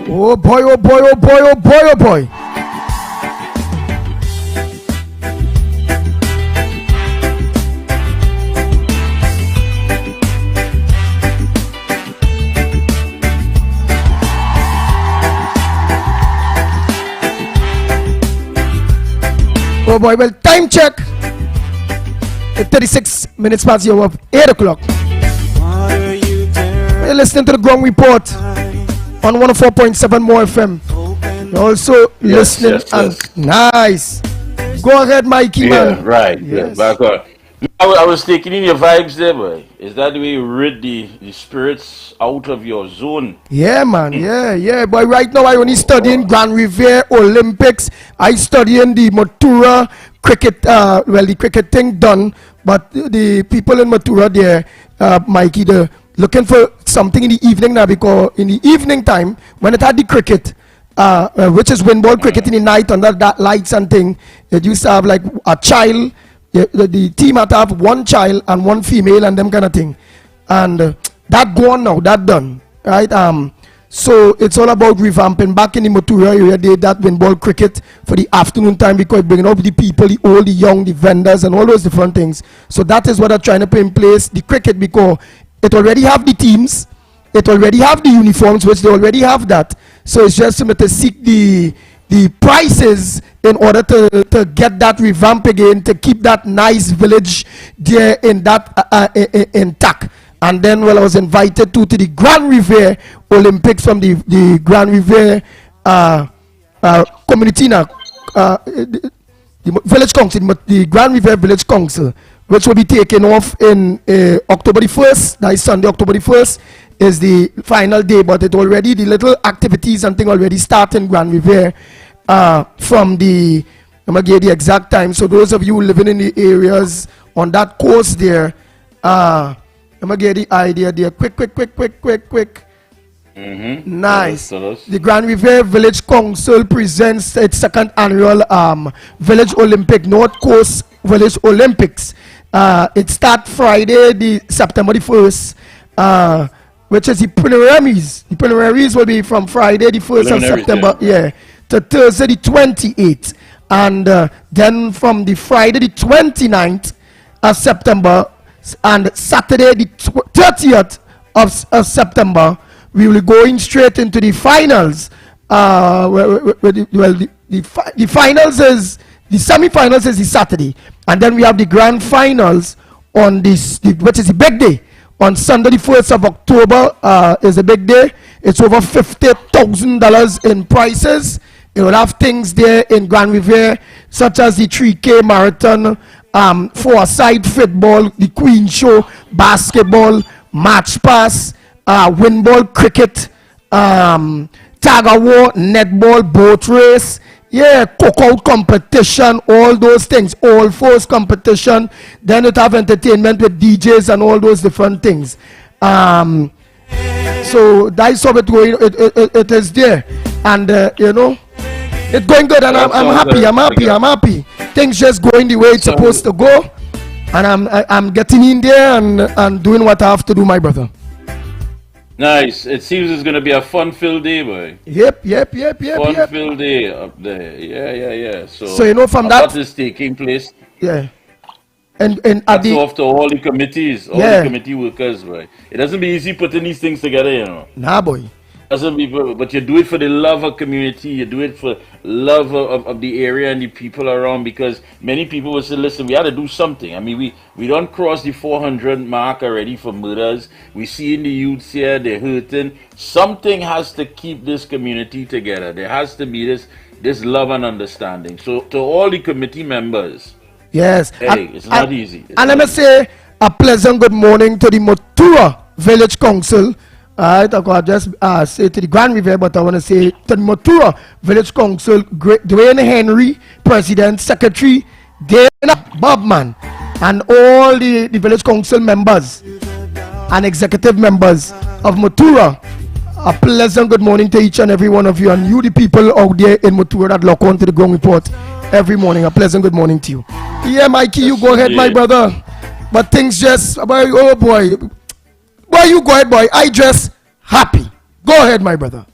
Oh boy, oh boy, oh boy, oh boy, oh boy. Oh boy, well, time check. 36 minutes past the hour of 8 o'clock. You're listening to the Ground Report on 104.7 More FM. You're also listening and nice. Go ahead, Mikey, man. Right. Yes. Yeah, back on. I was taking in your vibes there, boy. Is that the way you rid the spirits out of your zone? Yeah, man. Yeah. But right now, I only studying Grand Riviere Olympics. I studying the Matura cricket. The cricket thing done. But the people in Matura there, Mikey, they're looking for something in the evening now, because in the evening time, when it had the cricket, which is wind ball cricket in the night under that lights and thing, it used to have like a child. the team had to have one child and one female and them kind of thing, and that gone now, that done, right? So it's all about revamping back in the Motura area. They that win ball cricket for the afternoon time because bringing up the people, the old, the young, the vendors, and all those different things. So that is what they're trying to put in place. The cricket, because it already have the teams, it already have the uniforms, which they already have that. So it's just to seek the prices in order to get that revamp again, to keep that nice village there in that intact. And then, well, I was invited to the Grand Riviere Olympics from the Grand Riviere community now, the village council, the Grand Riviere Village Council, which will be taken off in October the 1st. That is Sunday, October the 1st is the final day, but it already, the little activities and thing already start in Grand Riviere from the, I'm going to give you the exact time. So those of you living in the areas on that coast there, I'm going to get the idea there. Quick. Nice. The Grand Riviere Village Council presents its second annual Village Olympic, North Coast Village Olympics. It starts Friday, the September the 1st, which is the preliminaries. The preliminaries will be from Friday, the 1st of September, to Thursday, the 28th. And then from the Friday, the 29th of September, and Saturday the 30th of September, we will be going straight into the finals. The finals is, the semi-finals is the Saturday, and then we have the grand finals on this, which is the big day. On Sunday the 1st of October is a big day. It's over $50,000 in prizes. It will have things there in Grand Riviere, such as the 3K marathon, four-side football, the Queen Show, basketball, match pass, windball, cricket, tag of war, netball, boat race, cookout competition, all those things, all force competition. Then it have entertainment with DJs and all those different things. So that's how it going. It is there, and you know, it's going good, and I'm happy. Things just going the way it's supposed to go, and I'm getting in there and doing what I have to do, my brother. Nice. It seems it's gonna be a fun-filled day, boy. Yep. Fun-filled day up there. Yeah. So you know, from that is taking place. Yeah. And that's off to all the committees, all the committee workers, right? It doesn't be easy putting these things together, you know. Nah, boy. Doesn't be, but you do it for the love of community. You do it for love of the area and the people around, because many people will say, listen, we had to do something. I mean, we don't cross the 400 mark already for murders. We see in the youths here, they're hurting. Something has to keep this community together. There has to be this love and understanding. So to all the committee members, yes, it's not easy. And let me say a pleasant good morning to the Motura Village Council. I could just say to the Grand Riviere, but I want to say to the Motura Village Council, Dwayne Henry, President, Secretary, Dana Bobman, and all the Village Council members and executive members of Motura. A pleasant good morning to each and every one of you, and you, the people out there in Motura that lock on to the Ground Report every morning. A pleasant good morning to you. Yeah, Mikey, you go ahead, my brother. But things just, oh boy. Boy, you go ahead, boy. I just happy. Go ahead, my brother.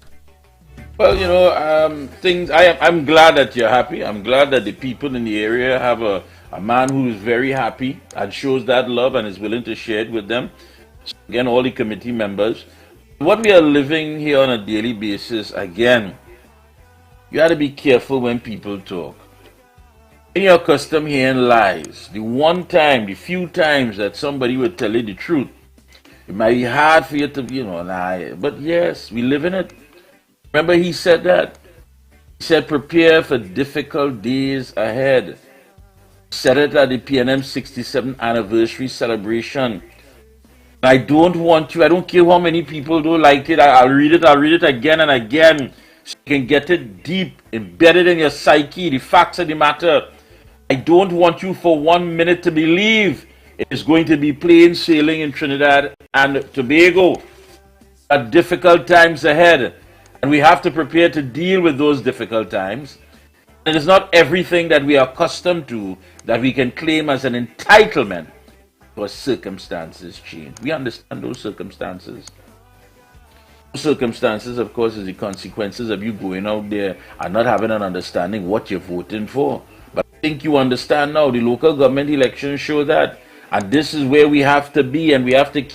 Well, you know, I'm glad that you're happy. I'm glad that the people in the area have a man who is very happy and shows that love and is willing to share it with them. So again, all the committee members. What we are living here on a daily basis, again, you have to be careful when people talk. In your custom hearing lies, the few times that somebody will tell you the truth, it might be hard for you to, lie. But yes, we live in it. Remember, he said that. He said, prepare for difficult days ahead. He said it at the PNM 67th anniversary celebration. I don't care how many people don't like it. I'll read it again and again. So you can get it deep, embedded in your psyche, the facts of the matter. I don't want you for 1 minute to believe it is going to be plain sailing in Trinidad and Tobago at difficult times ahead. And we have to prepare to deal with those difficult times. It is not everything that we are accustomed to that we can claim as an entitlement because circumstances change. We understand those circumstances. Circumstances, of course, is the consequences of you going out there and not having an understanding what you're voting for. But I think you understand now, the local government elections show that. And this is where we have to be, and we have to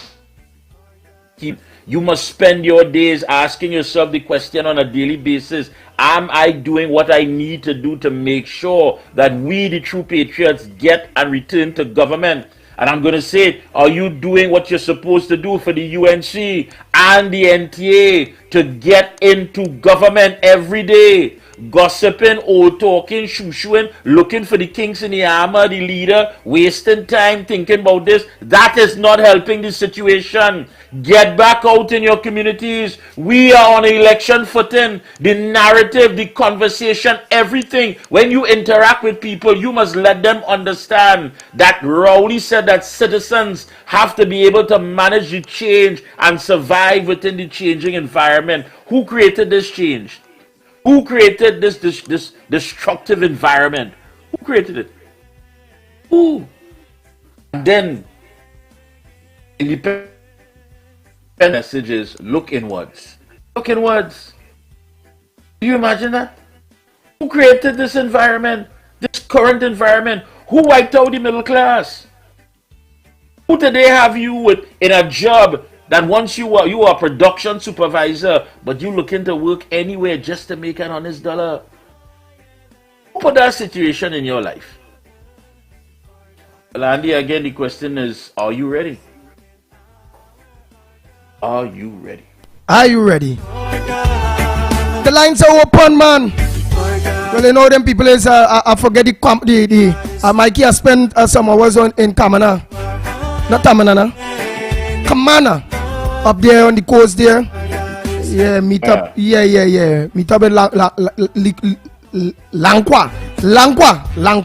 keep. You must spend your days asking yourself the question on a daily basis, am I doing what I need to do to make sure that we, the true patriots, get and return to government? And I'm going to say, are you doing what you're supposed to do for the UNC and the NTA to get into government every day? Gossiping, old talking, shoo-shooing, looking for the kinks in the armor, the leader, wasting time thinking about this. That is not helping the situation. Get back out in your communities. We are on election footing. The narrative, the conversation, everything. When you interact with people, you must let them understand that Rowley said that citizens have to be able to manage the change and survive within the changing environment. Who created this change? Who created this destructive environment? Who created it? Who? And then independent messages, look inwards. Look inwards. Do you imagine that? Who created this environment? This current environment? Who wiped out the middle class? Who today have you in a job that once you are a production supervisor, but you looking to work anywhere just to make an honest dollar? Who put that situation in your life? Well, Andy, again, the question is, are you ready? Are you ready? Are you ready? The lines are open, man. Well, you know them people is I forget the Mikey has spent some hours in Kamana. Not Tamana, Kamana. Up there on the coast there. Yeah, meet up. Yeah. Meet up in Langqua,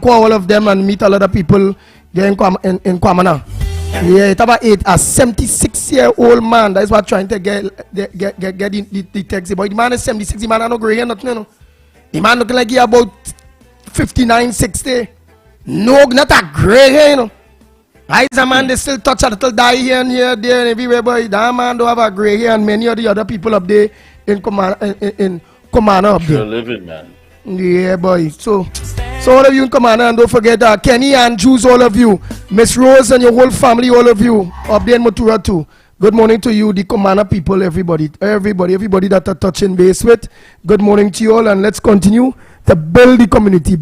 all of them, and meet a lot of people there in Kwamana. Yeah, it's about a 76-year-old man. That's what trying to get the taxi. But the man is 76. The man is not gray hair, nothing, you know. The man looking like he about 59, 60. No, not a gray hair, you know. I a man, they still touch a little dye here and here, there, and everywhere, boy. That man don't have a gray hair, and many of the other people up there in Commander up there. You're living, man. Yeah, boy. So all of you in Commander, and don't forget Kenny and Juice, all of you. Miss Rose and your whole family, all of you up there in Matura too. Good morning to you, the Commander people, everybody that are touching base with. Good morning to you all, and let's continue to build the community,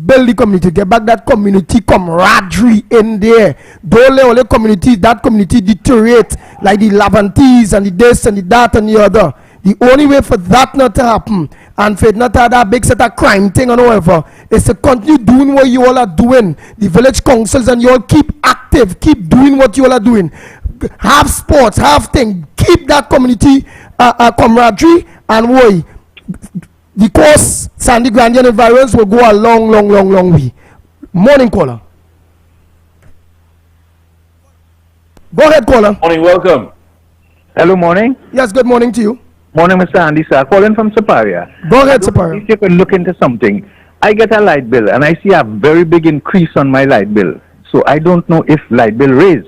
get back that community camaraderie in there. Don't let all the community, that community deteriorate like the Lavantes and the this and the that and the other. The only way for that not to happen and for it not to have that big set of crime thing or whatever is to continue doing what you all are doing. The village councils and you all keep active, keep doing what you all are doing. Have sports, have things, keep that community camaraderie, and boy, the course Sandy Grandian environs will go a long way. Morning, caller. Go ahead, caller. Morning, welcome. Hello, morning. Yes, good morning to you. Morning, Mr. Andy, sir. Calling from Superior. Go ahead, Superior. If you could look into something. I get a light bill, and I see a very big increase on my light bill. So I don't know if light bill raise.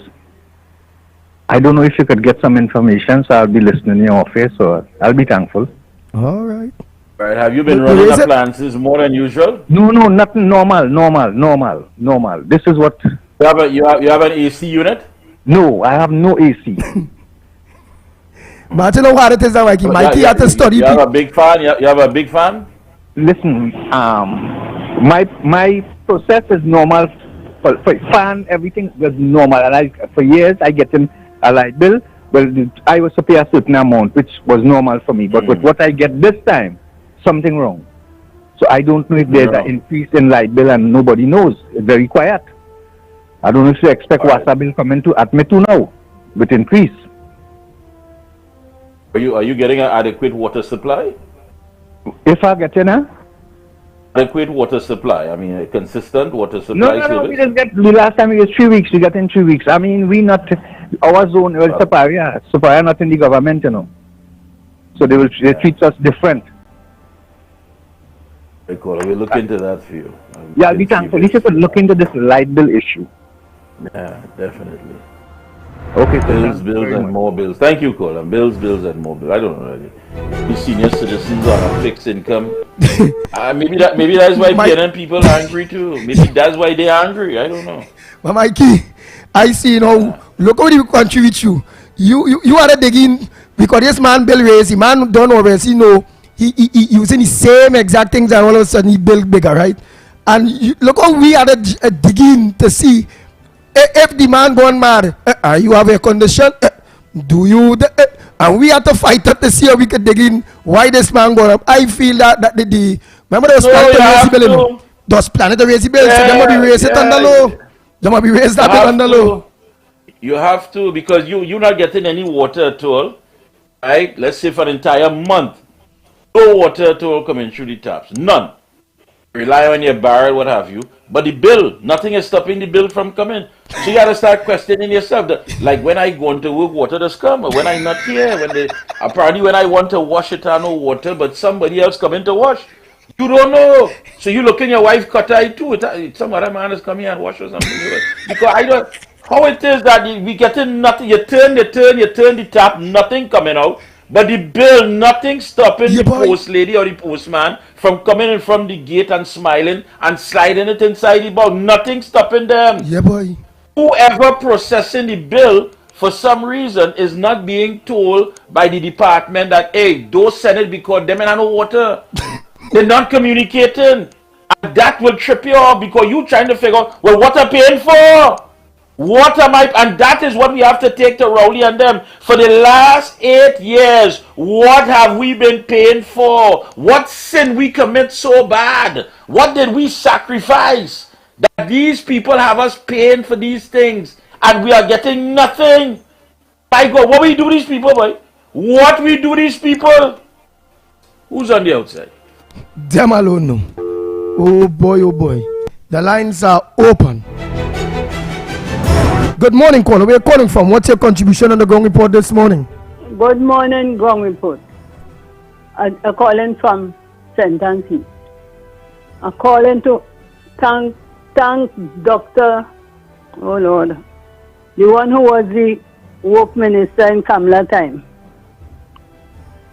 I don't know if you could get some information, so I'll be listening in your office, so I'll be thankful. All right. Right, have you been running appliances more than usual? No, nothing. Normal. This is what... You have an AC unit? No, I have no AC. But you know what it is, Mikey had to study. You have a big fan? You have a big fan? Listen, my process is normal. For fan, everything was normal. And for years, I get in a light bill. Well, I was to pay a certain amount, which was normal for me. But with what I get this time, something wrong. So I don't know if there's an increase in light bill and nobody knows. It's very quiet. I don't know if you expect Wasa bill coming to at me too now with increase. Are you getting an adequate water supply? If I get in adequate water supply, I mean a consistent water supply No, service? we just get, the last time it was 3 weeks, we got in 3 weeks. I mean, we not, our zone, well, Superior not in the government, you know. So they treat us different. We'll look into that for you. Yeah, I'll be thankful. You should look into this light bill issue. Yeah, definitely. Okay, so bills, and more bills. Thank you, Colin. Bills, and more bills. I don't know really. We senior citizens on a fixed income. Maybe that's why PNN people are angry too. Maybe that's why they're angry. I don't know. But Mikey, I see look how the country with you. You are digging because this man bill raise. The man don't always he using the same exact things and all of a sudden he build bigger, right? And look how we are digging to see if the man gone mad. You have a condition? Do you? And we have to fight up to see how we can dig in why this man gone up. I feel that the remember those planetary bill? Those planetary bills, so they might be raised it on the low. They might be raised that bit on the low. You have to, because you're not getting any water at all, right? Let's say for an entire month, no water at all coming through the taps, none. Rely on your barrel, what have you. But the bill, nothing is stopping the bill from coming. So you got to start questioning yourself. Like when I go into work, water does come. Or when I'm not here, apparently when I want to wash it, I no water, but somebody else coming to wash. You don't know. So you look in your wife cut eye too. Some other man is coming and wash or something. Because I don't. How it is that we getting nothing. You turn the tap, nothing coming out. But the bill, nothing stopping the post lady or the postman from coming in from the gate and smiling and sliding it inside the bowl. Nothing stopping them. Yeah, boy. Whoever processing the bill for some reason is not being told by the department that, hey, don't send it because them ain't no water. They're not communicating. And that will trip you off because you trying to figure out, well, what am I paying for? What am I? And that is what we have to take to Rowley and them. For the last 8 years, what have we been paying for? What sin we commit so bad? What did we sacrifice? That these people have us paying for these things and we are getting nothing. My God, what we do these people, boy? What we do these people? Who's on the outside? Them alone, no. Oh boy. The lines are open. Good morning, caller. Where are you calling from? What's your contribution on the Ground Report this morning? Good morning, Ground Report. I'm calling from St. Anthony. I'm calling to thank Dr. Oh Lord, the one who was the work minister in Kamala time.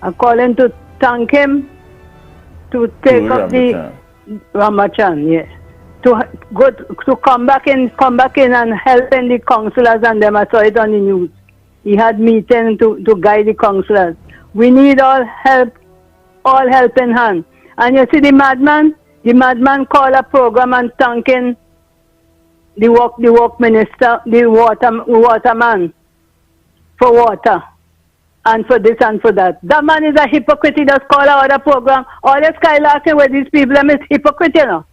I'm calling to thank him to take up the Ramachan, yes. To come back in and helping the councillors and them. I saw it on the news. He had meeting to guide the councillors. We need all helping hand. And you see the madman called a program and thanking the work minister, the waterman for water and for this and for that. That man is a hypocrite. He just call out a program. All this skylarking with these people is hypocrite, you know.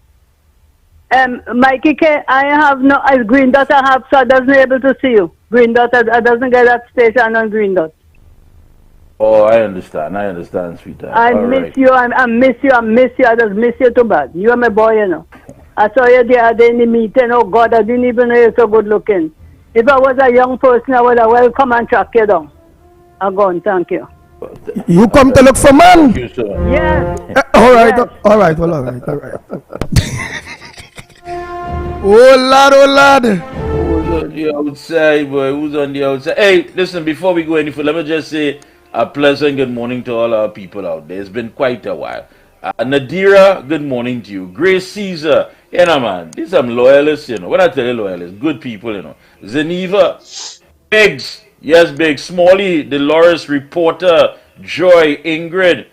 Mikey K, I have no, as Green Dot I have, so I wasn't able to see you. Green Dot, I doesn't get that station on Green Dot. Oh, I understand, sweetheart. I miss you, I miss you, I just miss you too bad. You are my boy, you know. I saw you the other day in the meeting, oh God, I didn't even know you're so good looking. If I was a young person, I would have welcome and track you down. I'm going, thank you. You come to look for man? Thank you, sir. Yes. All right. Oh lad. Who's on the outside, boy? Who's on the outside? Hey, listen, before we go any further, let me just say a pleasant good morning to all our people out there. It's been quite a while. Nadira, good morning to you. Grace Caesar, you know, man, these are some loyalists, you know. When I tell you loyalists, good people, you know. Zeneva, Biggs, yes, Biggs, Smalley, Dolores, Reporter, Joy, Ingrid,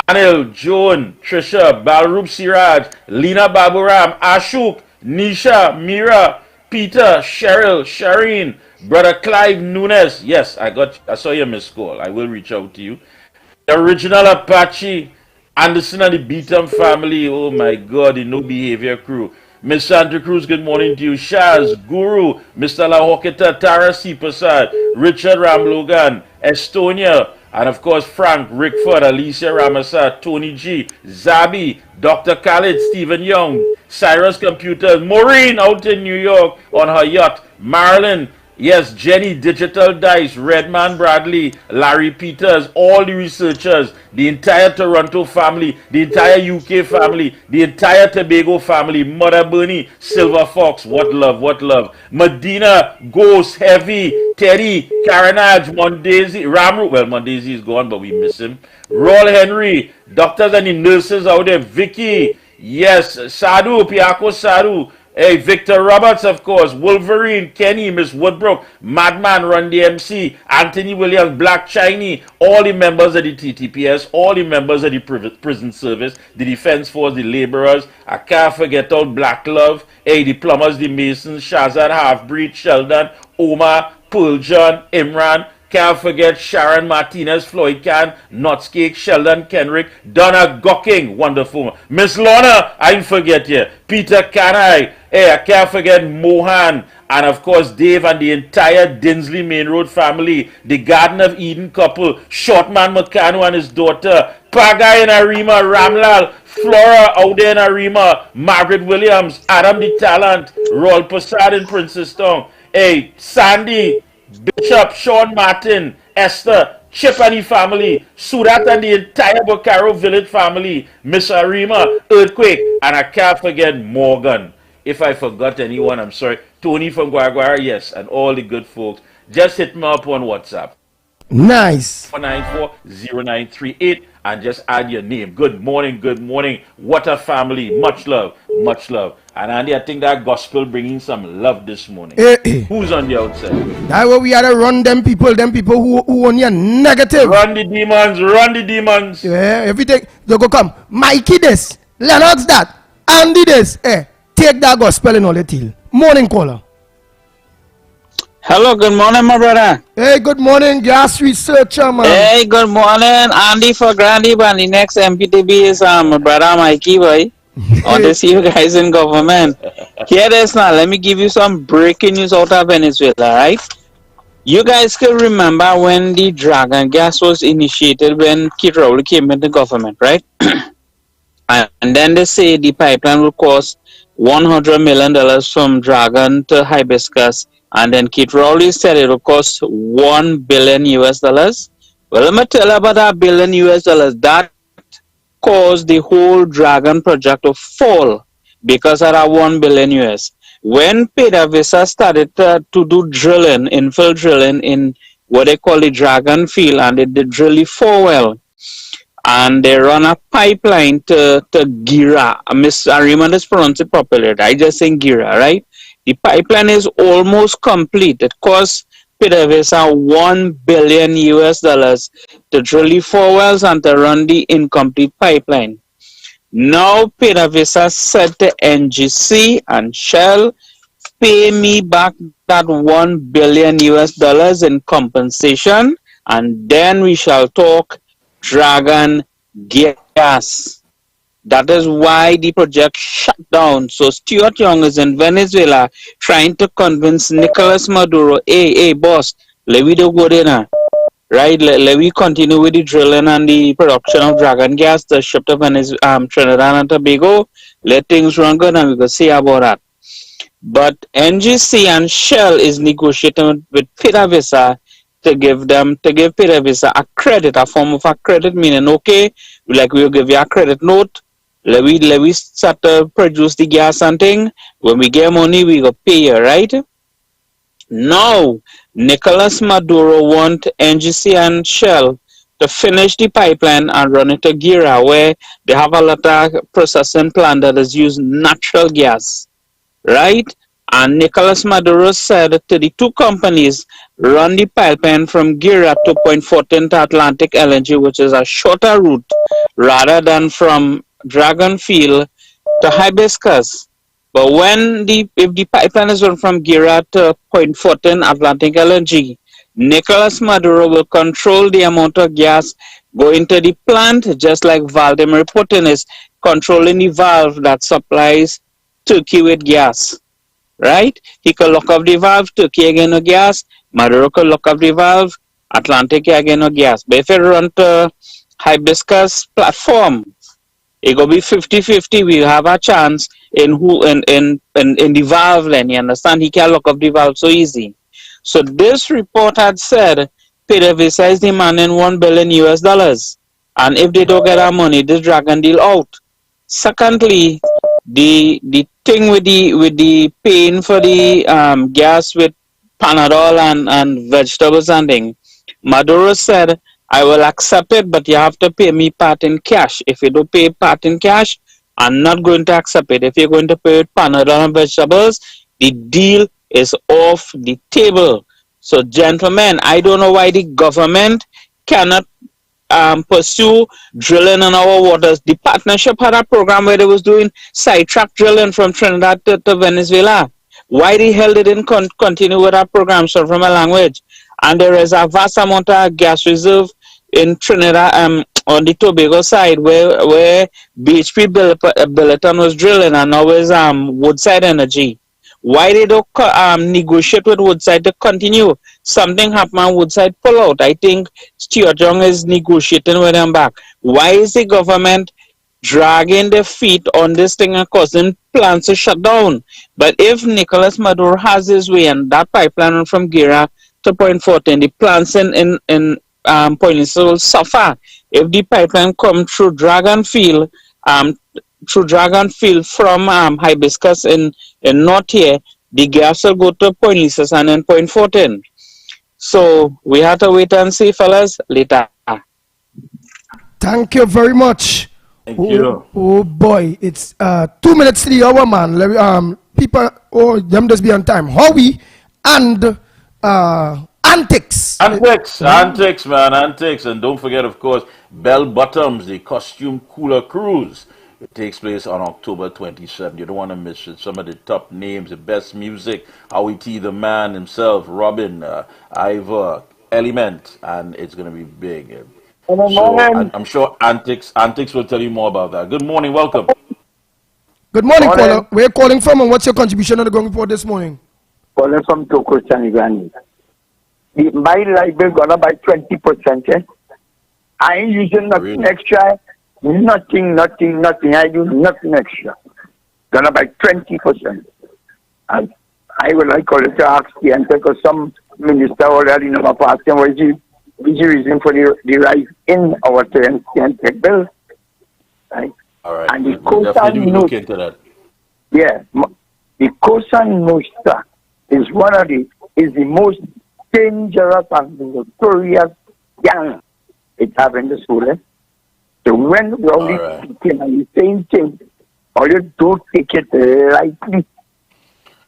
Anil, Joan, Trisha, Balrup Siraj, Lena Baburam, Ashok, Nisha, Mira, Peter, Cheryl, Shireen, Brother Clive Nunes. Yes, I saw your missed call. I will reach out to you. The original Apache, Anderson and the Beatum family. Oh my God, the no behavior crew. Miss Santa Cruz, good morning to you. Shaz, Guru, Mr. La Hoketa, Tara C. Prasad, Richard Ramlogan, Estonia, and of course Frank, Rickford, Alicia Ramasa, Tony G, Zabi, Dr. Khalid, Stephen Young, Cyrus Computers, Maureen out in New York on her yacht, Marilyn, Yes, Jenny, Digital Dice, Redman Bradley, Larry Peters, all the researchers, the entire Toronto family, the entire UK family, the entire Tobago family, Mother Bernie, Silver Fox, what love, what love. Medina, Ghost, Heavy, Teddy, Karanaj, Mondaisy, Ramru, well, Mondaisy is gone, but we miss him. Roll Henry, doctors and the nurses out there, Vicky, yes, Sadhu, Piako Sadhu, hey, Victor Roberts, of course, Wolverine, Kenny, Miss Woodbrook, Madman, Run DMC, Anthony Williams, Black Chinese, all the members of the TTPS, all the members of the prison service, the defense force, the laborers. I can't forget all Black Love, hey, the plumbers, the masons, Shazad, Halfbreed, Sheldon, Omar, Pearl John, Imran. Can't forget Sharon Martinez, Floyd Can, Nutscake, Sheldon Kenrick, Donna Gocking, wonderful. Miss Lorna, I didn't forget you. Peter Kanai, hey, I can't forget Mohan, and of course Dave and the entire Dinsley Main Road family, the Garden of Eden couple, Shortman McCann and his daughter, Pagai and Arima, Ramlal, Flora out there in Arima, Margaret Williams, Adam the Talent, Royal Prasad in Princestown, hey, Sandy, Bishop, Sean Martin, Esther, Chip and the family, Surat and the entire Bocaro Village family, Miss Arima, Earthquake, and I can't forget Morgan. If I forgot anyone, I'm sorry. Tony from Guaguara, yes, and all the good folks. Just hit me up on WhatsApp. Nice. 494-0938 and just add your name. Good morning, good morning. What a family. Much love, much love. And Andy, I think that gospel bringing some love this morning. Who's on the outside? That way we had to run them people who only are negative. Run the demons, run the demons. Yeah, everything. They go come. Mikey this, Lennox that, Andy this. Take that gospel and all the till. Morning caller. Hello, good morning, my brother. Hey, good morning, gas researcher, man. Hey, good morning, Andy for Grandy, but the next MPTB is my brother Mikey, boy. Want to see you guys in government. Here it is now. Let me give you some breaking news out of Venezuela, right? You guys can remember when the Dragon gas was initiated when Kid Rowley came into government, right? And then they say the pipeline will cost $100 million from Dragon to Hibiscus. And then Kid Rowley said it will cost $1 billion US. Well, let me tell you about that $1 billion US. That caused the whole Dragon project to fall because of that $1 billion US. When PDVSA started to do drilling, infill drilling in what they call the Dragon field, and they did drill the 4 well, and they run a pipeline to Gira. I remember this pronounced it properly. I just saying Gira, right? The pipeline is almost complete. It cost PDVSA $1 billion US to drill the 4 wells and to run the incomplete pipeline. Now PDVSA said to NGC and Shell, pay me back that $1 billion US in compensation, and then we shall talk Dragon gas. That is why the project shut down. So Stuart Young is in Venezuela trying to convince Nicolas Maduro, hey, boss, let me do good in right? Let me continue with the drilling and the production of Dragon gas to ship to Trinidad and Tobago. Let things run good and we can see about that. But NGC and Shell is negotiating with PDVSA to give PDVSA a credit, a form of a credit, meaning, okay, like we'll give you a credit note. Let we start to produce the gas and thing. When we get money, we go pay you, right? Now, Nicolas Maduro want NGC and Shell to finish the pipeline and run it to Gira, where they have a lot of processing plant that is using natural gas, right? And Nicolas Maduro said to the two companies, run the pipeline from Gira to Point Fortin to Atlantic LNG, which is a shorter route, rather than from Dragon Field to Hibiscus. But if the pipeline is run from Gira to Point Fortin, Atlantic LNG, Nicolas Maduro will control the amount of gas going to the plant, just like Vladimir Putin is controlling the valve that supplies Turkey with gas. Right? He can lock up the valve, Turkey again no gas, Maduro can lock up the valve, Atlantic again no gas. But if it run to Hibiscus platform, it will be 50-50. We have a chance in the valve lane. You understand? He can lock up the valve so easy. So this report had said PDVSA is demanding $1 billion US. And if they don't get that money, this dragon deal out. Secondly, the thing with the paying for the gas with Panadol and vegetables and thing, Maduro said, I will accept it, but you have to pay me part in cash. If you don't pay part in cash, I'm not going to accept it. If you're going to pay with Panadol and vegetables, the deal is off the table. So, gentlemen, I don't know why the government cannot pursue drilling in our waters. The partnership had a program where they was doing sidetrack drilling from Trinidad to Venezuela. Why the hell they didn't continue with that program? So from a language. And there is a vast amount of gas reserve in Trinidad on the Tobago side where BHP Billiton was drilling, and now is Woodside Energy. Why they don't negotiate with Woodside to continue? Something happened, Woodside pull out. I think Stuart Young is negotiating with them back. Why is the government dragging their feet on this thing and causing plants to shut down? But if Nicolas Maduro has his way and that pipeline from Gira to Point Fortin, the plants in Point Lisa will suffer. If the pipeline come through Dragonfield from Hibiscus in North here, the gas will go to Point Lisa and then Point Fortin. So we have to wait and see, fellas, later. Thank you very much. Thank you. Oh boy, it's 2 minutes to the hour, man. People, them just be on time. Howie and Antics. Antics, man, antics. And don't forget, of course, Bell Bottoms, the Costume Cooler Cruise. It takes place on October 27th. You don't want to miss it. Some of the top names, the best music, Howie T, the man himself, Robin, Ivor, Element, and it's going to be big. So I'm sure Antics will tell you more about that. Good morning, welcome. Good morning, caller. Where are you calling from, and what's your contribution on the Gong Report this morning? Calling from Toko Chanigani. My light bill gone up by 20%. Eh? I ain't using nothing extra. Nothing. I do nothing extra. Gone up by 20%. And I would like to ask the answer, because some minister already know my asking what is the reason for the rise in our tech bill. Right? All right. And the we'll definitely look into that. Yeah, the Cosa Nostra is the most dangerous and notorious gang it have in the school. So when we only speaking and the same thing, or you don't take it lightly.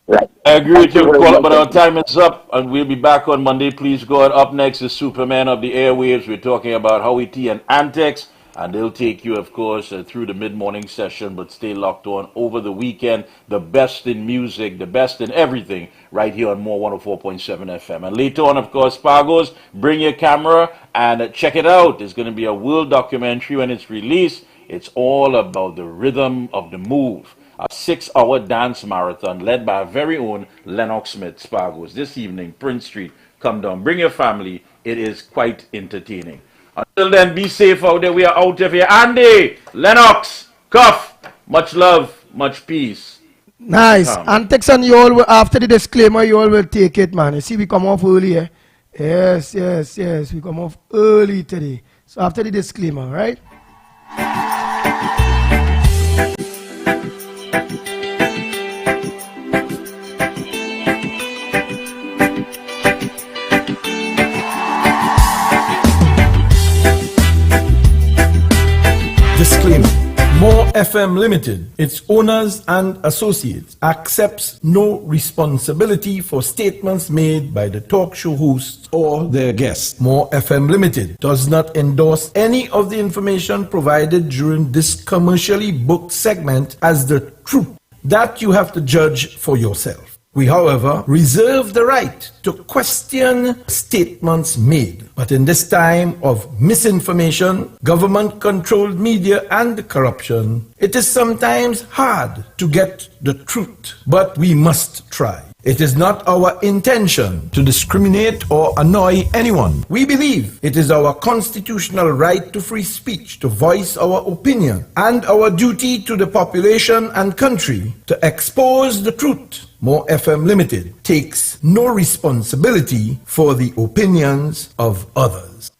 I agree with you, caller, but our time is up, and we'll be back on Monday. Please God. Up next is Superman of the Airwaves. We're talking about Howie T and Antics, and they'll take you, of course, through the mid-morning session, but stay locked on over the weekend. The best in music, the best in everything, right here on More 104.7 FM. And later on, of course, Spargos, bring your camera and check it out. It's going to be a world documentary when it's released. It's all about the rhythm of the move. A 6-hour dance marathon led by our very own Lennox Smith. Spargos this evening, Prince Street. Come down, bring your family. It is quite entertaining. Until then, be safe out there. We are out of here. Andy, Lennox, Cuff, much love, much peace. Nice. Antics, and you all, after the disclaimer, you all will take it, man. You see, we come off early, eh? Yes. We come off early today. So after the disclaimer, right? Disclaimer. More FM Limited, its owners and associates, accepts no responsibility for statements made by the talk show hosts or their guests. More FM Limited does not endorse any of the information provided during this commercially booked segment as the truth. That you have to judge for yourself. We, however, reserve the right to question statements made. But in this time of misinformation, government-controlled media, and corruption, it is sometimes hard to get the truth. But we must try. It is not our intention to discriminate or annoy anyone. We believe it is our constitutional right to free speech, to voice our opinion, and our duty to the population and country to expose the truth. More FM Limited takes no responsibility for the opinions of others.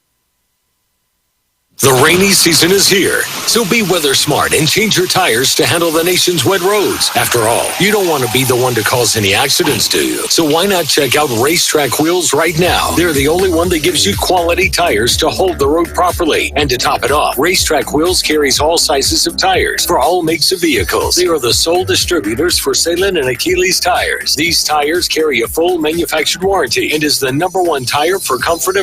The rainy season is here, so be weather smart and change your tires to handle the nation's wet roads. After all, you don't want to be the one to cause any accidents, do you? So why not check out Racetrack Wheels right now? They're the only one that gives you quality tires to hold the road properly. And to top it off, Racetrack Wheels carries all sizes of tires for all makes of vehicles. They are the sole distributors for Salem and Achilles tires. These tires carry a full manufactured warranty and is the #1 tire for comfort and